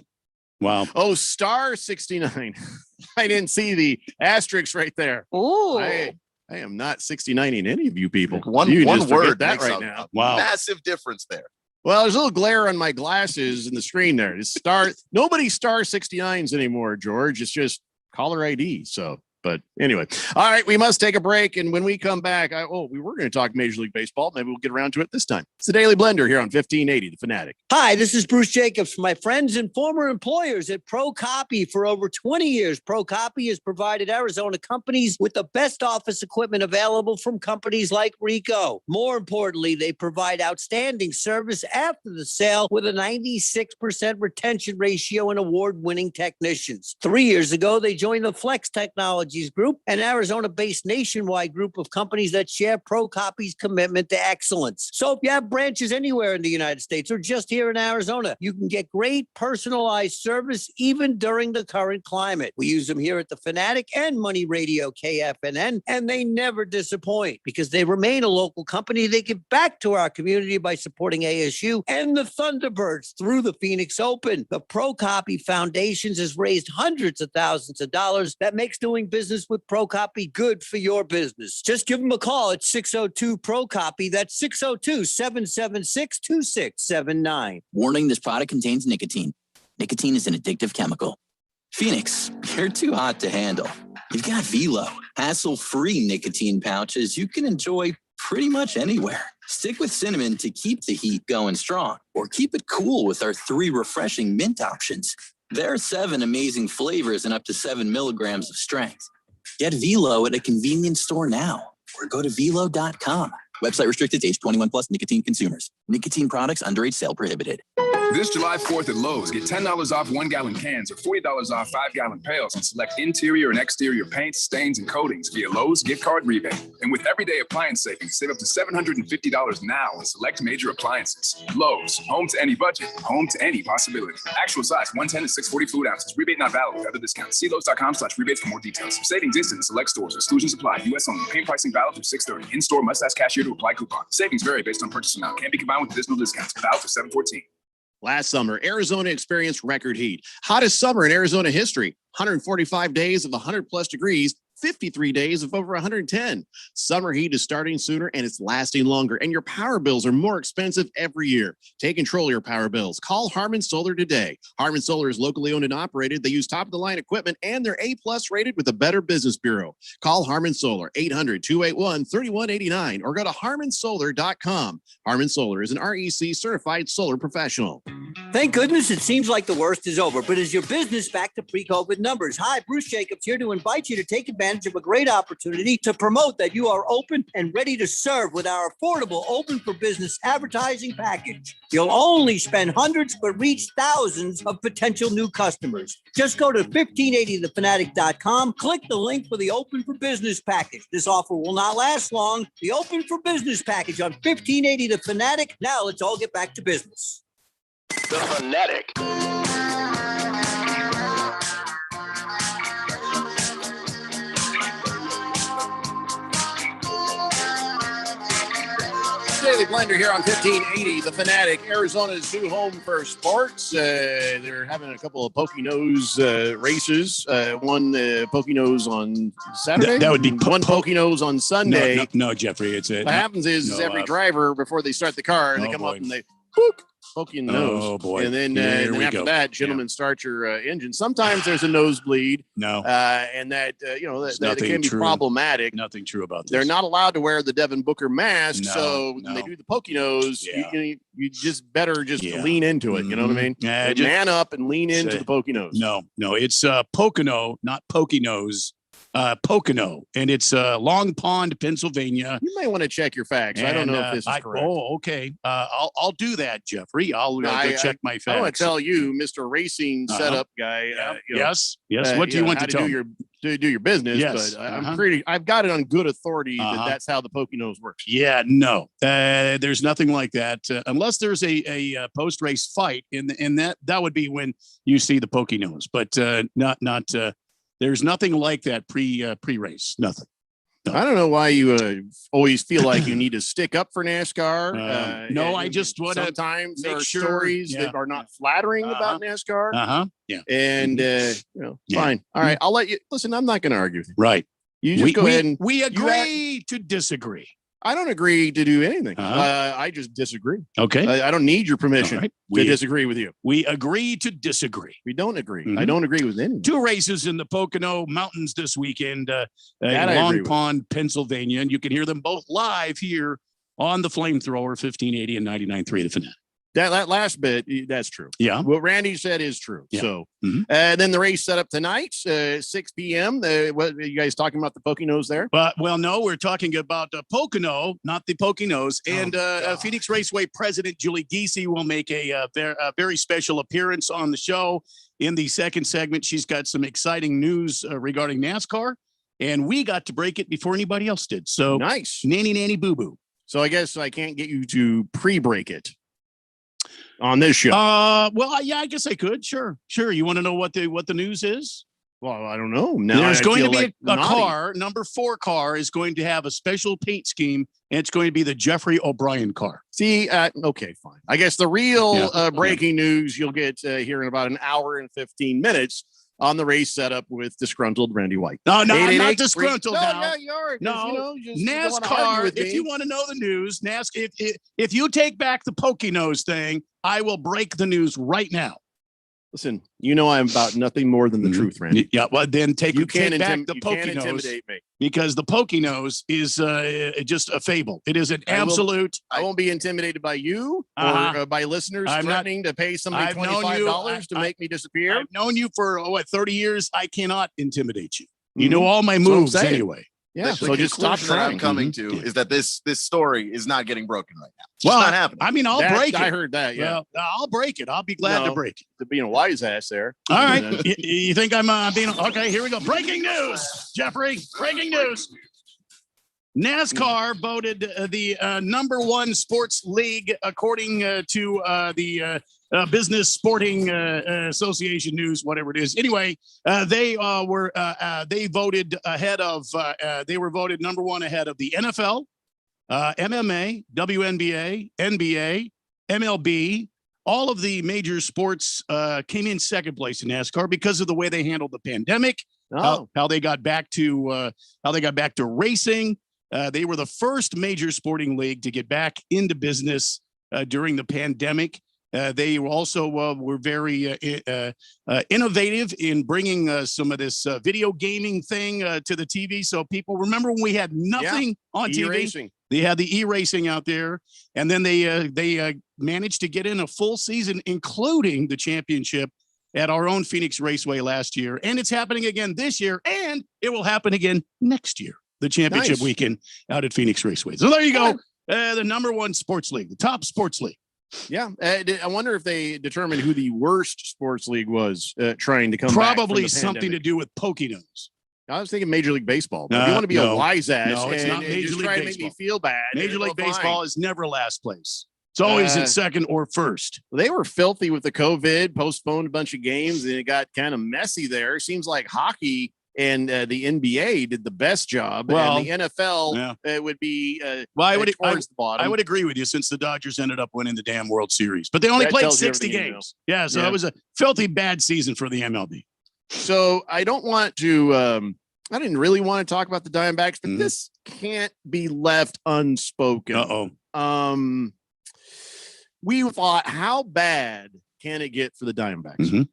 Wow. Oh, star 69. I didn't see the asterisk right there. Ooh. I am not 69ing any of you people. One word that makes right a now. Wow. Massive difference there. Well, there's a little glare on my glasses in the screen there. It's nobody star 69s anymore, George. It's just caller ID. So, but anyway, all right, we must take a break. And when we come back, we were going to talk Major League Baseball. Maybe we'll get around to it this time. It's the Daily Blender here on 1580, The Fanatic. Hi, this is Bruce Jacobs from my friends and former employers at ProCopy. For over 20 years, ProCopy has provided Arizona companies with the best office equipment available from companies like Ricoh. More importantly, they provide outstanding service after the sale with a 96% retention ratio and award-winning technicians. 3 years ago, they joined the Flex Technologies Group, an Arizona-based nationwide group of companies that share ProCopy's commitment to excellence. So if you have branches anywhere in the United States or just here in Arizona, you can get great personalized service even during the current climate. We use them here at The Fanatic and Money Radio KFNN, and they never disappoint because they remain a local company. They give back to our community by supporting ASU and the Thunderbirds through the Phoenix Open. The ProCopy Foundations has raised hundreds of thousands of dollars. That makes doing business with ProCopy good for your business. Just give them a call at 602-PROCOPY. That's 602-776-2679. Warning, this product contains nicotine. Nicotine is an addictive chemical. Phoenix, you're too hot to handle. You've got Velo, hassle-free nicotine pouches you can enjoy pretty much anywhere. Stick with cinnamon to keep the heat going strong, or keep it cool with our 3 refreshing mint options. There are 7 amazing flavors and up to 7 milligrams of strength. Get Velo at a convenience store now, or go to Velo.com. Website restricted to age 21 plus nicotine consumers. Nicotine products underage sale prohibited. This July 4th at Lowe's, get $10 off 1-gallon cans or $40 off 5-gallon pails and select interior and exterior paints, stains, and coatings via Lowe's gift card rebate. And with everyday appliance savings, save up to $750 now on select major appliances. Lowe's, home to any budget, home to any possibility. Actual size, 110 to 640 fluid ounces. Rebate not valid with other discounts. See Lowe's.com/rebates for more details. Savings instant in select stores. Exclusions apply. U.S. only. Paint pricing valid through 6/30. In-store must ask cashier to apply coupon. Savings vary based on purchase amount. Can't be combined with additional discounts. Valid for 7/14. Last summer, Arizona experienced record heat. Hottest summer in Arizona history. 145 days of 100+ degrees, 53 days of over 110. Summer heat is starting sooner and it's lasting longer, and your power bills are more expensive every year. Take control of your power bills. Call Harman Solar today. Harman Solar is locally owned and operated. They use top-of-the-line equipment, and they're A+ rated with a Better Business Bureau. Call Harman Solar, 800-281-3189, or go to harmansolar.com. Harman Solar is an REC certified solar professional. Thank goodness it seems like the worst is over, but is your business back to pre-COVID numbers? Hi, Bruce Jacobs here to invite you to take advantage of a great opportunity to promote that you are open and ready to serve with our affordable Open for Business advertising package. You'll only spend hundreds but reach thousands of potential new customers. Just go to 1580thefanatic.com, click the link for the Open for Business package. This offer will not last long. The Open for Business package on 1580 The Fanatic. Now let's all get back to business. The Fanatic. Daily Blender here on 1580, The Fanatic, Arizona's new home for sports. They're having a couple of Poconos races. One Poconos on Saturday. That would be one Poconos on Sunday. No, Jeffrey. It's what happens is every driver, before they start the car, they come up and they poke you in the nose. Oh boy! And then, after that, gentlemen, start your engine. Sometimes there's a nosebleed. No, and that that can be problematic. Nothing true about this. They're not allowed to wear the Devin Booker mask, so when they do the Poconos, you just better lean into it. You know what I mean? Yeah, man up and lean into the Poconos. No, it's Pocono, not Poconos. Pocono, and it's Long Pond, Pennsylvania. You may want to check your facts. I don't know if this is correct. Okay. I'll do that, Jeffrey. I'll go check my facts. I want to tell you, Mr. Racing setup guy. Yes. What do you want to tell me? To do your business, yes. But I've got it on good authority that that's how the Poconos works. Yeah, no, there's nothing like that unless there's a post race fight, and that would be when you see the Poconos, but not. There's nothing like that pre-race. Nothing. No. I don't know why you always feel like you need to stick up for NASCAR. No, I just want to sometimes there are stories that are not flattering about NASCAR. Yeah. And fine. All right. I'll let you listen. I'm not going to argue with you. Right. You just go ahead and we agree to disagree. I don't agree to do anything. I just disagree. Okay. I don't need your permission right. to disagree with you. We agree to disagree. We don't agree. Mhm. I don't agree with anything. 2 races in the Pocono Mountains this weekend in That I agree Long with. Pond, Pennsylvania. And you can hear them both live here on the Flamethrower 1580 and 99.3 The Fanatic. That last bit, that's true. Yeah. What Randy said is true. Yeah. So, Mhm. then the race set up tonight, 6 p.m. What are you guys talking about the Poconos there? Well, no, we're talking about Pocono, not the Poconos. And Phoenix Raceway President Julie Giese will make a very special appearance on the show. In the second segment, she's got some exciting news regarding NASCAR, and we got to break it before anybody else did. So nice. Nanny boo-boo. So I guess I can't get you to pre-break it on this show. Well, yeah, I guess I could. Sure. You want to know what the news is? Well, I don't know. Now There's I going to feel be like a naughty. car, number 4 car is going to have a special paint scheme, and it's going to be the Jeffrey O'Brien car. See, okay, fine. I guess the real Yeah. breaking news you'll get here in about an hour and 15 minutes on the race setup with disgruntled Randy White. No, I'm not 888 disgruntled No, now. yeah, you are. 'Cause, No, you know, you don't wanna argue NASCAR. with If me. you want to know the news, NASCAR. If you take back the Poconos thing, I will break the news right now. Listen, you know I'm about nothing more than the truth, Randy. Yeah, well then take You back can't the you can't Poconos intimidate me. because the Poconos is just a fable. It is an absolute. I won't be intimidated by you Uh-huh. or by listeners I'm not- threatening to pay somebody I've known you- $25 to make me disappear. I've known you for 30 years. I cannot intimidate you. You know Mhm. all my That's what I'm moves saying. anyway. Yeah, The so just stop conclusion that trying. I'm coming to is that this story is not getting broken right now. It's just not happening. I mean, I'll break it. I heard that. Yeah, Well, I'll break it. I'll be glad to No, break it. to being a wise ass there. All right. You think I'm being okay? Here we go. Breaking news, Jeffrey. Breaking news. NASCAR voted the number 1 sports league according to the Business Sporting Association news, whatever it is. Anyway, they voted ahead of. They were voted number 1 ahead of the NFL, MMA, WNBA, NBA, MLB. All of the major sports came in second place in NASCAR because of the way they handled the pandemic. How they got back to racing. They were the first major sporting league to get back into business during the pandemic. They also were very innovative in bringing some of this video gaming thing to the TV. So people remember when we had nothing on TV. E-racing. They had the e-racing out there, and then they managed to get in a full season, including the championship at our own Phoenix Raceway last year. And it's happening again this year, and it will happen again next year. The championship Nice. weekend out at Phoenix Raceway. So there you go. The number 1 sports league, the top sports league. Yeah, I wonder if they determined who the worst sports league was trying to come back from Probably the something to pandemic. do with Poconos. I was thinking Major League Baseball. But if you want to be a No. wise ass, No, it's not and Major just League try to Baseball. make me feel bad. Major well, League Baseball fine. is never last place. It's always in second or first. They were filthy with the COVID, postponed a bunch of games, and it got kind of messy there. Seems like hockey and the NBA did the best job. Well, and the NFL would be Well, I would towards the bottom. I would agree with you since the Dodgers ended up winning the damn World Series, but they only That played tells you 60 everything you games. Yeah, so Yeah. it was a filthy bad season for the MLB. So I don't want to. I didn't really want to talk about the Diamondbacks, but this can't be left unspoken. We thought, how bad can it get for the Diamondbacks?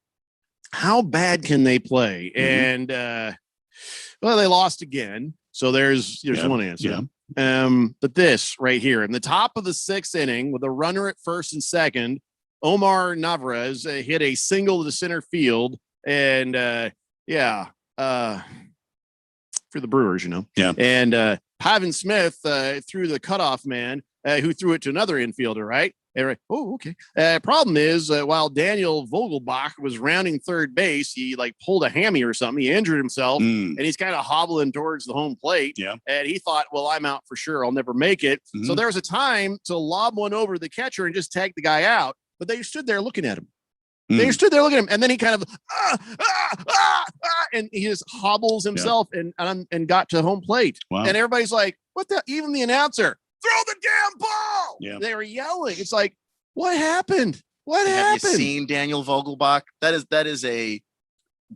How bad can they play? And well, they lost again. So there's one answer. But this right here in the top of the 6th inning with a runner at first and second, Omar Narvaez hit a single to center field. And for the Brewers, and Pavin Smith threw the cutoff man who threw it to another infielder, right? Oh, okay. Problem is, while Daniel Vogelbach was rounding third base, he pulled a hammy or something. He injured himself, and he's kind of hobbling towards the home plate. Yeah. And he thought, well, I'm out for sure. I'll never make it. So there was a time to lob one over the catcher and just tag the guy out. But they stood there looking at him. They stood there looking at him, and then he kind of and he just hobbles himself and got to home plate. Wow. And everybody's like, "What the?" Even the announcer, throw the damn ball. Yeah. They were yelling. It's like, what happened? What Have happened? you seen Daniel Vogelbach? That is a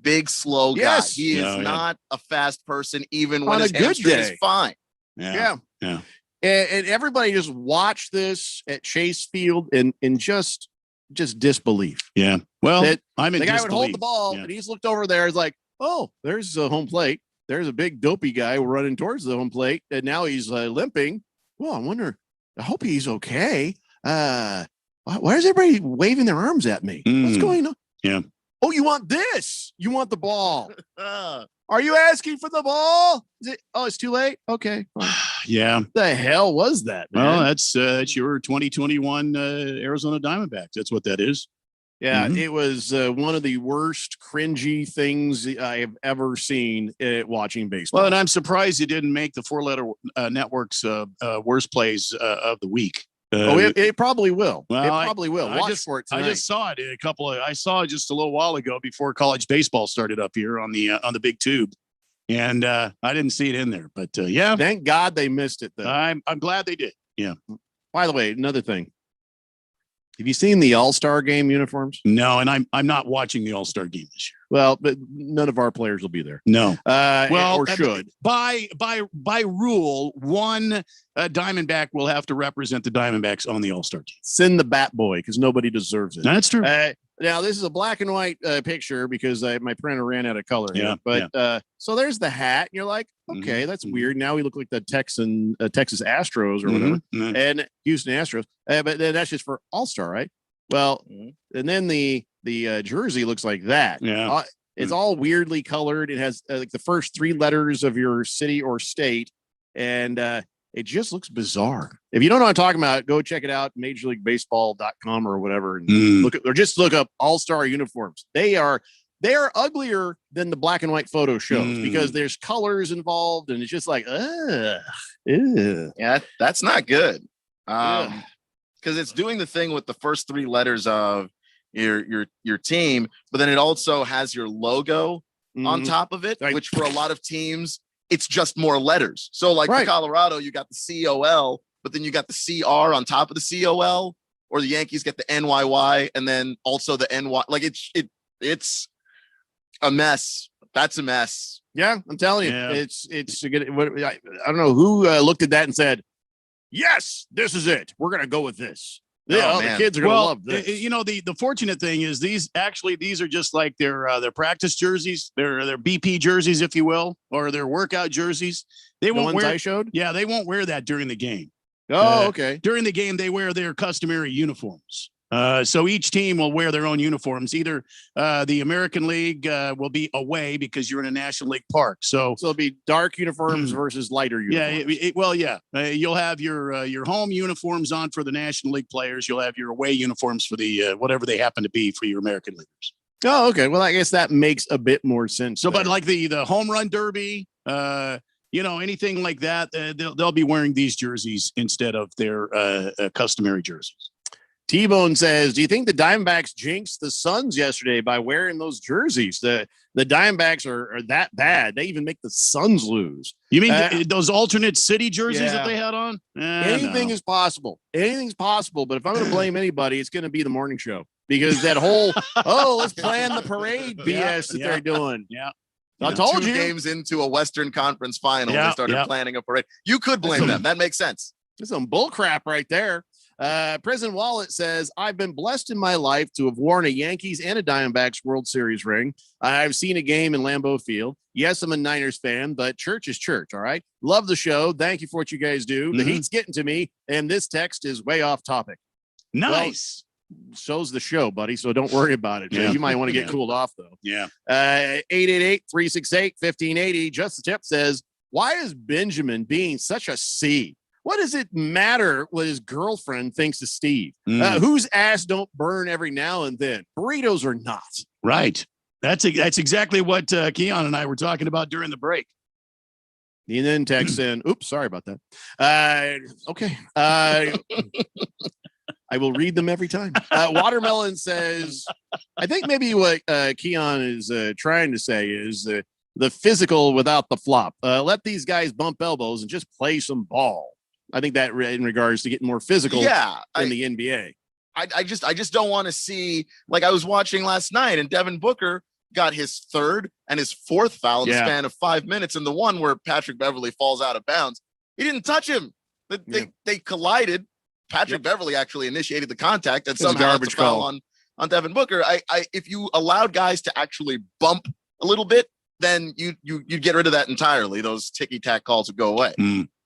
big, slow guy. Yes. He is Yeah. not a fast person, even On when a his good hamstring day. is fine. Yeah. Yeah. And everybody just watched this at Chase Field and just disbelief. Yeah. Well, That I'm in the guy would hold the disbelief. ball Yeah. and he's looked over there. He's like, oh, there's a home plate. There's a big dopey guy running towards the home plate. And now he's limping. Well, I hope he's okay. Why is everybody waving their arms at me? What's going on? Yeah. Oh, you want this? You want the ball? Are you asking for the ball? It's too late. Okay. Fine. Yeah. What the hell was that, man? Well, that's your 2021 Arizona Diamondbacks. That's what that is. Yeah, it was one of the worst cringy things I have ever seen watching baseball. Well, and I'm surprised it didn't make the Four-Letter Network's worst plays of the week. It probably will. Well, It probably will. Watch for it I tonight. just saw it I saw it just a little while ago before college baseball started up here on the big tube. And I didn't see it in there, but yeah. Thank God they missed it though. I'm glad they did. Yeah. By the way, another thing. Have you seen the All-Star game uniforms? No, and I'm not watching the All-Star game this year. Well, but none of our players will be there. No. Or should. By rule, one Diamondback will have to represent the Diamondbacks on the All-Star team. Send the Bat Boy because nobody deserves it. That's true. Now this is a black and white picture because my printer ran out of color. Yeah, But so there's the hat. And you're like, okay, that's weird. Now we look like the Texas Astros or whatever, and Houston Astros. But then that's just for All-Star, right? Well, and then the jersey looks like that. Yeah. It's all weirdly colored. It has like the first three letters of your city or state, and it just looks bizarre. If you don't know what I'm talking about, go check it out, MajorLeagueBaseball.com or whatever, and look up All-Star uniforms. They are uglier than the black and white photo shows because there's colors involved, and it's just like, yeah, that's not good. Because it's doing the thing with the first three letters of your team, but then it also has your logo on top of it, which for a lot of teams, it's just more letters. So like for Colorado, you got the COL, but then you got the CR on top of the COL, or the Yankees get the NYY and then also the NY. Like it's a mess. That's a mess. Yeah, I'm telling you, Yeah. it's a good. I don't know who looked at that and said, "Yes, this is it. We're gonna go with this." Yeah, the kids are gonna love this. You know, the fortunate thing is these are just like their practice jerseys, their BP jerseys, if you will, or their workout jerseys. They won't ones wear. I showed? Yeah, they won't wear that during the game. Oh, okay. During the game, they wear their customary uniforms. So each team will wear their own uniforms. Either the American League will be away because you're in a National League park. So it'll be dark uniforms versus lighter uniforms. Yeah. You'll have your home uniforms on for the National League players. You'll have your away uniforms for the whatever they happen to be for your American Leaguers. Oh, okay. Well, I guess that makes a bit more sense. So, but like the home run derby, anything like that, they'll be wearing these jerseys instead of their customary jerseys. T-Bone says, do you think the Diamondbacks jinxed the Suns yesterday by wearing those jerseys? The Diamondbacks are that bad. They even make the Suns lose. You mean those alternate city jerseys that yeah. they had on? Anything is possible. Anything's possible. But if I'm going to blame anybody, it's going to be the morning show because that whole, let's plan the parade BS that they're doing. Yeah. I told Two you. games into a Western Conference final, they started planning a parade. You could blame them. That makes sense. That's some bull crap right there. Prison Wallet says, I've been blessed in my life to have worn a Yankees and a Diamondbacks World Series ring. I've seen a game in Lambeau Field. Yes, I'm a Niners fan, but church is church. All right. Love the show. Thank you for what you guys do. The heat's getting to me. And this text is way off topic. Nice. Well, so's the show, buddy. So don't worry about it. Yeah. You might want to get cooled off though. Yeah. 888-368-1580. Just the Tip says, why is Benjamin being such a C? What does it matter what his girlfriend thinks of Steve? Whose ass don't burn every now and then? Burritos or not? Right. That's exactly what Keon and I were talking about during the break. And then text in, oops, sorry about that. Okay. I will read them every time. Watermelon says, I think maybe what Keon is trying to say is the physical without the flop. Let these guys bump elbows and just play some ball. I think that in regards to getting more physical in the NBA. I just don't want to see, like I was watching last night and Devin Booker got his third and his fourth foul in the span of 5 minutes. And the one where Patrick Beverly falls out of bounds, he didn't touch him. They collided. Patrick Beverly actually initiated the contact and It's a somehow garbage it's a foul call. on Devin Booker. If you allowed guys to actually bump a little bit, then you'd get rid of that entirely. Those ticky-tack calls would go away.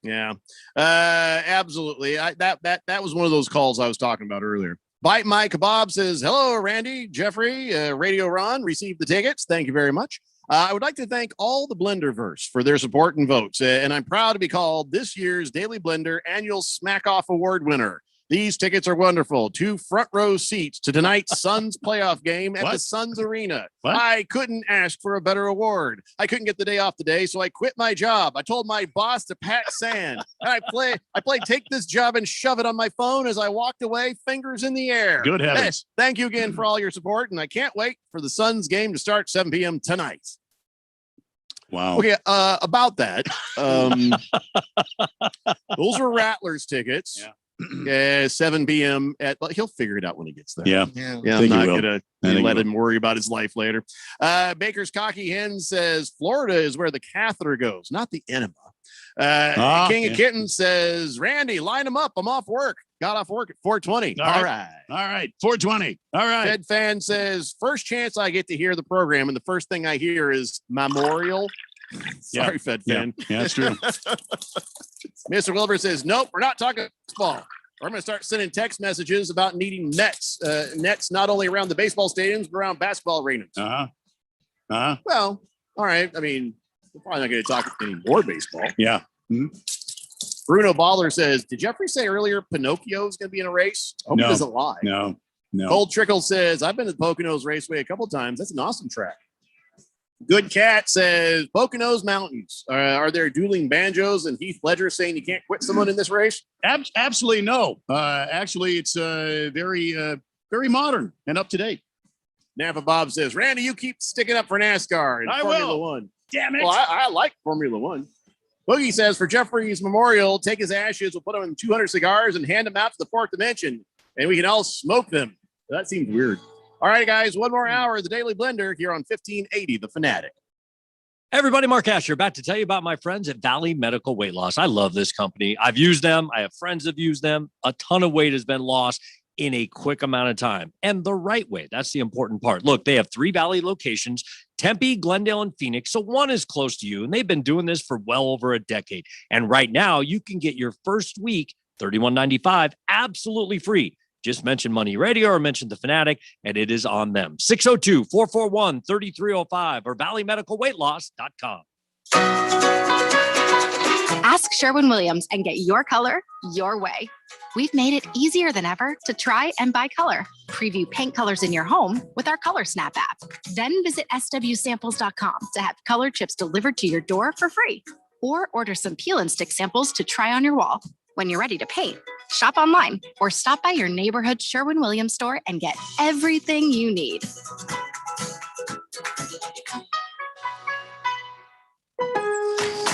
Yeah, absolutely. That was one of those calls I was talking about earlier. Bite My Kebab says, hello, Randy, Jeffrey, Radio Ron, received the tickets. Thank you very much. I would like to thank all the Blenderverse for their support and votes. And I'm proud to be called this year's Daily Blender Annual Smack Off Award winner. These tickets are wonderful. 2 front row seats to tonight's Suns playoff game at the Suns Arena. I couldn't ask for a better award. I couldn't get the day off today, so I quit my job. I told my boss to pat sand. And I played Take This Job and Shove It on my phone as I walked away, fingers in the air. Good heavens. Thank you again for all your support, and I can't wait for the Suns game to start 7 p.m. tonight. Wow. Okay, about that, those were Rattlers tickets. Yeah. 7 p.m. He'll figure it out when he gets there. Yeah. I'm not gonna let him worry about his life later. Baker's Cocky Hen says Florida is where the catheter goes, not the enema. King of Kittens says, Randy, line him up. I'm off work. Got off work at 4:20. All right. 4:20. All right. Ted Fan says, first chance I get to hear the program, and the first thing I hear is Memorial. Sorry, Fed Fan. Yeah, that's true. Mr. Wilbur says, nope, we're not talking baseball. I'm going to start sending text messages about needing nets. Nets not only around the baseball stadiums, but around basketball arenas. Well, all right. I mean, we're probably not going to talk any more baseball. Yeah. Bruno Baller says, did Jeffrey say earlier Pinocchio is going to be in a race? Hope he doesn't lie. No. Cold Trickle says, I've been to the Poconos Raceway a couple times. That's an awesome track. Good Cat says, Poconos Mountains. Are there dueling banjos and Heath Ledger saying you can't quit someone in this race? Absolutely no. Actually, it's very modern and up to date. Napa Bob says, Randy, you keep sticking up for NASCAR and Formula One. Damn it. Well, I like Formula One. Boogie says, for Jeffrey's memorial, take his ashes, we'll put them in 200 cigars and hand them out to the fourth dimension, and we can all smoke them. That seems weird. All right, guys, one more hour of the Daily Blender here on 1580 The Fanatic. Everybody, Mark Asher, about to tell you about my friends at Valley Medical Weight Loss. I love this company. I've used them. I have friends that have used them. A ton of weight has been lost in a quick amount of time, and the right way. That's the important part. Look, they have 3 Valley locations, Tempe, Glendale, and Phoenix. So one is close to you, and they've been doing this for well over a decade. And right now, you can get your first week, $31.95, absolutely free. Just mention Money Radio or mention The Fanatic, and it is on them. 602-441-3305 or valleymedicalweightloss.com. Ask Sherwin-Williams and get your color your way. We've made it easier than ever to try and buy color. Preview paint colors in your home with our Color Snap app. Then visit swsamples.com to have color chips delivered to your door for free. Or order some peel and stick samples to try on your wall. When you're ready to paint, shop online or stop by your neighborhood Sherwin-Williams store and get everything you need.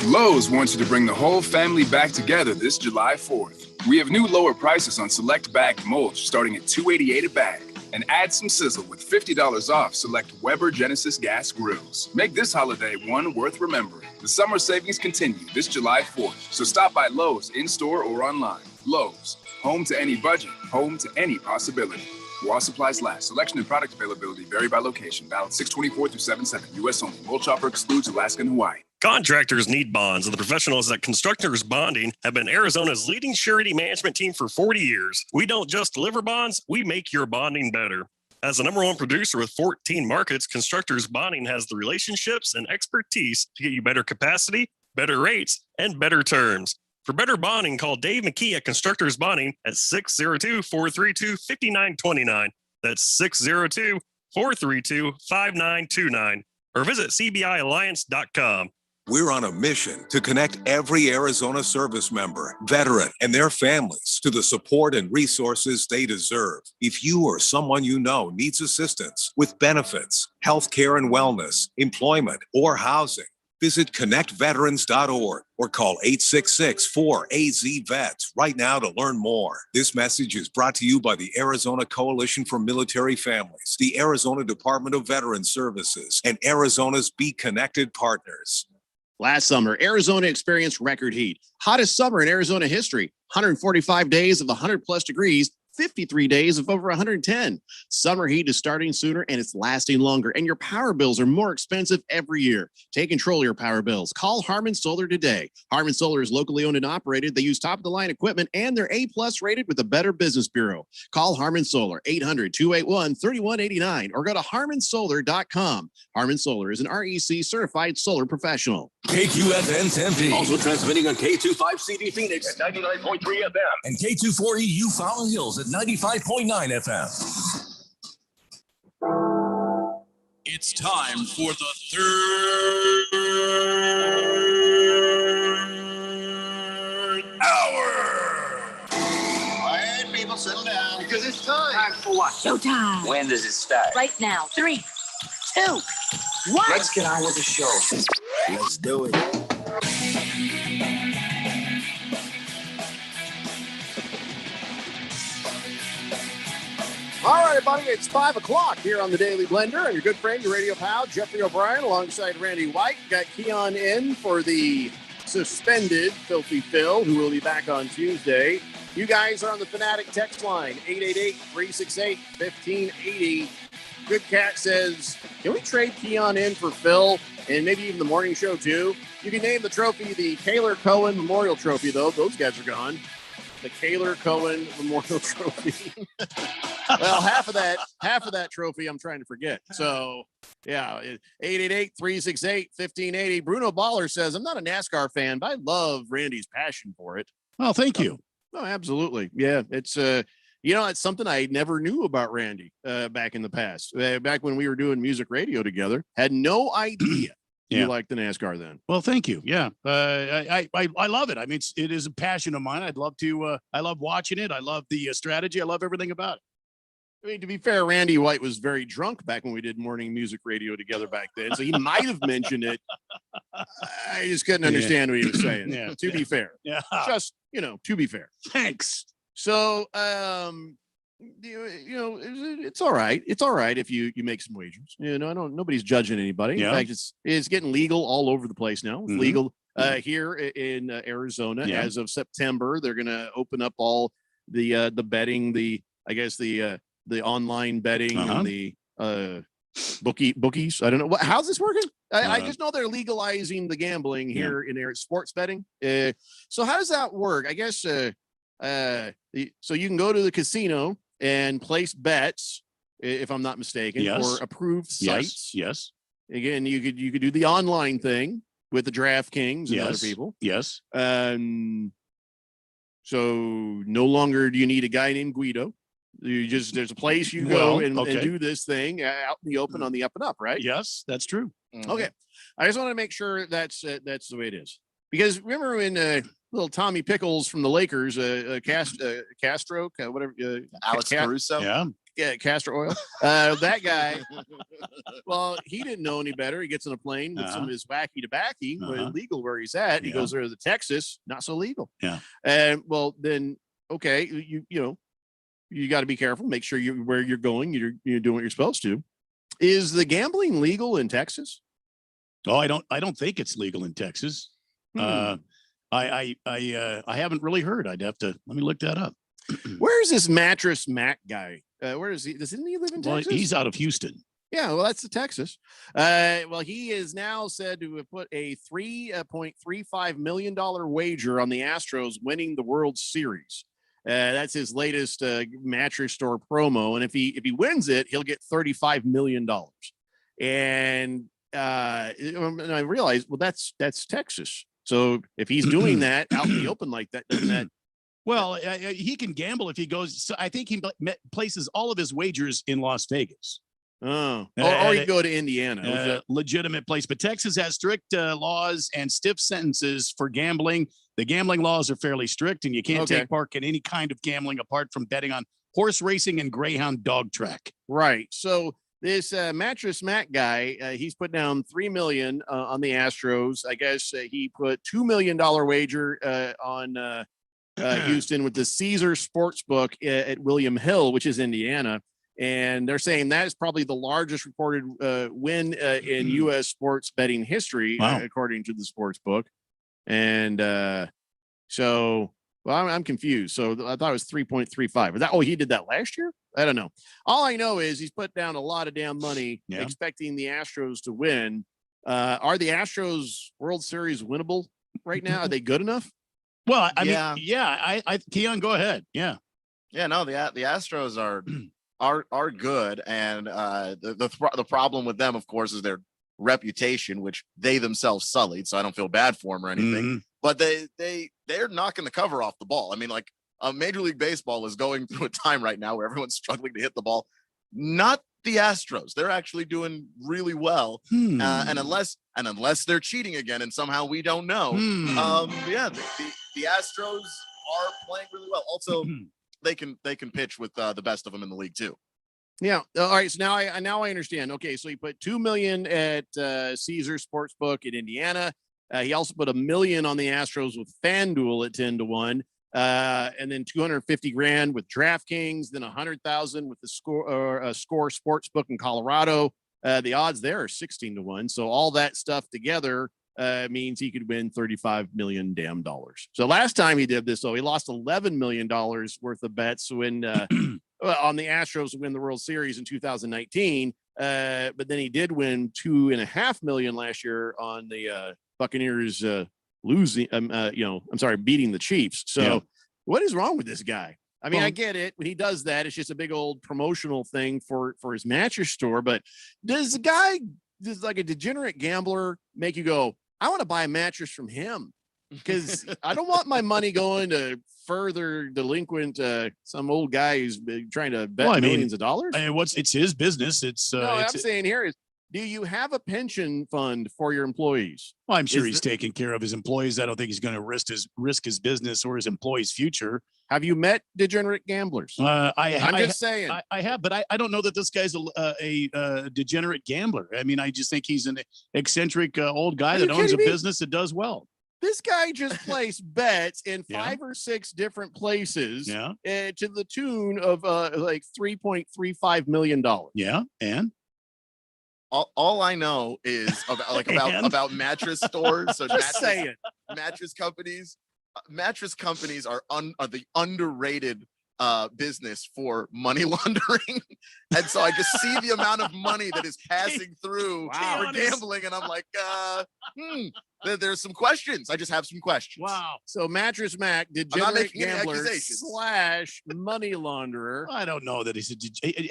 Lowe's wants you to bring the whole family back together this July 4th. We have new lower prices on select bagged mulch starting at $2.88 a bag. And add some sizzle with $50 off select Weber Genesis gas grills. Make this holiday one worth remembering. The summer savings continue this July 4th. So stop by Lowe's in-store or online. Lowe's, home to any budget, home to any possibility. While supplies last, selection and product availability vary by location. Valid 6/24 through 7/7. U.S. only. Mulch offer excludes Alaska and Hawaii. Contractors need bonds, and the professionals at Constructors Bonding have been Arizona's leading surety management team for 40 years. We don't just deliver bonds, we make your bonding better. As the #1 producer with 14 markets, Constructors Bonding has the relationships and expertise to get you better capacity, better rates, and better terms. For better bonding, call Dave McKee at Constructors Bonding at 602-432-5929. That's 602-432-5929. Or visit cbialliance.com. We're on a mission to connect every Arizona service member, veteran, and their families to the support and resources they deserve. If you or someone you know needs assistance with benefits, health care and wellness, employment, or housing, visit connectveterans.org or call 866-4AZ-VETS right now to learn more. This message is brought to you by the Arizona Coalition for Military Families, the Arizona Department of Veterans Services, and Arizona's Be Connected partners. Last summer, Arizona experienced record heat. Hottest summer in Arizona history. 145 days of 100+ degrees. 53 days of over 110. Summer heat is starting sooner and it's lasting longer, and your power bills are more expensive every year. Take control of your power bills. Call Harmon Solar today. Harmon Solar is locally owned and operated. They use top-of-the-line equipment, and they're A+ rated with the Better Business Bureau. Call Harmon Solar, 800-281-3189, or go to harmonsolar.com. Harmon Solar is an REC certified solar professional. KQFN Tempe. Also transmitting on K25CD Phoenix at 99.3 FM and K24EU Fountain Hills at 95.9 FM. It's time for the third hour. All right, people, settle down because it's time. Time for what? Showtime. When does it start? Right now. 3, 2, 1. Let's get on with the show. Let's do it. All right, everybody, it's 5 o'clock here on the Daily Blender, and your good friend, your radio pal, Jeffrey O'Brien, alongside Randy White. Got Keon in for the suspended Filthy Phil, who will be back on Tuesday. You guys are on the Fanatic text line, 888-368-1580. Good Cat says, can we trade Keon in for Phil and maybe even the morning show, too? You can name the trophy the Kaler Cohen Memorial Trophy, though. Those guys are gone. The Kaler Cohen Memorial Trophy. Well, half of that trophy I'm trying to forget. So, yeah, 888-368-1580. Bruno Baller says, I'm not a NASCAR fan, but I love Randy's passion for it. Oh, thank you. Oh, absolutely. Yeah, it's it's something I never knew about Randy back in the past. Back when we were doing music radio together, had no idea you liked the NASCAR then. Well, thank you. Yeah, I love it. I mean, it is a passion of mine. I'd love to. I love watching it. I love the strategy. I love everything about it. I mean, to be fair, Randy White was very drunk back when we did morning music radio together back then, so he might have mentioned it. I just couldn't understand what he was saying. Yeah. To be fair. Yeah. Just, to be fair. Thanks. So, it's all right. It's all right if you make some wagers. Nobody's judging anybody. Yeah. In fact, it's getting legal all over the place now. It's legal here in Arizona as of September. They're going to open up all the betting, the online betting and the bookies. I don't know how's this working. I just know they're legalizing the gambling here in sports betting. So how does that work? I guess so you can go to the casino and place bets, if I'm not mistaken, for approved sites. Yes. Again, you could do the online thing with the DraftKings and other people. Yes. So no longer do you need a guy named Guido. There's a place you go and do this thing out in the open on the up and up, right? Yes, that's true. Okay. I just want to make sure that's the way it is. Because remember when little Tommy Pickles from the Lakers, Castro, whatever, Alex Caruso, Castor Oil, that guy. Well, he didn't know any better. He gets on a plane with some of his wacky tobacco, legal where he's at. He goes there to Texas, not so legal. Yeah. And well, then okay, you got to be careful. Make sure where you're going, you're doing what you're supposed to. Is the gambling legal in Texas? Oh, I don't think it's legal in Texas. I haven't really heard. I'd have to let me look that up. Where's this Mattress Mac guy? Where is he? Doesn't he live in Texas? Well, he's out of Houston. Yeah, well, that's the Texas. Well, he is now said to have put a $3.35 million wager on the Astros winning the World Series. That's his latest mattress store promo, and if he wins it, he'll get $35 million. And I realized, well, that's Texas. So if he's doing that out in the open like that, doesn't that? Well, he can gamble if he goes. So I think he places all of his wagers in Las Vegas. Oh, or you go to Indiana. Legitimate place. But Texas has strict laws and stiff sentences for gambling. The gambling laws are fairly strict, and you can't take part in any kind of gambling apart from betting on horse racing and greyhound dog track. Right. So this Mattress Mac guy, he's put down $3 million on the Astros. I guess he put $2 million wager on Houston with the Caesar Sportsbook at William Hill, which is Indiana. And they're saying that is probably the largest reported win in U.S. sports betting history, according to the sports book. And so, well, I'm confused. So I thought it was 3.35. Is that? Oh, he did that last year? I don't know. All I know is he's put down a lot of damn money expecting the Astros to win. Are the Astros World Series winnable right now? Are they good enough? Well, I mean, Keon, go ahead. Yeah. No, the Astros are good, and the problem with them, of course, is their reputation, which they themselves sullied. So I don't feel bad for them or anything. But they're knocking the cover off the ball. I mean, like Major League Baseball is going through a time right now where everyone's struggling to hit the ball. Not the Astros. They're actually doing really well. And unless they're cheating again, and somehow we don't know. The Astros are playing really well. Also, they can pitch with the best of them in the league too. Yeah. All right. So now I understand. Okay. So he put $2 million at Caesar Sportsbook in Indiana. He also put $1 million on the Astros with FanDuel at 10-1. And then $250,000 with DraftKings, then $100,000 with the Score Sportsbook in Colorado. The odds there are 16-1. So all that stuff together means he could win $35 million damn dollars. So last time he did this, he lost $11 million worth of bets when on the Astros to win the World Series in 2019. But then he did win $2.5 million last year on the Buccaneers beating the Chiefs. So what is wrong with this guy? I mean, I get it. When he does that, it's just a big old promotional thing for his mattress store. But does like a degenerate gambler make you go, I want to buy a mattress from him? Because I don't want my money going to further delinquent some old guy who's trying to bet millions of dollars. I mean, it's his business. I'm saying here is, do you have a pension fund for your employees? Well, I'm sure he's taking care of his employees. I don't think he's going to risk his business or his employees' future. Have you met degenerate gamblers? I'm just saying. I have, but I don't know that this guy's a degenerate gambler. I mean, I just think he's an eccentric old guy that owns a business that does well. This guy just placed bets in 5 or 6 different places to the tune of like $3.35 million. Yeah, and all I know is about mattress stores. So mattress companies. Mattress companies are the underrated business for money laundering. And so I just see the amount of money that is passing through for gambling, and I'm like, there's some questions. I just have some questions. Wow. So Mattress Mac, degenerate gambler / money launderer. I don't know that he's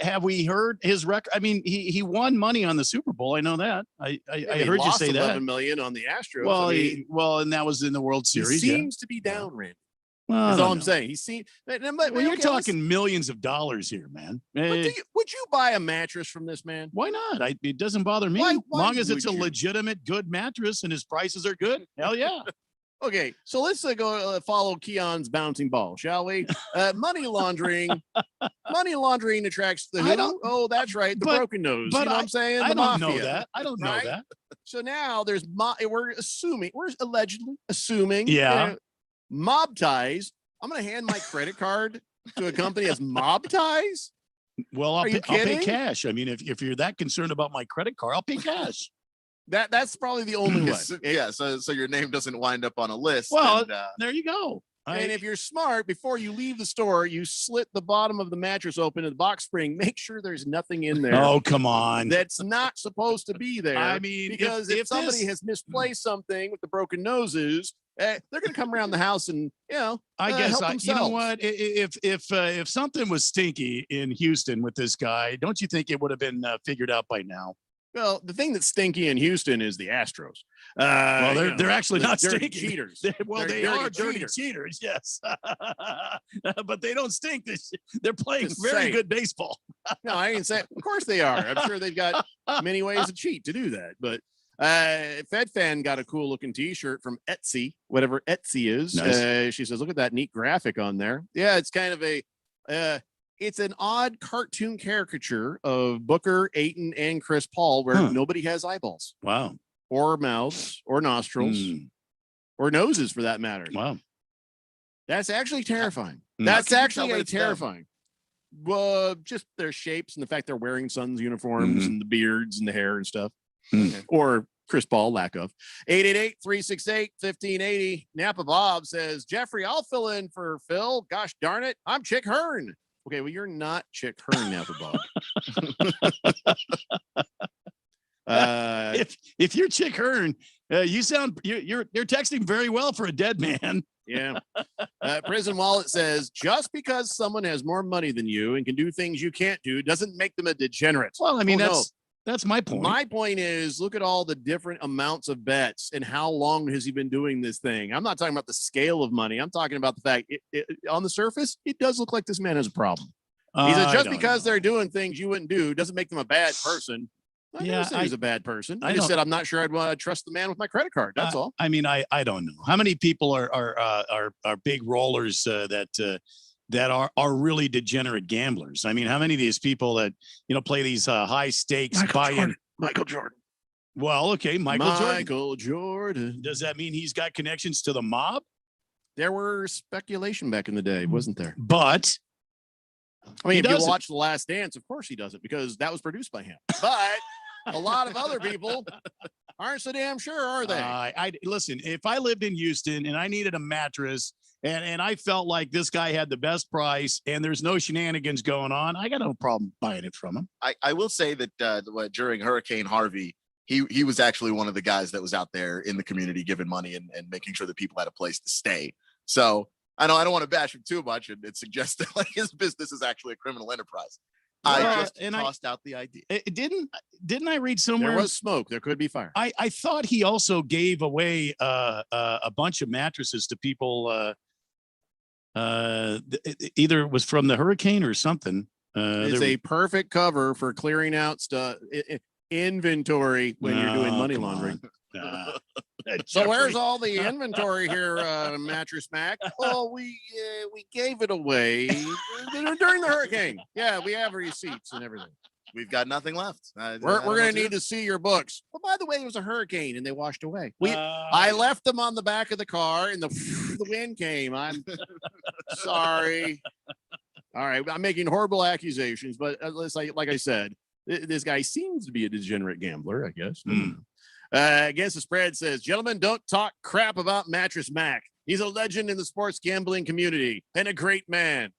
have we heard his record? I mean, he won money on the Super Bowl. I know that. I heard you say that. $11 million on the Astros. Well, and that was in the World Series. He seems to be down, Randy. Well, that's all I'm saying. He's seen. You're talking millions of dollars here, man. Would you buy a mattress from this man? Why not? It doesn't bother me. As long as it's a legitimate, good mattress and his prices are good. Hell yeah. Okay, so let's go follow Keon's bouncing ball, shall we? Money laundering. Money laundering attracts the who? Oh, that's right, the broken nose. You know what I'm saying? I don't know that. I don't know that. So now we're allegedly assuming. Yeah. Mob ties. I'm going to hand my credit card to a company that has mob ties. Well, I'll pay cash. I mean, if you're that concerned about my credit card, I'll pay cash. That's probably the only way. So your name doesn't wind up on a list. Well, there you go. And if you're smart, before you leave the store, you slit the bottom of the mattress open to the box spring. Make sure there's nothing in there. Oh, come on. That's not supposed to be there. I mean, because if somebody has misplaced something with the broken noses, they're going to come around the house and, I guess, help themselves. You know what? If something was stinky in Houston with this guy, don't you think it would have been figured out by now? Well, the thing that's stinky in Houston is the Astros. They're actually not stinky cheaters. They are dirty cheaters, yes. But they don't stink. They're playing very good baseball. No, I didn't say. Of course they are. I'm sure they've got many ways to cheat to do that. But FedFan got a cool looking T-shirt from Etsy, whatever Etsy is. Nice. She says, "Look at that neat graphic on there." Yeah, it's kind of it's an odd cartoon caricature of Booker, Ayton, and Chris Paul, where nobody has eyeballs. Wow. Or mouths, or nostrils, or noses, for that matter. Wow. That's actually terrifying. That's actually terrifying. Just their shapes and the fact they're wearing Suns uniforms and the beards and the hair and stuff. Mm. Or Chris Paul, lack of. 888-368-1580. Napa Bob says, Jeffrey, I'll fill in for Phil. Gosh darn it. I'm Chick Hearn. Okay, well, you're not Chick Hearn, Napa Bob. If you're Chick Hearn, you're texting very well for a dead man. Yeah. Prison Wallet says, just because someone has more money than you and can do things you can't do doesn't make them a degenerate. Well, I mean, that's my point. My point is, look at all the different amounts of bets and how long has he been doing this thing. I'm not talking about the scale of money. I'm talking about the fact on the surface, it does look like this man has a problem. He said, just because they're doing things you wouldn't do doesn't make them a bad person. I never said he's a bad person. I just said I'm not sure I'd want to trust the man with my credit card. That's all. I mean, I don't know how many people are big rollers that are really degenerate gamblers. I mean, how many of these people that play these high stakes Michael Jordan. Well, okay, Michael Jordan. Does that mean he's got connections to the mob? There were speculation back in the day, wasn't there? But I mean, if you watch The Last Dance, of course he doesn't, because that was produced by him. But a lot of other people aren't so damn sure, are they? Listen, if I lived in Houston and I needed a mattress and I felt like this guy had the best price and there's no shenanigans going on, I got no problem buying it from him. I will say that during Hurricane Harvey, he was actually one of the guys that was out there in the community giving money and making sure that people had a place to stay. So I know I don't want to bash him too much and it suggests that like his business is actually a criminal enterprise. I just tossed out the idea. Didn't I read somewhere? There was smoke. There could be fire. I thought he also gave away a bunch of mattresses to people. Either it was from the hurricane or something. It's a perfect cover for clearing out stuff inventory when you're doing money laundering. So where's all the inventory here, Mattress Mac? Oh, we gave it away during the hurricane. Yeah, we have receipts and everything. We've got nothing left. We're going to need to see your books. But by the way, it was a hurricane and they washed away. I left them on the back of the car and the wind came. I'm sorry. All right, I'm making horrible accusations, but like I said, this guy seems to be a degenerate gambler, I guess. Against the Spread says, gentlemen, don't talk crap about Mattress Mac. He's a legend in the sports gambling community and a great man.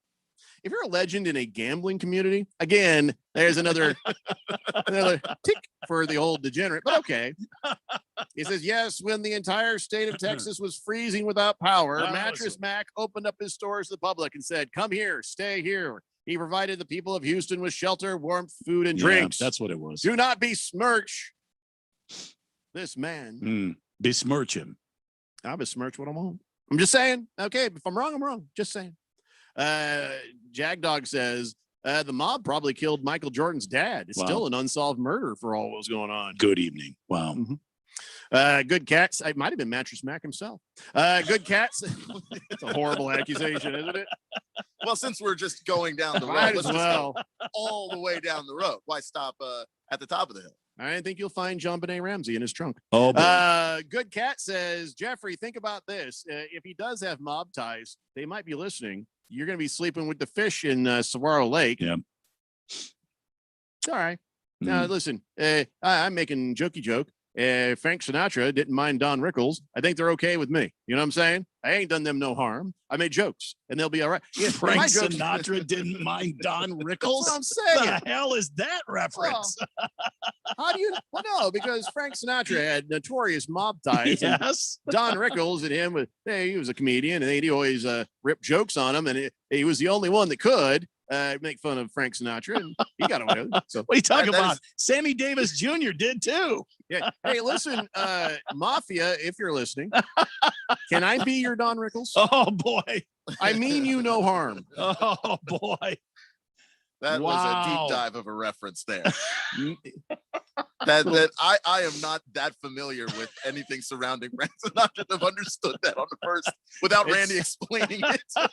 If you're a legend in a gambling community, again, there's another tick for the old degenerate, but okay. He says, yes, when the entire state of Texas was freezing without power, Mattress Mac opened up his stores to the public and said, come here, stay here. He provided the people of Houston with shelter, warmth, food, and drinks. That's what it was. Do not besmirch this man. Besmirch him. I'll besmirch what I'm on. I'm just saying. Okay, if I'm wrong, I'm wrong. Just saying. Jagdog says the mob probably killed Michael Jordan's dad. It's still an unsolved murder for all what was going on. Good evening. Wow. Good Cats. It might have been Mattress Mac himself. Good Cats. It's a horrible accusation, isn't it? Well, since we're just going down the road, Might let's as just well. go all the way down the road. Why stop at the top of the hill? I think you'll find John Benet Ramsey in his trunk. Oh, boy. Good Cat says, Jeffrey, think about this. If he does have mob ties, they might be listening. You're going to be sleeping with the fish in Saguaro Lake. Yeah. It's all right. Now, listen, I'm making jokey joke. Frank Sinatra didn't mind Don Rickles. I think they're okay with me. You know what I'm saying? I ain't done them no harm. I made jokes and they'll be all right. Yeah, Frank Sinatra didn't mind Don Rickles. That's what I'm saying. What the hell is that reference? Well, how do you? Well, no, because Frank Sinatra had notorious mob ties. Yes. And Don Rickles and him, he was a comedian and he always ripped jokes on him. And he was the only one that could make fun of Frank Sinatra. And he got away with it. So what are you talking about? Sammy Davis Jr. did too. Yeah. Hey, listen, Mafia, if you're listening, can I be your Don Rickles? Oh, boy. I mean you no harm. Oh, boy. That was a deep dive of a reference there. that I am not that familiar with anything surrounding Frank Sinatra to have understood that on the first without Randy explaining it. It's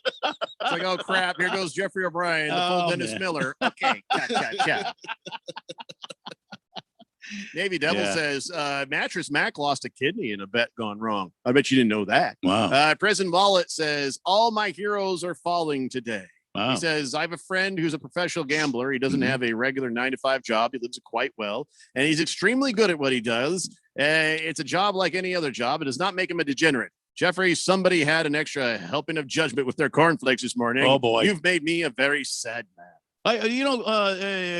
like, oh crap, here goes Jeffrey O'Brien, the full Dennis Miller. Okay, chat. Navy Devil says Mattress Mac lost a kidney in a bet gone wrong. I bet you didn't know that. Wow. Prison Wallet says all my heroes are falling today. Wow. He says, I have a friend who's a professional gambler. He doesn't have a regular 9-to-5 job. He lives quite well, and he's extremely good at what he does. It's a job like any other job. It does not make him a degenerate. Jeffrey, somebody had an extra helping of judgment with their cornflakes this morning. Oh, boy. You've made me a very sad man.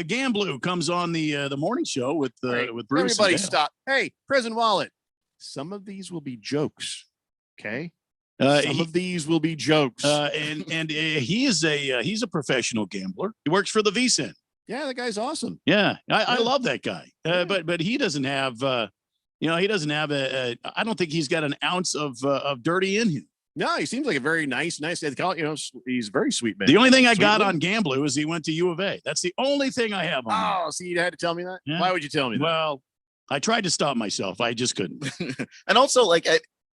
Gamblu comes on the morning show with Bruce. Everybody and Dale. stop. Hey, Prison Wallet. Some of these will be jokes. Okay. Some of these will be jokes. He's a professional gambler. He works for the VSiN. Yeah, that guy's awesome. Yeah, I love that guy. But he doesn't have he doesn't have I don't think he's got an ounce of dirty in him. No, he seems like a very nice guy. He's a very sweet man. The only thing I got man. on Gamblu is he went to U of A. That's the only thing I have on him. Oh, see, you had to tell me that? Yeah. Why would you tell me that? Well, I tried to stop myself. I just couldn't. And also, like,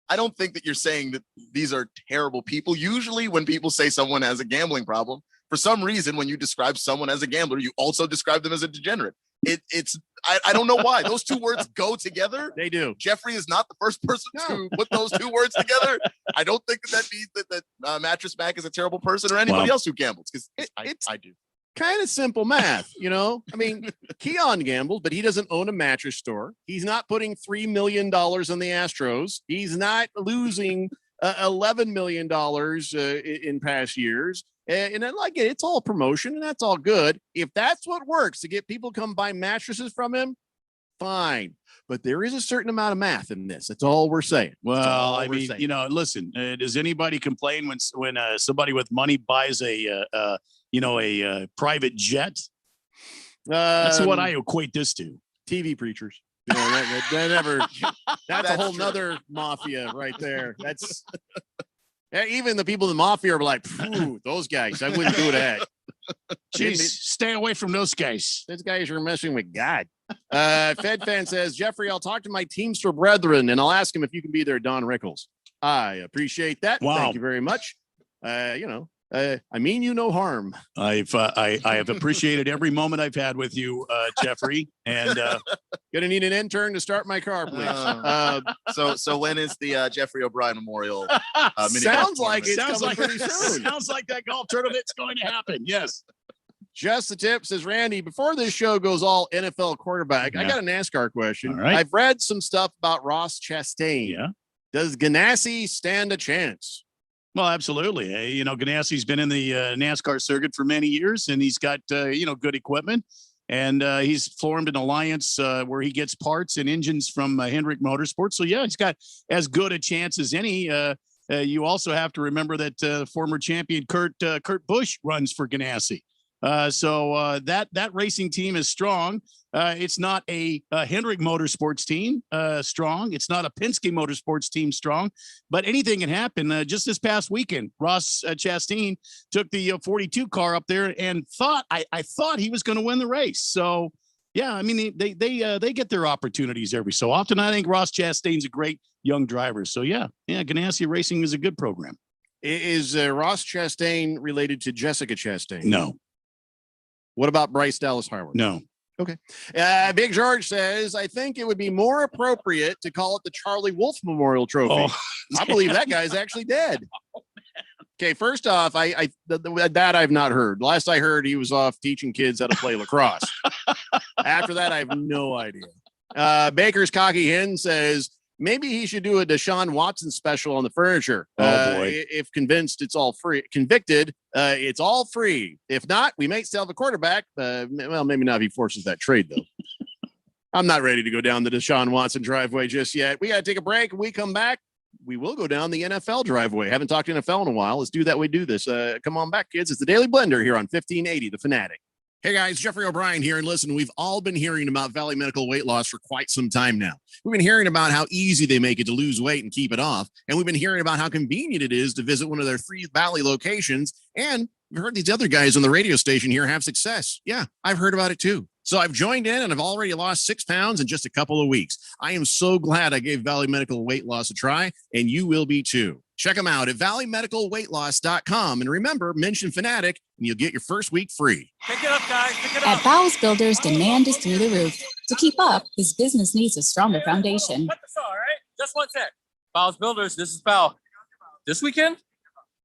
I don't think that you're saying that these are terrible people. Usually when people say someone has a gambling problem, for some reason, when you describe someone as a gambler, you also describe them as a degenerate. I don't know why. Those two words go together. They do. Jeffrey is not the first person to put those two words together. I don't think that means that Mattress Mac is a terrible person or anybody else who gambles, because I do. Kind of simple math, I mean, Keon gambles, but he doesn't own a mattress store. He's not putting $3 million on the Astros. He's not losing $11 million in past years. And then, like, it's all promotion, and that's all good. If that's what works to get people to come buy mattresses from him, fine. But there is a certain amount of math in this. That's all we're saying. Well, I mean, listen, does anybody complain when somebody with money buys a private jet? That's what I equate this to. TV preachers. That never. That's a whole nother mafia right there. That's even the people in the mafia are like, those guys. I wouldn't do that. Jeez, stay away from those guys. Those guys are messing with God. Fed Fan says, Jeffrey, I'll talk to my Teamster brethren and I'll ask him if you can be there, Don Rickles. I appreciate that. Wow. Thank you very much. I mean you no harm. I have appreciated every moment I've had with you, Jeffrey. And gonna need an intern to start my car, please. So when is the Jeffrey O'Brien Memorial? Sounds like it's sounds coming like pretty soon. Sounds like that golf tournament's going to happen. Yes. Just the tip, says Randy. Before this show goes all NFL quarterback, I got a NASCAR question. All right. I've read some stuff about Ross Chastain. Yeah. Does Ganassi stand a chance? Well, absolutely. Ganassi's been in the NASCAR circuit for many years, and he's got, good equipment. And he's formed an alliance where he gets parts and engines from Hendrick Motorsports. So, yeah, he's got as good a chance as any. You also have to remember that former champion Kurt Busch runs for Ganassi. So that racing team is strong. It's not a Hendrick Motorsports team strong. It's not a Penske Motorsports team strong. But anything can happen. Just this past weekend, Ross Chastain took the 42 car up there and I thought he was going to win the race. So yeah, I mean they get their opportunities every so often. I think Ross Chastain's a great young driver. So yeah, Ganassi Racing is a good program. Is Ross Chastain related to Jessica Chastain? No. What about Bryce Dallas Howard? No. Okay. Big George says, I think it would be more appropriate to call it the Charlie Wolf Memorial Trophy. Oh, I believe that guy's actually dead. Okay, first off, that I've not heard. Last I heard, he was off teaching kids how to play lacrosse. After that, I have no idea. Baker's Cocky Hen says, maybe he should do a Deshaun Watson special on the furniture. Oh, boy. If convinced it's all free. Convicted, it's all free. If not, we may still have a quarterback. Well, maybe not if he forces that trade, though. I'm not ready to go down the Deshaun Watson driveway just yet. We got to take a break. When we come back, we will go down the NFL driveway. Haven't talked NFL in a while. Let's do that. We do this. Come on back, kids. It's the Daily Blender here on 1580, The Fanatic. Hey guys, Jeffrey O'Brien here. And listen, we've all been hearing about Valley Medical Weight Loss for quite some time now. We've been hearing about how easy they make it to lose weight and keep it off. And we've been hearing about how convenient it is to visit one of their 3 Valley locations. And we've heard these other guys on the radio station here have success. Yeah, I've heard about it too. So I've joined in and I've already lost 6 pounds in just a couple of weeks. I am so glad I gave Valley Medical Weight Loss a try, and you will be too. Check them out at valleymedicalweightloss.com. And remember, mention Fanatic and you'll get your first week free. Pick it up, guys. Pick it up. At Bowles Builders, demand is through the roof. To keep up, his business needs a stronger foundation. That's all right. Just one sec. Bowles Builders, this is Bow. This weekend?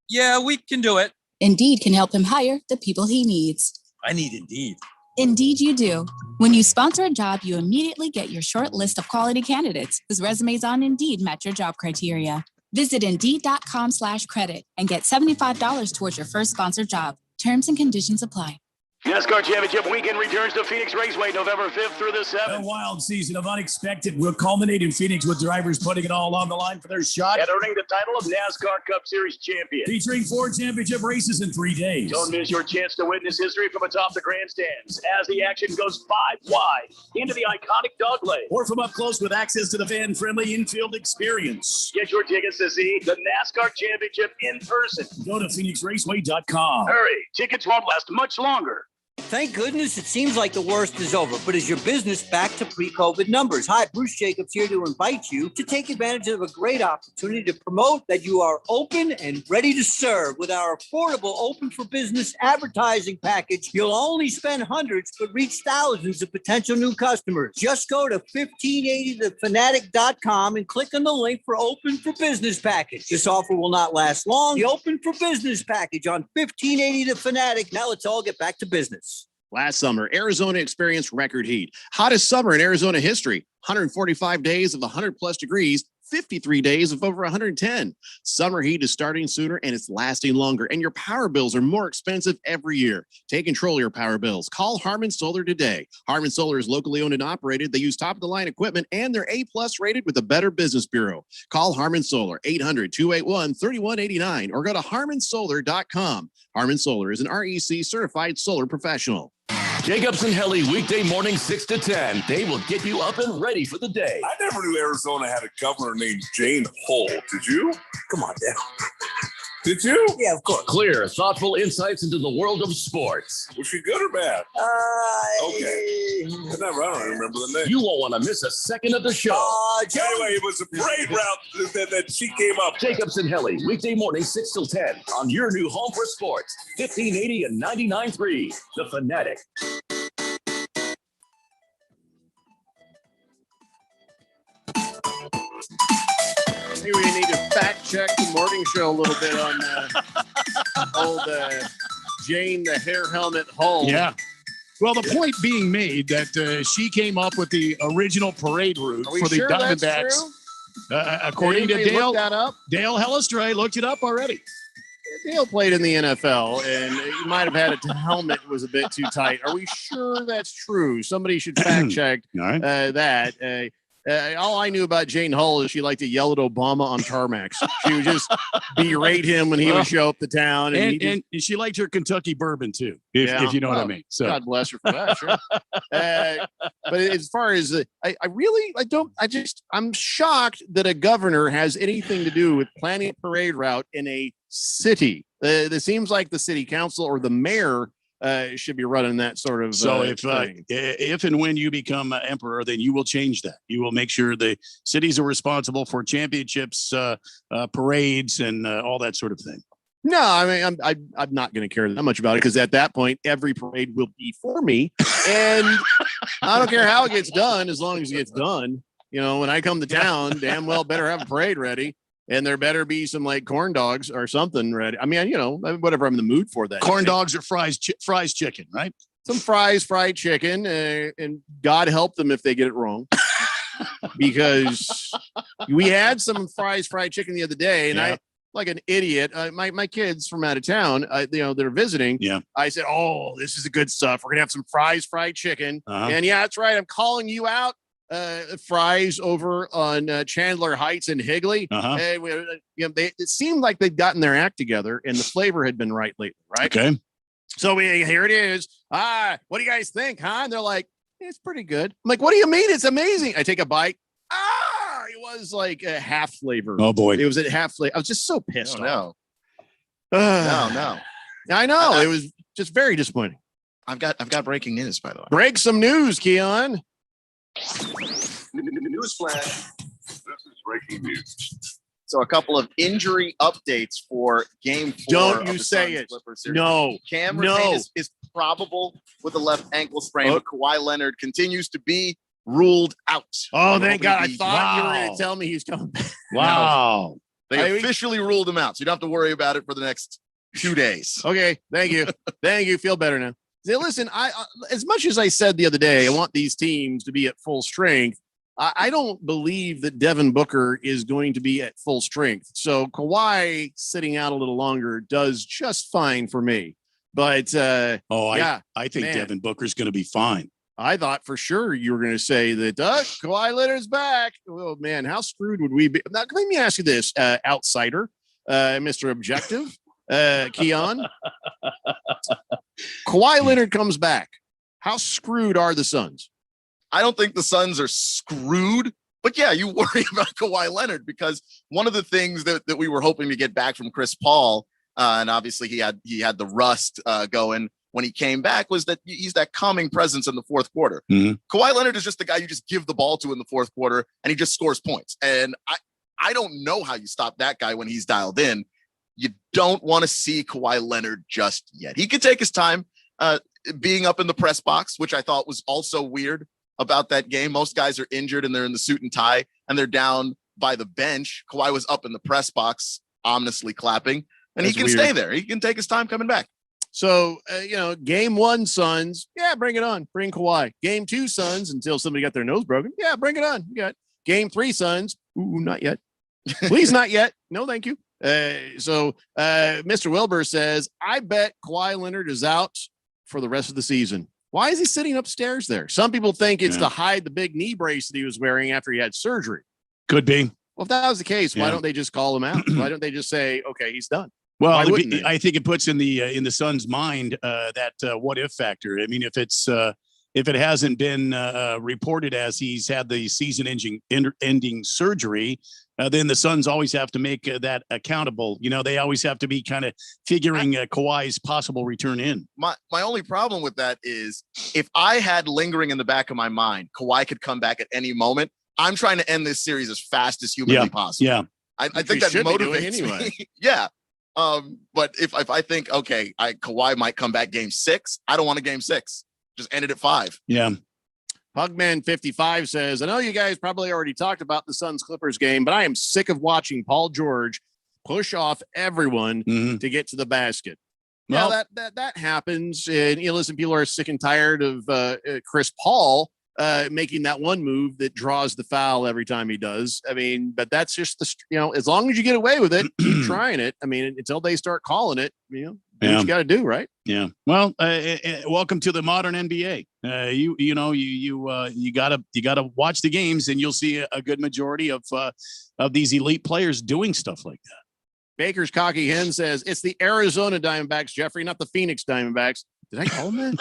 Yeah, we can do it. Indeed can help him hire the people he needs. I need Indeed. Indeed, you do. When you sponsor a job, you immediately get your short list of quality candidates whose resumes on Indeed match your job criteria. Visit Indeed.com/credit and get $75 towards your first sponsored job. Terms and conditions apply. NASCAR Championship Weekend returns to Phoenix Raceway November 5th through the 7th. A wild season of unexpected will culminate in Phoenix with drivers putting it all on the line for their shot And earning the title of NASCAR Cup Series champion. featuring 4 championship races in 3 days. Don't miss your chance to witness history from atop the grandstands as the action goes 5 wide into the iconic dog leg. Or from up close with access to the fan-friendly infield experience. Get your tickets to see the NASCAR Championship in person. Go to PhoenixRaceway.com. Hurry, tickets won't last much longer. Thank goodness it seems like the worst is over, but is your business back to pre-COVID numbers? Hi, Bruce Jacobs here to invite you to take advantage of a great opportunity to promote that you are open and ready to serve. With our affordable Open for Business advertising package, you'll only spend hundreds but reach thousands of potential new customers. Just go to 1580thefanatic.com and click on the link for Open for Business package. This offer will not last long. The Open for Business package on 1580 The Fanatic. Now let's all get back to business. Last summer, Arizona experienced record heat. Hottest summer in Arizona history. 145 days of 100+ degrees, 53 days of over 110. Summer heat is starting sooner and it's lasting longer. And your power bills are more expensive every year. Take control of your power bills. Call Harmon Solar today. Harmon Solar is locally owned and operated. They use top-of-the-line equipment and they're A+ rated with the Better Business Bureau. Call Harmon Solar, 800-281-3189 or go to harmonsolar.com. Harmon Solar is an REC certified solar professional. Jacobs and Helly, weekday morning 6 to 10. They will get you up and ready for the day. I never knew Arizona had a governor named Jane Hull. Did you? Come on, Dad. Did you? Yeah, of course. Clear, thoughtful insights into the world of sports. Was she good or bad? Okay. I don't remember the name. You won't want to miss a second of the show. Anyway, it was a parade route that she came up. Jacobs and Helly, weekday morning 6 till 10 on your new home for sports. 1580 and 99.3, The Fanatic. Maybe we need to fact check the morning show a little bit on old Jane the Hair Helmet Hull. Yeah. Well, the point being made that she came up with the original parade route Are we for the sure that's Diamondbacks. true? According to Anybody Dale, look that up? Dale Hellister, I looked it up already. Dale played in the NFL, and he might have had a helmet was a bit too tight. Are we sure that's true? Somebody should fact check that. All I knew about Jane Hull is she liked to yell at Obama on tarmacs. She would just berate him when he would show up to town. And she liked her Kentucky bourbon, too, if you know what I mean. So God bless her for that, sure. But as far as I'm shocked that a governor has anything to do with planning a parade route in a city. It seems like the city council or the mayor should be running that sort of. So if and when you become emperor, then you will change that. You will make sure the cities are responsible for championships, parades, and all that sort of thing. No, I mean, I'm not going to care that much about it because at that point, every parade will be for me, and I don't care how it gets done as long as it gets done. You know, when I come to town, damn well better have a parade ready. And there better be some like corn dogs or something ready. I mean, you know, whatever I'm in the mood for that. Corn dogs or fries chicken, right? Some fries, fried chicken, and God help them if they get it wrong. Because we had some fried chicken the other day, and I, like an idiot, my kids from out of town, they're visiting. Yeah. I said, "Oh, this is the good stuff. We're gonna have some fries, fried chicken." And yeah, that's right. I'm calling you out. Fries over on Chandler Heights and Higley. It seemed like they'd gotten their act together and the flavor had been right lately, right? Okay. So here it is. What do you guys think, huh? And they're like, it's pretty good. I'm like, what do you mean? It's amazing. I take a bite. It was like a half flavor. Oh boy. It was a half flavor. I was just so pissed off. No. I know. It was just very disappointing. I've got breaking news, by the way. Break some news, Keon. Newsflash. This is breaking news. So a couple of injury updates for Game 4. Don't you say it. No. Cameron is probable with a left ankle sprain, but Kawhi Leonard continues to be ruled out. Oh, thank God. I thought you were going to tell me he's coming back. Wow. They officially ruled him out, so you don't have to worry about it for the next 2 days. Okay, thank you. Thank you. Feel better now. Say, listen, I as much as I said the other day, I want these teams to be at full strength. I don't believe that Devin Booker is going to be at full strength. So Kawhi sitting out a little longer does just fine for me. But I think man, Devin Booker's going to be fine. I thought for sure you were going to say that Kawhi Leonard's back. Oh man, how screwed would we be? Now, let me ask you this, outsider, Mr. Objective, Keon. Kawhi Leonard comes back. How screwed are the Suns? I don't think the Suns are screwed, but yeah, you worry about Kawhi Leonard because one of the things that we were hoping to get back from Chris Paul, and obviously he had the rust going when he came back, was that he's that calming presence in the fourth quarter. Mm-hmm. Kawhi Leonard is just the guy you just give the ball to in the fourth quarter and he just scores points. And I don't know how you stop that guy when he's dialed in. You don't want to see Kawhi Leonard just yet. He could take his time being up in the press box, which I thought was also weird about that game. Most guys are injured and they're in the suit and tie and they're down by the bench. Kawhi was up in the press box, ominously clapping, and That's he can weird. stay there. He can take his time coming back. So, game 1 Suns, yeah, bring it on. Bring Kawhi. Game 2 Suns, until somebody got their nose broken. Yeah, bring it on. You got game 3 Suns. Ooh, not yet. Please, not yet. No, thank you. Mr. Wilbur says, I bet Kawhi Leonard is out for the rest of the season. Why is he sitting upstairs there? Some people think it's to hide the big knee brace that he was wearing after he had surgery. Could be. Well, if that was the case, why don't they just call him out? Why don't they just say, okay, he's done? Well, Why wouldn't they? I think it puts in the Suns' mind that what if factor. I mean, if it hasn't been reported as he's had the season-ending surgery, then the Suns always have to make that accountable. They always have to be kind of figuring Kawhi's possible return in. My only problem with that is if I had lingering in the back of my mind, Kawhi could come back at any moment. I'm trying to end this series as fast as humanly possible. Yeah. I think that motivates me. Yeah. But if I think, okay, Kawhi might come back game 6, I don't want a game 6. Just end it at 5. Yeah. Pugman 55 says, I know you guys probably already talked about the Suns Clippers game, but I am sick of watching Paul George push off everyone to get to the basket. Well, that happens. And listen, people are sick and tired of Chris Paul making that one move that draws the foul every time he does. I mean, but that's just as long as you get away with it, keep trying it. I mean, until they start calling it, do what you got to do, right? Yeah. Well, welcome to the modern NBA. You gotta watch the games, and you'll see a good majority of these elite players doing stuff like that. Baker's Cocky Hen says it's the Arizona Diamondbacks, Jeffrey, not the Phoenix Diamondbacks. Did I call him that?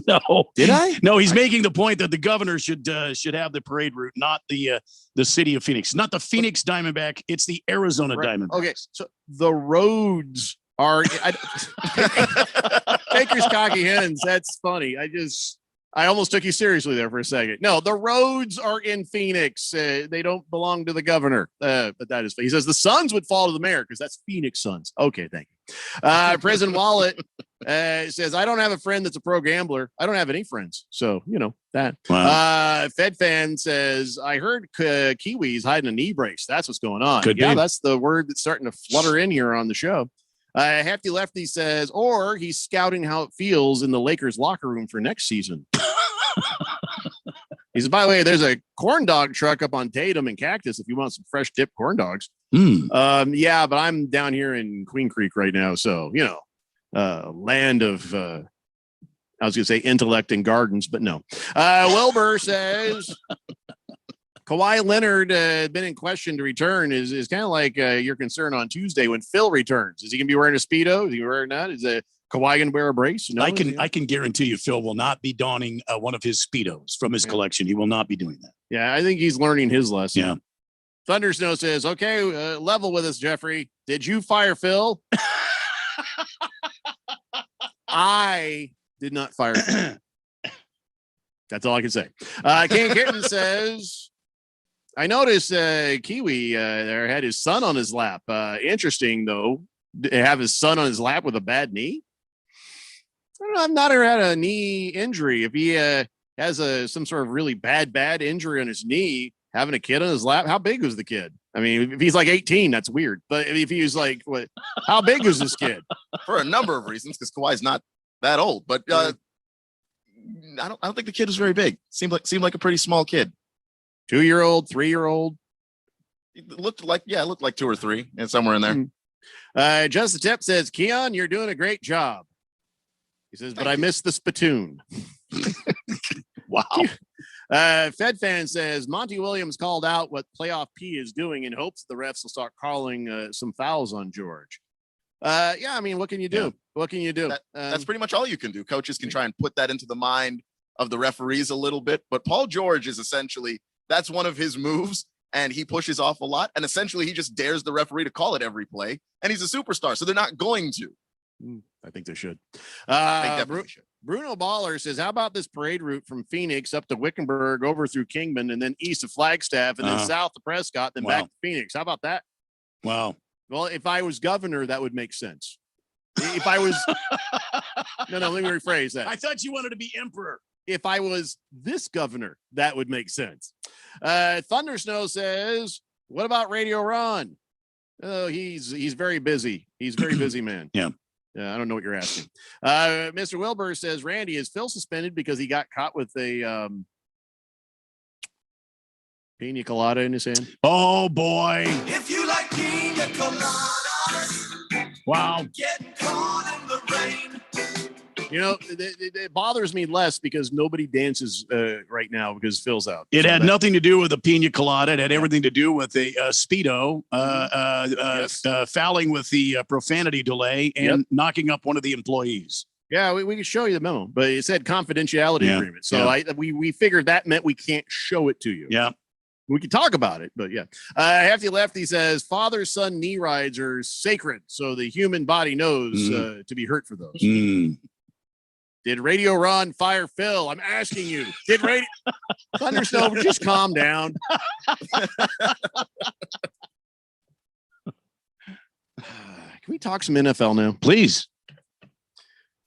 No. Did I? No, he's making the point that the governor should have the parade route, not the city of Phoenix, not the Phoenix Diamondback. It's the Arizona Diamondbacks. Okay, so the roads are Baker's Cocky Hens. That's funny. I almost took you seriously there for a second. No, the roads are in Phoenix. They don't belong to the governor. But that is, he says the Suns would fall to the mayor because that's Phoenix Suns. Okay, thank you. President Wallet says, I don't have a friend that's a pro gambler. I don't have any friends. So, that. Wow. Fed fan says, I heard Kiwi's hiding a knee brace. That's what's going on. Could be. That's the word that's starting to flutter in here on the show. Hefty Lefty says, or he's scouting how it feels in the Lakers locker room for next season. He says, by the way, there's a corn dog truck up on Tatum and Cactus if you want some fresh dipped corn dogs. Yeah, but I'm down here in Queen Creek right now. So, land of, I was going to say intellect and gardens, but no. Wilbur says, Kawhi Leonard been in question to return is kind of like your concern on Tuesday when Phil returns. Is he going to be wearing a Speedo? Is he wearing that? Is Kawhi going to wear a brace? No, I can guarantee you Phil will not be donning one of his Speedos from his collection. He will not be doing that. Yeah, I think he's learning his lesson. Yeah. Thunder Snow says, okay, level with us, Jeffrey. Did you fire Phil? I did not fire Phil. That's all I can say. King Kitten says, I noticed Kiwi there had his son on his lap. Interesting, though, to have his son on his lap with a bad knee. I don't know. I've not ever had a knee injury. If he has some sort of really bad injury on his knee, having a kid on his lap. How big was the kid? I mean, if he's like 18, that's weird. But if he was like, what? How big was this kid? For a number of reasons, because Kawhi's not that old. But I don't think the kid was very big. Seemed like a pretty small kid. 2-year-old, 3-year-old. It looked like 2 or 3, and somewhere in there. Just the Tip says, Keon, you're doing a great job. He says, but I missed the spittoon. Wow. Fed Fan says Monty Williams called out what playoff P is doing in hopes the refs will start calling some fouls on George. Yeah, I mean, what can you do? Yeah. What can you do? That's pretty much all you can do. Coaches can try and put that into the mind of the referees a little bit, but Paul George is essentially, that's one of his moves, and he pushes off a lot, and essentially he just dares the referee to call it every play, and he's a superstar, so they're not going to. I think they should. They definitely should. Bruno Baller says, how about this parade route from Phoenix up to Wickenburg, over through Kingman, and then east of Flagstaff, and then south of Prescott, then back to Phoenix? How about that? Wow. Well, if I was governor, that would make sense. If I was, no, let me rephrase that. I thought you wanted to be emperor. If I was this governor, that would make sense. Thunder Snow says, what about Radio Ron? Oh, he's very busy. He's a very busy man. Yeah. I don't know what you're asking. Mr. Wilbur says, Randy, is Phil suspended because he got caught with a pina colada in his hand? Oh, boy. If you like pina coladas, wow. Get caught in the rain. You know, it bothers me less because nobody dances right now because Phil's out. It had nothing to do with a pina colada. It had everything to do with a Speedo, fouling with the profanity delay and knocking up one of the employees. Yeah, we can show you the memo, but it said confidentiality agreement. So we figured that meant we can't show it to you. Yeah. We can talk about it, but yeah. Hefty Lefty says father-son knee rides are sacred, so the human body knows to be hurt for those. Did Radio Ron fire Phil? I'm asking you. Did Radio Thundersnow just calm down? Can we talk some NFL now? Please.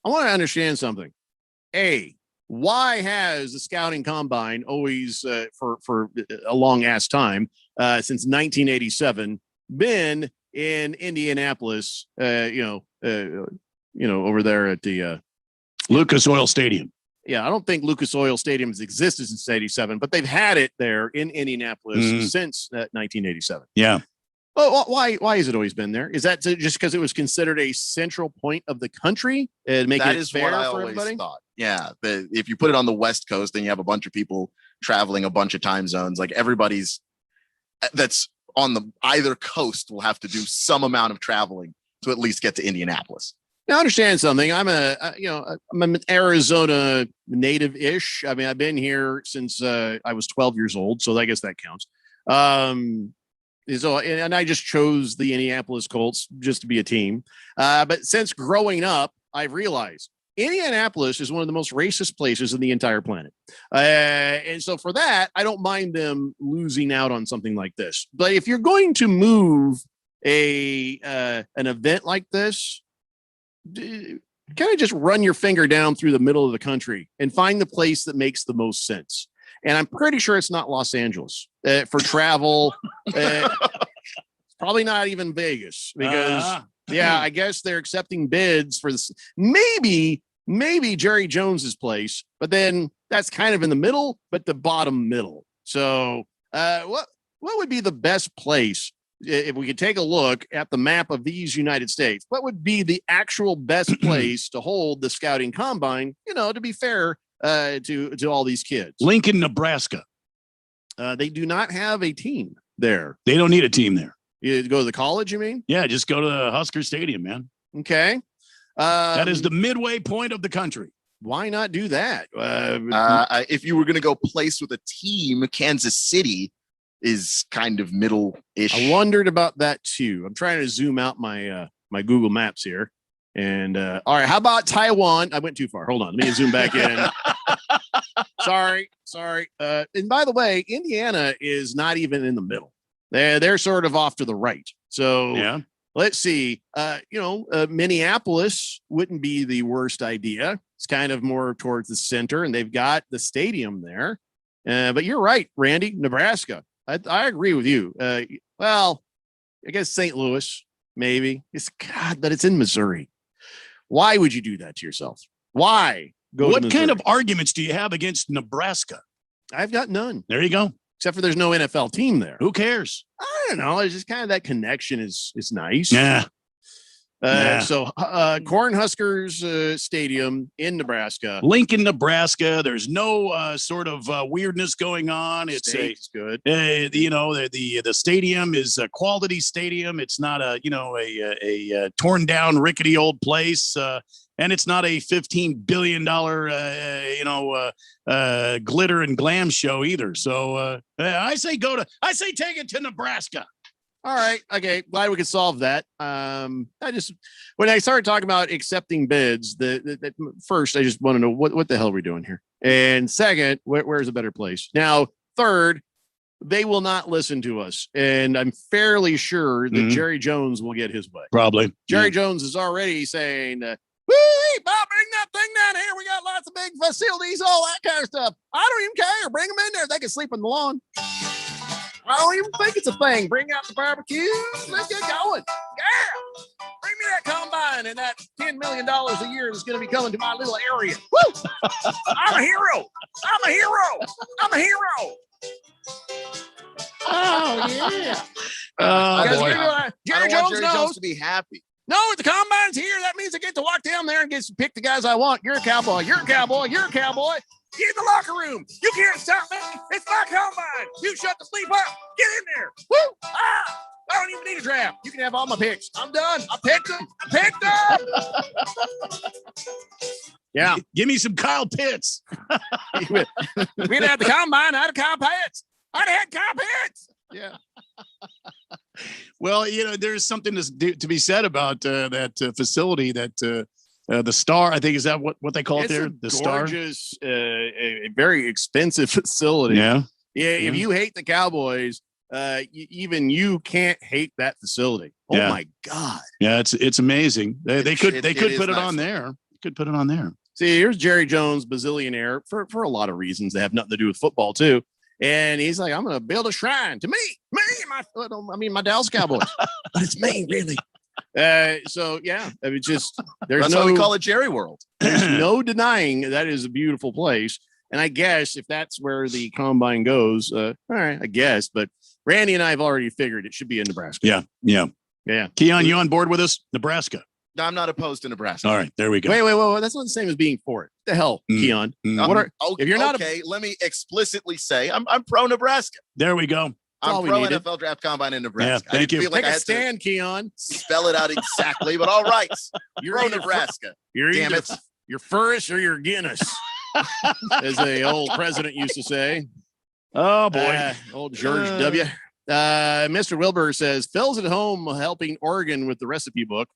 I want to understand something. Why has the scouting combine always for a long ass time since 1987 been in Indianapolis? Over there at the Lucas Oil Stadium. Yeah, I don't think Lucas Oil Stadium has existed since 87, but they've had it there in Indianapolis since 1987. Yeah. Well, why has it always been there? Is that just because it was considered a central point of the country and make it fair for everybody? Thought. Yeah, if you put it on the West Coast, then you have a bunch of people traveling a bunch of time zones. Like everybody's that's on the either coast will have to do some amount of traveling to at least get to Indianapolis. Now, understand something. I'm an Arizona native-ish. I mean, I've been here since I was 12 years old, so I guess that counts. And I just chose the Indianapolis Colts just to be a team. But since growing up, I've realized Indianapolis is one of the most racist places in the entire planet. And so for that, I don't mind them losing out on something like this. But if you're going to move an event like this, kind of just run your finger down through the middle of the country and find the place that makes the most sense. And I'm pretty sure it's not Los Angeles for travel. It's probably not even Vegas because, I guess they're accepting bids for this. Maybe Jerry Jones's place, but then that's kind of in the middle, but the bottom middle. So what would be the best place? If we could take a look at the map of these United States, what would be the actual best place to hold the scouting combine, to be fair to all these kids? Lincoln, Nebraska. They do not have a team there. They don't need a team there. You go to the college, you mean? Yeah, just go to the Husker Stadium, man. Okay. That is the midway point of the country. Why not do that? If you were going to go place with a team, Kansas City is kind of middle-ish. I wondered about that too. I'm trying to zoom out my my Google Maps here. And all right, how about Taiwan? I went too far. Hold on. Let me zoom back in. Sorry. And by the way, Indiana is not even in the middle. They're sort of off to the right. So let's see. Minneapolis wouldn't be the worst idea. It's kind of more towards the center, and they've got the stadium there. But you're right, Randy, Nebraska. I agree with you. Well, I guess St. Louis, maybe. But it's in Missouri. Why would you do that to yourself? Why go? What kind of arguments do you have against Nebraska? I've got none. There you go. Except for there's no NFL team there. Who cares? I don't know. It's just kind of that connection is nice. Yeah. So Cornhuskers Stadium in Nebraska. Lincoln, Nebraska. There's no sort of weirdness going on. It's good. The stadium is a quality stadium. It's not a torn down rickety old place. And it's not a $15 billion, glitter and glam show either. So I say take it to Nebraska. All right. Okay. Glad we could solve that. When I started talking about accepting bids, first, I just want to know what the hell are we doing here? And second, where's a better place? Now, third, they will not listen to us. And I'm fairly sure that Jerry Jones will get his way. Probably. Jerry Jones is already saying, Bob, bring that thing down here. We got lots of big facilities, all that kind of stuff. I don't even care. Bring them in there. They can sleep on the lawn. I don't even think it's a thing. Bring out the barbecue. Let's get going. Yeah. Bring me that combine and that $10 million a year that's going to be coming to my little area. Woo! I'm a hero. Oh, yeah. Jerry Jones knows to be happy. No, the combine's here. That means I get to walk down there and get to pick the guys I want. You're a cowboy. You're a cowboy. You're a cowboy. Get in the locker room. You can't stop me. It's my combine. You shut the sleep up. Get in there. Woo! Ah! I don't even need a draft. You can have all my picks. I'm done. I picked them. Yeah. Give me some Kyle Pitts. We didn't have the combine. I had a Kyle Pitts. I'd have had Kyle Pitts. Yeah. Well, there's something to be said about that facility that the Star, I think, is that what they call it there? The Star? Gorgeous, a very expensive facility. Yeah. If you hate the Cowboys, even you can't hate that facility. Oh my God. Yeah, it's amazing. They could put it on there. Could put it on there. See, here's Jerry Jones, bazillionaire, for a lot of reasons that have nothing to do with football too. And he's like, I'm going to build a shrine to me, my Dallas Cowboys, but it's me, really. So yeah, I mean, that's why we call it Jerry World. There's no denying that is a beautiful place. And I guess if that's where the combine goes, all right, I guess. But Randy and I have already figured it should be in Nebraska. Yeah. Keon, you on board with us? Nebraska. No, I'm not opposed to Nebraska. All right, there we go. Wait. That's not the same as being for it. The hell, Keon. If you're not let me explicitly say I'm pro Nebraska. There we go. I'm pro NFL draft combine in Nebraska. Yeah, thank you. Feel like Take I a had stand, Keon. Spell it out exactly, but all right. You're pro Nebraska. Damn it. You're Furris or you're Guinness, as the old president used to say. Oh boy, old George W. Mr. Wilbur says Phil's at home helping Oregon with the recipe book.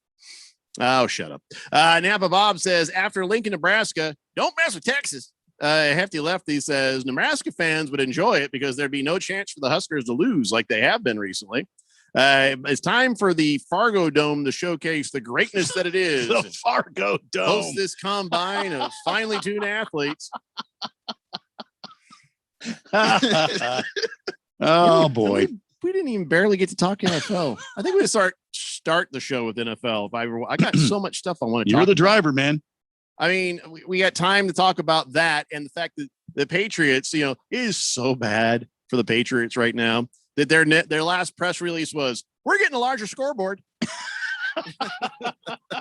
Oh, shut up. Napa Bob says after Lincoln, Nebraska, don't mess with Texas. Hefty Lefty says Nebraska fans would enjoy it because there'd be no chance for the Huskers to lose like they have been recently. It's time for the Fargo Dome to showcase the greatness that it is. The Fargo Dome. Host this combine of finely tuned athletes. Oh, boy. We didn't even barely get to talk NFL. I think we start the show with NFL. I got so much stuff I want to talk You're the about. driver, man. I mean, we got time to talk about that and the fact that the Patriots, it is so bad for the Patriots right now that their last press release was, we're getting a larger scoreboard.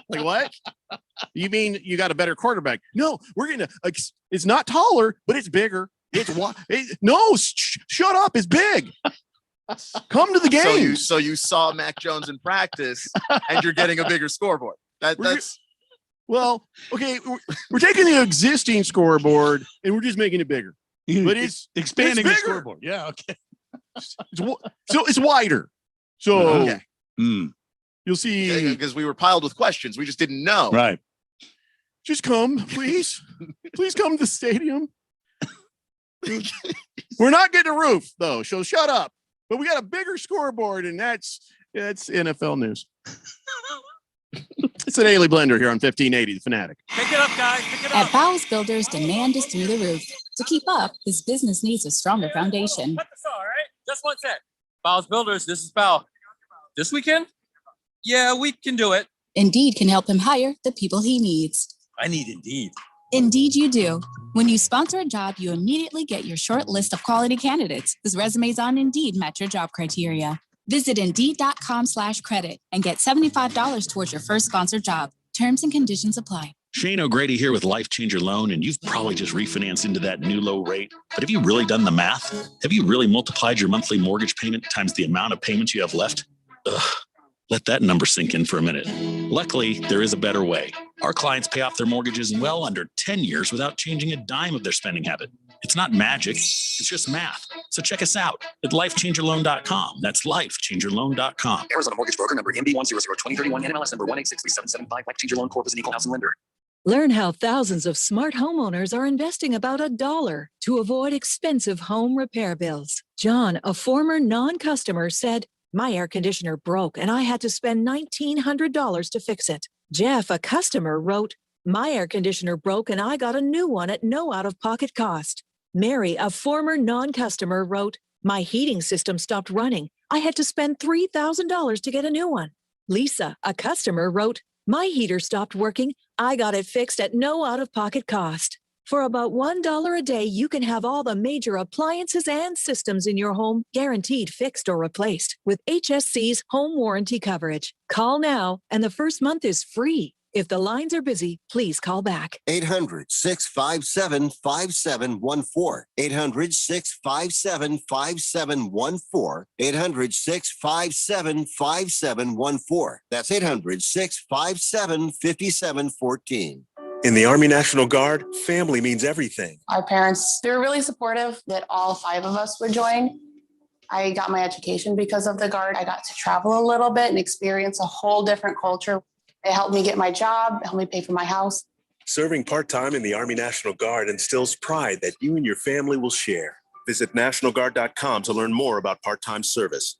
Like, what? You mean you got a better quarterback? No, we're getting it's not taller, but it's bigger. Shut up. It's big. Come to the game. So you saw Mac Jones in practice and you're getting a bigger scoreboard. Well, okay, we're taking the existing scoreboard and we're just making it bigger. But it's expanding the scoreboard. Yeah, okay. So it's wider. So okay. You'll see. Because we were piled with questions. We just didn't know. Right. Just come, please. Please come to the stadium. We're not getting a roof, though, so shut up. But we got a bigger scoreboard, and that's NFL news. It's an Daily Blender here on 1580, The Fanatic. Pick it up, guys. Pick it At up. Bowles Builders, demand is through the roof. To keep up, his business needs a stronger foundation. Just one sec. Bow's Builders, this is Bow. This weekend? Yeah, we can do it. Indeed can help him hire the people he needs. I need Indeed. Indeed, you do. When you sponsor a job, you immediately get your short list of quality candidates whose resumes on Indeed match your job criteria. Visit Indeed.com/credit and get $75 towards your first sponsored job. Terms and conditions apply. Shane O'Grady here with Life Changer Loan, and you've probably just refinanced into that new low rate. But have you really done the math? Have you really multiplied your monthly mortgage payment times the amount of payments you have left? Ugh. Let that number sink in for a minute. Luckily, there is a better way. Our clients pay off their mortgages in well under 10 years without changing a dime of their spending habit. It's not magic, it's just math. So check us out at lifechangerloan.com. That's lifechangerloan.com. Arizona Mortgage Broker number MB1002031, NMLS number 1863775. Life Changer Loan Corp is an equal housing lender. Learn how thousands of smart homeowners are investing about $1 to avoid expensive home repair bills. John, a former non-customer, said, "My air conditioner broke and I had to spend $1,900 to fix it." Jeff, a customer, wrote, "My air conditioner broke and I got a new one at no out-of-pocket cost." Mary, a former non-customer, wrote, "My heating system stopped running. I had to spend $3,000 to get a new one." Lisa, a customer, wrote, "My heater stopped working. I got it fixed at no out-of-pocket cost." For about $1 a day, you can have all the major appliances and systems in your home guaranteed fixed or replaced with HSC's home warranty coverage. Call now, and the first month is free. If the lines are busy, please call back. 800-657-5714. 800-657-5714. 800-657-5714. That's 800-657-5714. In the Army National Guard, family means everything. Our parents, they were really supportive that all 5 of us would join. I got my education because of the Guard. I got to travel a little bit and experience a whole different culture. It helped me get my job, it helped me pay for my house. Serving part-time in the Army National Guard instills pride that you and your family will share. Visit NationalGuard.com to learn more about part-time service.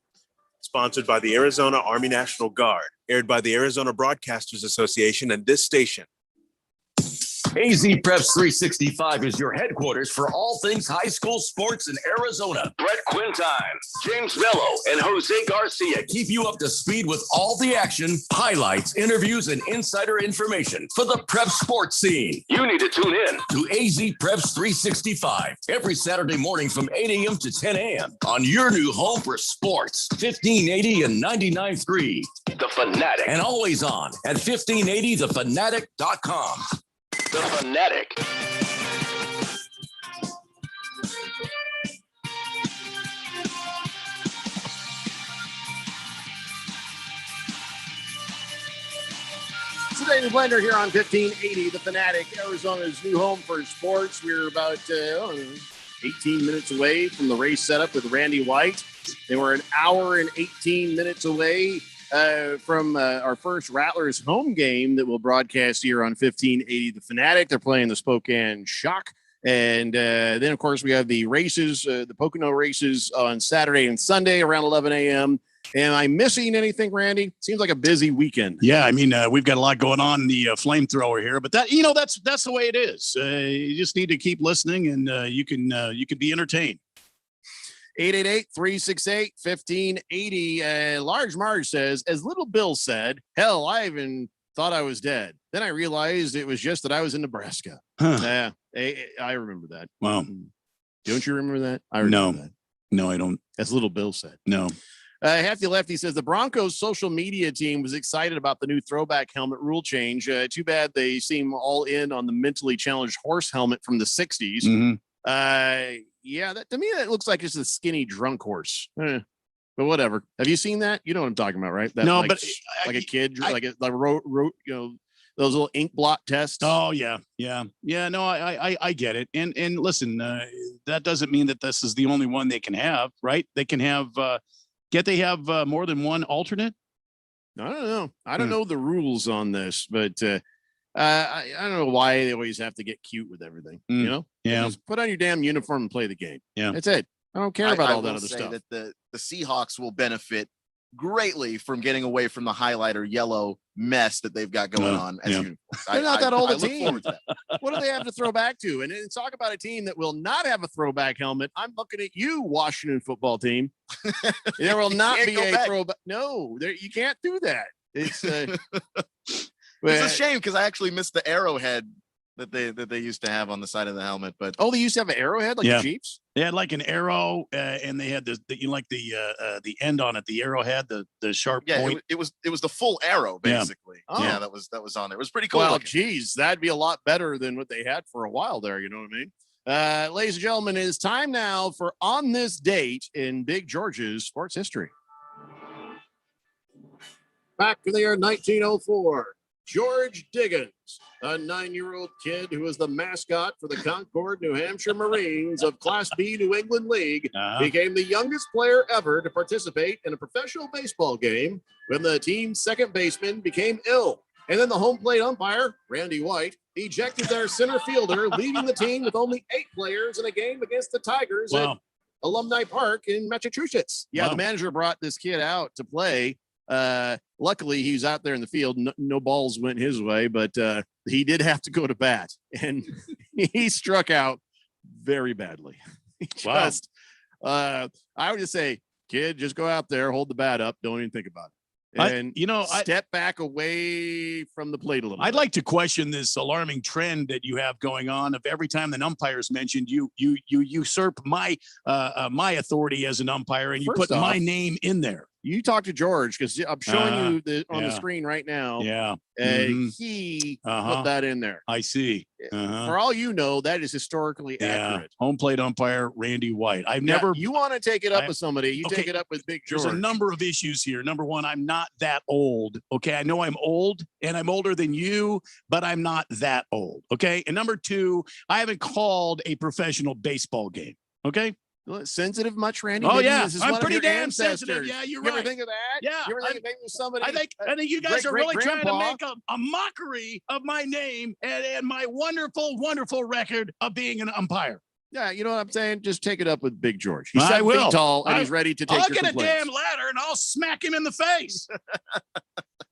Sponsored by the Arizona Army National Guard. Aired by the Arizona Broadcasters Association and this station. AZ Preps 365 is your headquarters for all things high school sports in Arizona. Brett Quintine, James Mello, and Jose Garcia keep you up to speed with all the action, highlights, interviews, and insider information for the prep sports scene. You need to tune in to AZ Preps 365 every Saturday morning from 8 a.m. to 10 a.m. on your new home for sports, 1580 and 99.3. The Fanatic. And always on at 1580thefanatic.com. The Fanatic. Today, the Blender here on 1580, The Fanatic, Arizona's new home for sports. We're about 18 minutes away from the race setup with Randy White. They were an hour and 18 minutes away from our first Rattlers home game that we'll broadcast here on 1580 The Fanatic. They're playing the Spokane Shock. And then, of course, we have the races, the Pocono races on Saturday and Sunday around 11 a.m. Am I missing anything, Randy? Seems like a busy weekend. Yeah, I mean, we've got a lot going on in the flamethrower here, but that that's the way it is. You just need to keep listening, and you can be entertained. 888-368-1580. Large Marge says, as Little Bill said, hell, I even thought I was dead. Then I realized it was just that I was in Nebraska. Yeah, I remember that. Wow. Don't you remember that? I remember that. No, I don't. As Little Bill said. No. Hefty Lefty says the Broncos social media team was excited about the new throwback helmet rule change. Too bad they seem all in on the mentally challenged horse helmet from the 60s. Mm-hmm. Yeah, that to me that looks like just a skinny drunk horse. But whatever. Have you seen that? You know what I'm talking about, right? That, no, like, but like a kid, like wrote, you know, those little ink blot tests. Oh yeah. No, I get it. And listen, that doesn't mean that this is the only one they can have, right? They can have. They have more than one alternate? I don't know. I don't know the rules on this, but I don't know why they always have to get cute with everything. You know? Yeah. Just put on your damn uniform and play the game. Yeah. That's it. I don't care about all that will other say stuff. that the Seahawks will benefit greatly from getting away from the highlighter yellow mess that they've got going on as uniforms. They're not that old a look team. forward to that. What do they have to throw back to? And talk about a team that will not have a throwback helmet. I'm looking at you, Washington football team. There will not be a throwback. No, you can't do that. It's it's a shame because I actually missed the arrowhead that they used to have on the side of the helmet. But they used to have an arrowhead like the Chiefs. They had like an arrow, and they had the end on it, the arrowhead, the sharp point. It was the full arrow basically. Yeah, that was on there. It was pretty cool. Well, geez, that'd be a lot better than what they had for a while there. You know what I mean? Ladies and gentlemen, it is time now for On This Date in Big George's sports history. Back to the year 1904. George Diggins, a 9-year-old kid who was the mascot for the Concord, New Hampshire Marines of Class B New England League, became the youngest player ever to participate in a professional baseball game when the team's second baseman became ill. And then the home plate umpire, Randy White, ejected their center fielder, leaving the team with only 8 players in a game against the Tigers at Alumni Park in Massachusetts. Yeah, the manager brought this kid out to play. Luckily, he was out there in the field. No balls went his way, but he did have to go to bat, and he struck out very badly. I would just say, kid, just go out there, hold the bat up, don't even think about it. And step back away from the plate a little. I'd like to question this alarming trend that you have going on of every time an umpire is mentioned, you usurp my authority as an umpire, and you put my name in there. You talk to George because I'm showing you on the screen right now. Yeah. He put that in there. I see. For all you know, that is historically accurate. Home plate umpire Randy White. You want to take it up with somebody, you take it up with Big George. There's a number of issues here. Number one, I'm not that old. Okay. I know I'm old and I'm older than you, but I'm not that old. Okay. And number two, I haven't called a professional baseball game. Okay. Sensitive much, Randy? Oh, yeah. I'm pretty damn sensitive. Yeah, you're right. You ever think of that? Yeah. You ever think of maybe somebody? I think you guys are really trying to make a mockery of my name and my wonderful, wonderful record of being an umpire. Yeah, you know what I'm saying? Just take it up with Big George. He's 7 feet tall, and he's ready to take your complaints. I'll get a damn ladder, and I'll smack him in the face.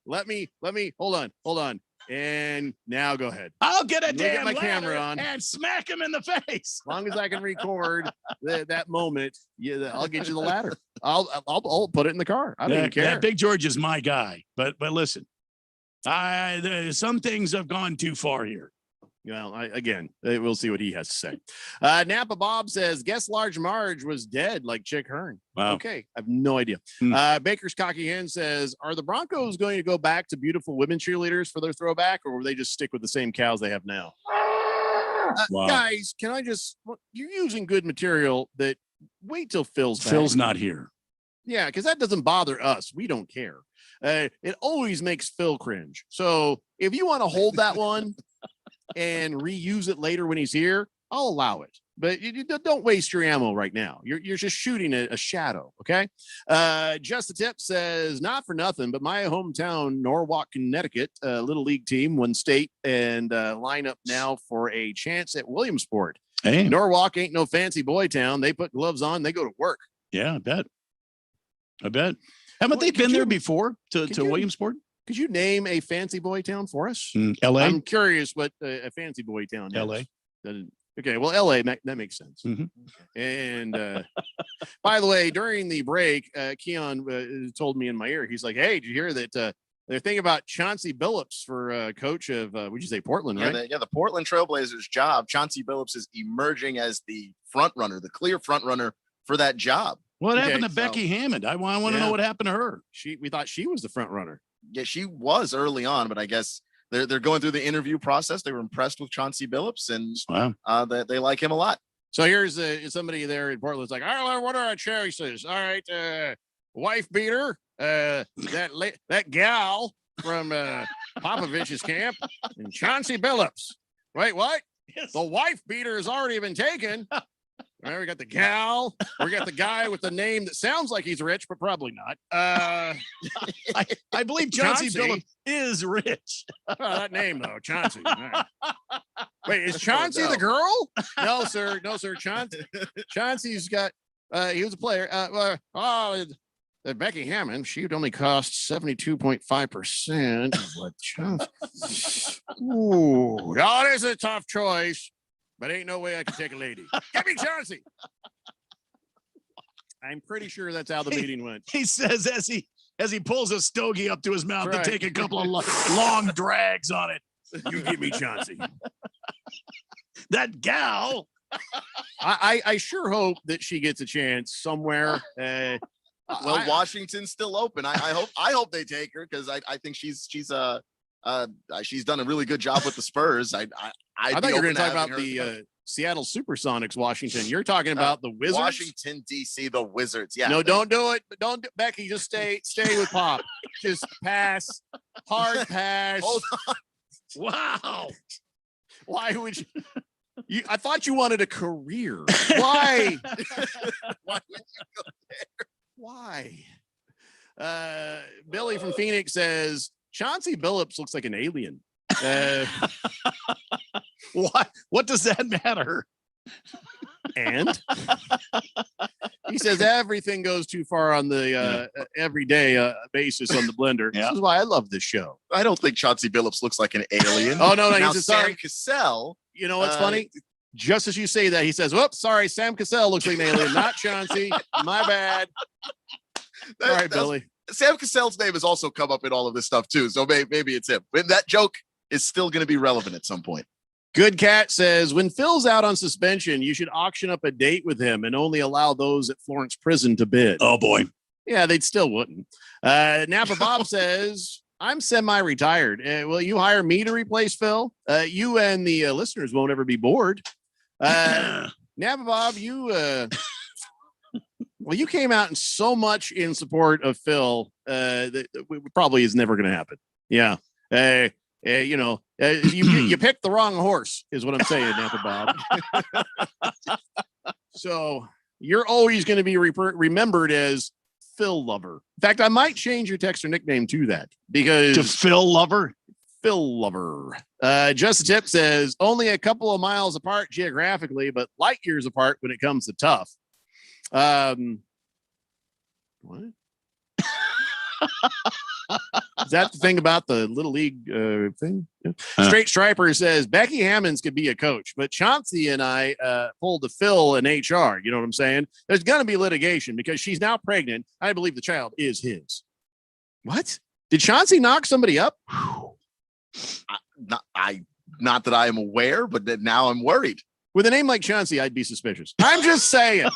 Let me, hold on. And now go ahead. I'll get a damn my ladder camera on and smack him in the face. As long as I can record that moment, I'll get you the ladder. I'll put it in the car. I don't even care. Big George is my guy. But listen, some things have gone too far here. Well, we'll see what he has to say. Napa Bob says, guess Large Marge was dead like Chick Hearn. Wow. Okay. I have no idea. Baker's Cocky Hen says, are the Broncos going to go back to beautiful women cheerleaders for their throwback, or will they just stick with the same cows they have now? Guys, you're using good material that wait till Phil's back. Phil's not here. Yeah, because that doesn't bother us. We don't care. It always makes Phil cringe. So if you want to hold that one and reuse it later when he's here, I'll allow it. But you don't waste your ammo right now. You're just shooting a shadow, okay? Just a Tip says, not for nothing, but my hometown, Norwalk, Connecticut, Little League team won state and line up now for a chance at Williamsport. Hey. Norwalk ain't no fancy boy town. They put gloves on, they go to work. Yeah, I bet. Haven't they been there before to Williamsport? Could you name a fancy boy town for us? L.A. I'm curious what a fancy boy town is. L.A. Okay, well, L.A., that makes sense. Mm-hmm. And by the way, during the break, Keon told me in my ear, he's like, hey, did you hear that they're thinking about Chauncey Billups for coach of, would you say Portland, right? The Portland Trailblazers job. Chauncey Billups is emerging as the front runner, the clear front runner for that job. What happened to Becky Hammond? I want to know what happened to her. We thought she was the front runner. Yeah, she was early on, but I guess they're going through the interview process. They were impressed with Chauncey Billups, and they like him a lot. So here's somebody there in Portland's like, all right, what are our choices? All right, wife beater, that gal from Popovich's camp, and Chauncey Billups. Wait, what? Yes. The wife beater has already been taken. All right, we got the gal. We got the guy with the name that sounds like he's rich, but probably not. I believe Chauncey Billups is rich. That name, though, Chauncey. Right. Wait, is Chauncey the girl? No, sir. Chauncey's got. He was a player. Becky Hammond, she would only cost 72.5%. What? Ooh, that is a tough choice, but ain't no way I can take a lady. Give me Chauncey. I'm pretty sure that's how the meeting went. He says as he pulls a stogie up to his mouth Right. to take a couple of long drags on it. You give me Chauncey. That gal. I sure hope that she gets a chance somewhere. Well, Washington's still open. I hope they take her because I think she's done a really good job with the Spurs. I thought you were going to talk about the Seattle Supersonics, Washington. You're talking about the Wizards, Washington D.C. the Wizards. Yeah. No, don't do it. But don't, Becky. Just stay with Pop. Just pass. Hard pass. Hold on. Wow. Why would you? I thought you wanted a career. Why? Why would you go there? Why? Billy from Phoenix says Chauncey Billups looks like an alien. What does that matter? And he says everything goes too far on the everyday basis on the blender. Yeah. This is why I love this show. I don't think Chauncey Billups looks like an alien. Oh no, Now, he's a sorry. Sam Cassell. You know what's funny? Just as you say that, he says, "Whoops, sorry, Sam Cassell looks like an alien, not Chauncey. My bad." All right, Billy. Sam Cassell's name has also come up in all of this stuff too, so maybe it's him. But that joke is still going to be relevant at some point. Good Cat says, when Phil's out on suspension, you should auction up a date with him and only allow those at Florence Prison to bid. Oh, boy. Yeah, they still wouldn't. Napa Bob says, I'm semi-retired. Will you hire me to replace Phil? You and the listeners won't ever be bored. Napa Bob, you came out in so much in support of Phil that probably is never going to happen. Yeah. You picked the wrong horse is what I'm saying, Napa Bob. So you're always going to be remembered as Phil Lover. In fact, I might change your text or nickname to that because To Phil Lover. Phil Lover. Just a Tip says only a couple of miles apart geographically, but light years apart when it comes to tough. What? Is that the thing about the Little League thing? Yeah. Straight Striper says Becky Hammonds could be a coach, but Chauncey and I pulled a Phil in HR. You know what I'm saying? There's going to be litigation because she's now pregnant. I believe the child is his. What? Did Chauncey knock somebody up? Not that I am aware, but that now I'm worried. With a name like Chauncey, I'd be suspicious. I'm just saying.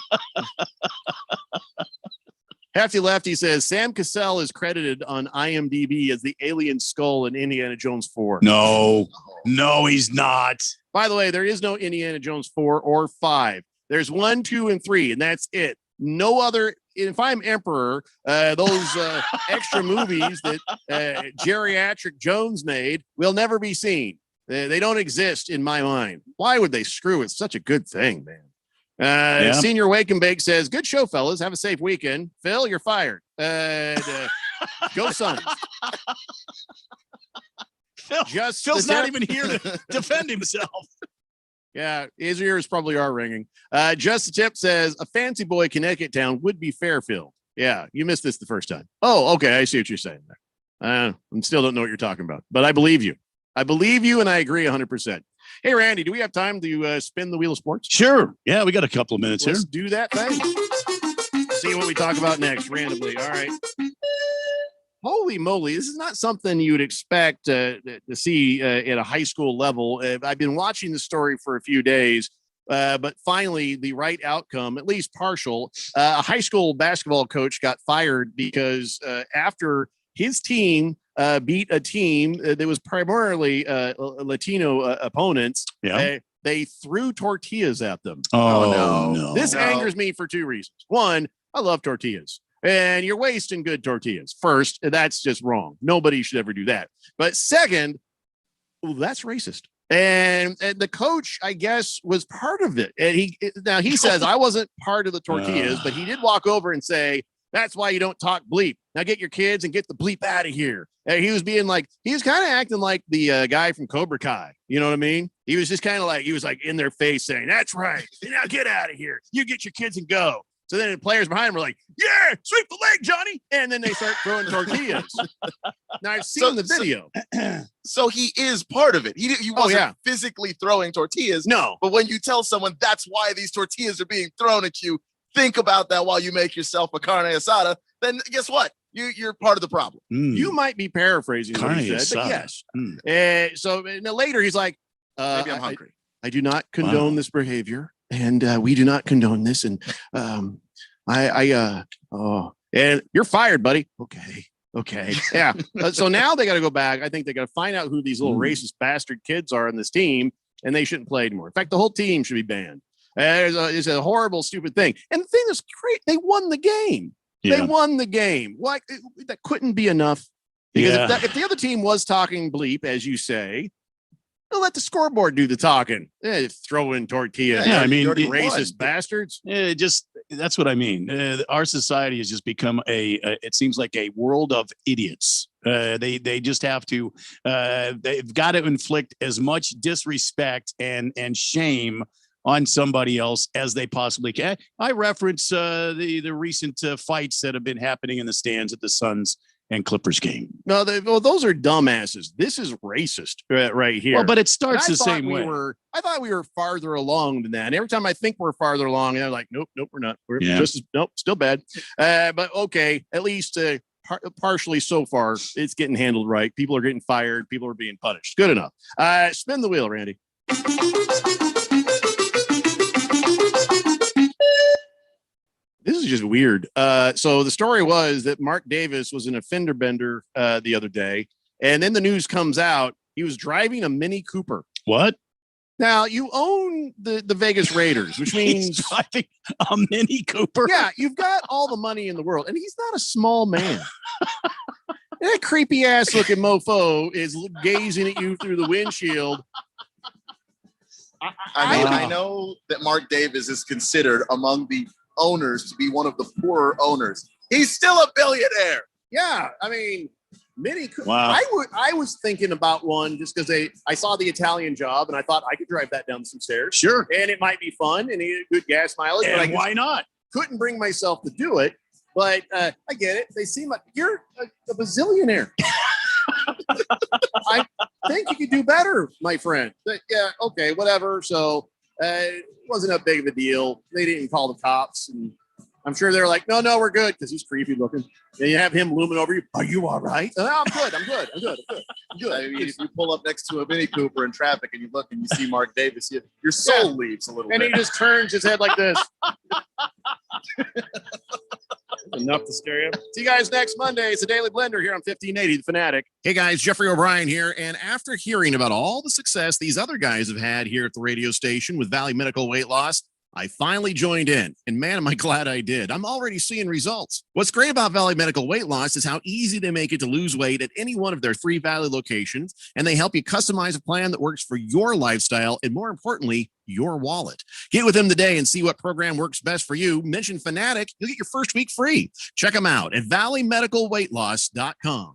Hefty Lefty says Sam Cassell is credited on IMDb as the alien skull in Indiana Jones 4. No, he's not. By the way, there is no Indiana Jones 4 or 5. There's 1, 2, and 3, and that's it. No other. If I'm emperor, those extra movies that geriatric Jones made will never be seen. They don't exist in my mind. Why would they screw with such a good thing, man? Senior Wake and Bake says, good show, fellas. Have a safe weekend. Phil, you're fired. Go Suns. Phil's not even here to defend himself. Yeah, his ears probably are ringing. Just a Tip says, a fancy boy Connecticut town would be Fairfield. Yeah, you missed this the first time. Oh, okay. I see what you're saying there. I still don't know what you're talking about, but I believe you. I believe you, and I agree 100%. Hey, Randy, do we have time to spin the wheel of sports? Sure. Yeah, we got a couple of minutes Let's here. do that thing. See what we talk about next randomly. All right. Holy moly. This is not something you would expect to see at a high school level. I've been watching the story for a few days, but finally the right outcome, at least partial. A high school basketball coach got fired because after his team beat a team that was primarily Latino opponents. Yeah. They threw tortillas at them. Oh, no. This angers me for two reasons. One, I love tortillas. And you're wasting good tortillas. First, that's just wrong. Nobody should ever do that. But second, that's racist. And the coach, I guess, was part of it. And he says, I wasn't part of the tortillas, but he did walk over and say, that's why you don't talk bleep. Now get your kids and get the bleep out of here. And he was kind of acting like the guy from Cobra Kai. You know what I mean? He was just kind of like, he was like in their face saying, that's right. Now get out of here. You get your kids and go. So then the players behind him were like, yeah, sweep the leg, Johnny. And then they start throwing tortillas. Now I've seen the video. So he is part of it. He wasn't physically throwing tortillas. No. But when you tell someone that's why these tortillas are being thrown at you, think about that while you make yourself a carne asada, then guess what? You're part of the problem. You might be paraphrasing what he said, but yes. So later he's like, maybe I'm hungry. I do not condone this behavior, and we do not condone this. And and you're fired, buddy. Okay. Yeah. So now they got to go back. I think they got to find out who these little racist bastard kids are on this team, and they shouldn't play anymore. In fact, the whole team should be banned. It's a horrible, stupid thing. And the thing that's great, they won the game. Yeah. They won the game. Why that couldn't be enough? Because if the other team was talking bleep, as you say, they'll let the scoreboard do the talking. Throw in tortillas. Yeah, I mean, racist bastards. That's what I mean. Our society has just become it seems like a world of idiots. They just have to, they've got to inflict as much disrespect and shame on somebody else as they possibly can. I reference the recent fights that have been happening in the stands at the Suns and Clippers game. No, those are dumbasses. This is racist right here. Well, but it starts the same way. I thought we were farther along than that. And every time I think we're farther along, they're like, nope, we're not. We're still bad. But okay, at least partially so far, it's getting handled right. People are getting fired. People are being punished. Good enough. Spin the wheel, Randy. This is just weird. So the story was that Mark Davis was in a fender bender the other day, and then the news comes out he was driving a Mini Cooper. What? Now you own the Vegas Raiders, which means driving a Mini Cooper. Yeah, you've got all the money in the world, and he's not a small man. That creepy ass looking mofo is gazing at you through the windshield. I know that Mark Davis is considered among the owners to be one of the poorer owners. He's still a billionaire. Yeah, I mean, Mini Cooper. Wow. I was thinking about one just because I saw the Italian Job and I thought I could drive that down some stairs. Sure. And it might be fun and good gas mileage. And but why not? Couldn't bring myself to do it. But I get it. They seem like you're a bazillionaire. I think you could do better, my friend. But yeah, okay, whatever. So it wasn't a big of a deal. They didn't call the cops, and I'm sure they're like, no, we're good, because he's creepy looking. And you have him looming over you. Are you all right? No, I'm good. I'm good. I mean, if you pull up next to a Mini Cooper in traffic and you look and you see Mark Davis, your soul leaves a little and bit. He just turns his head like this. Enough to scare you. See you guys next Monday. It's a Daily Blender here on 1580 The Fanatic. Hey guys, Jeffrey O'Brien here. And after hearing about all the success these other guys have had here at the radio station with Valley Medical Weight Loss, I finally joined in, and man, am I glad I did. I'm already seeing results. What's great about Valley Medical Weight Loss is how easy they make it to lose weight at any one of their 3 Valley locations, and they help you customize a plan that works for your lifestyle and, more importantly, your wallet. Get with them today and see what program works best for you. Mention Fanatic, you'll get your first week free. Check them out at valleymedicalweightloss.com.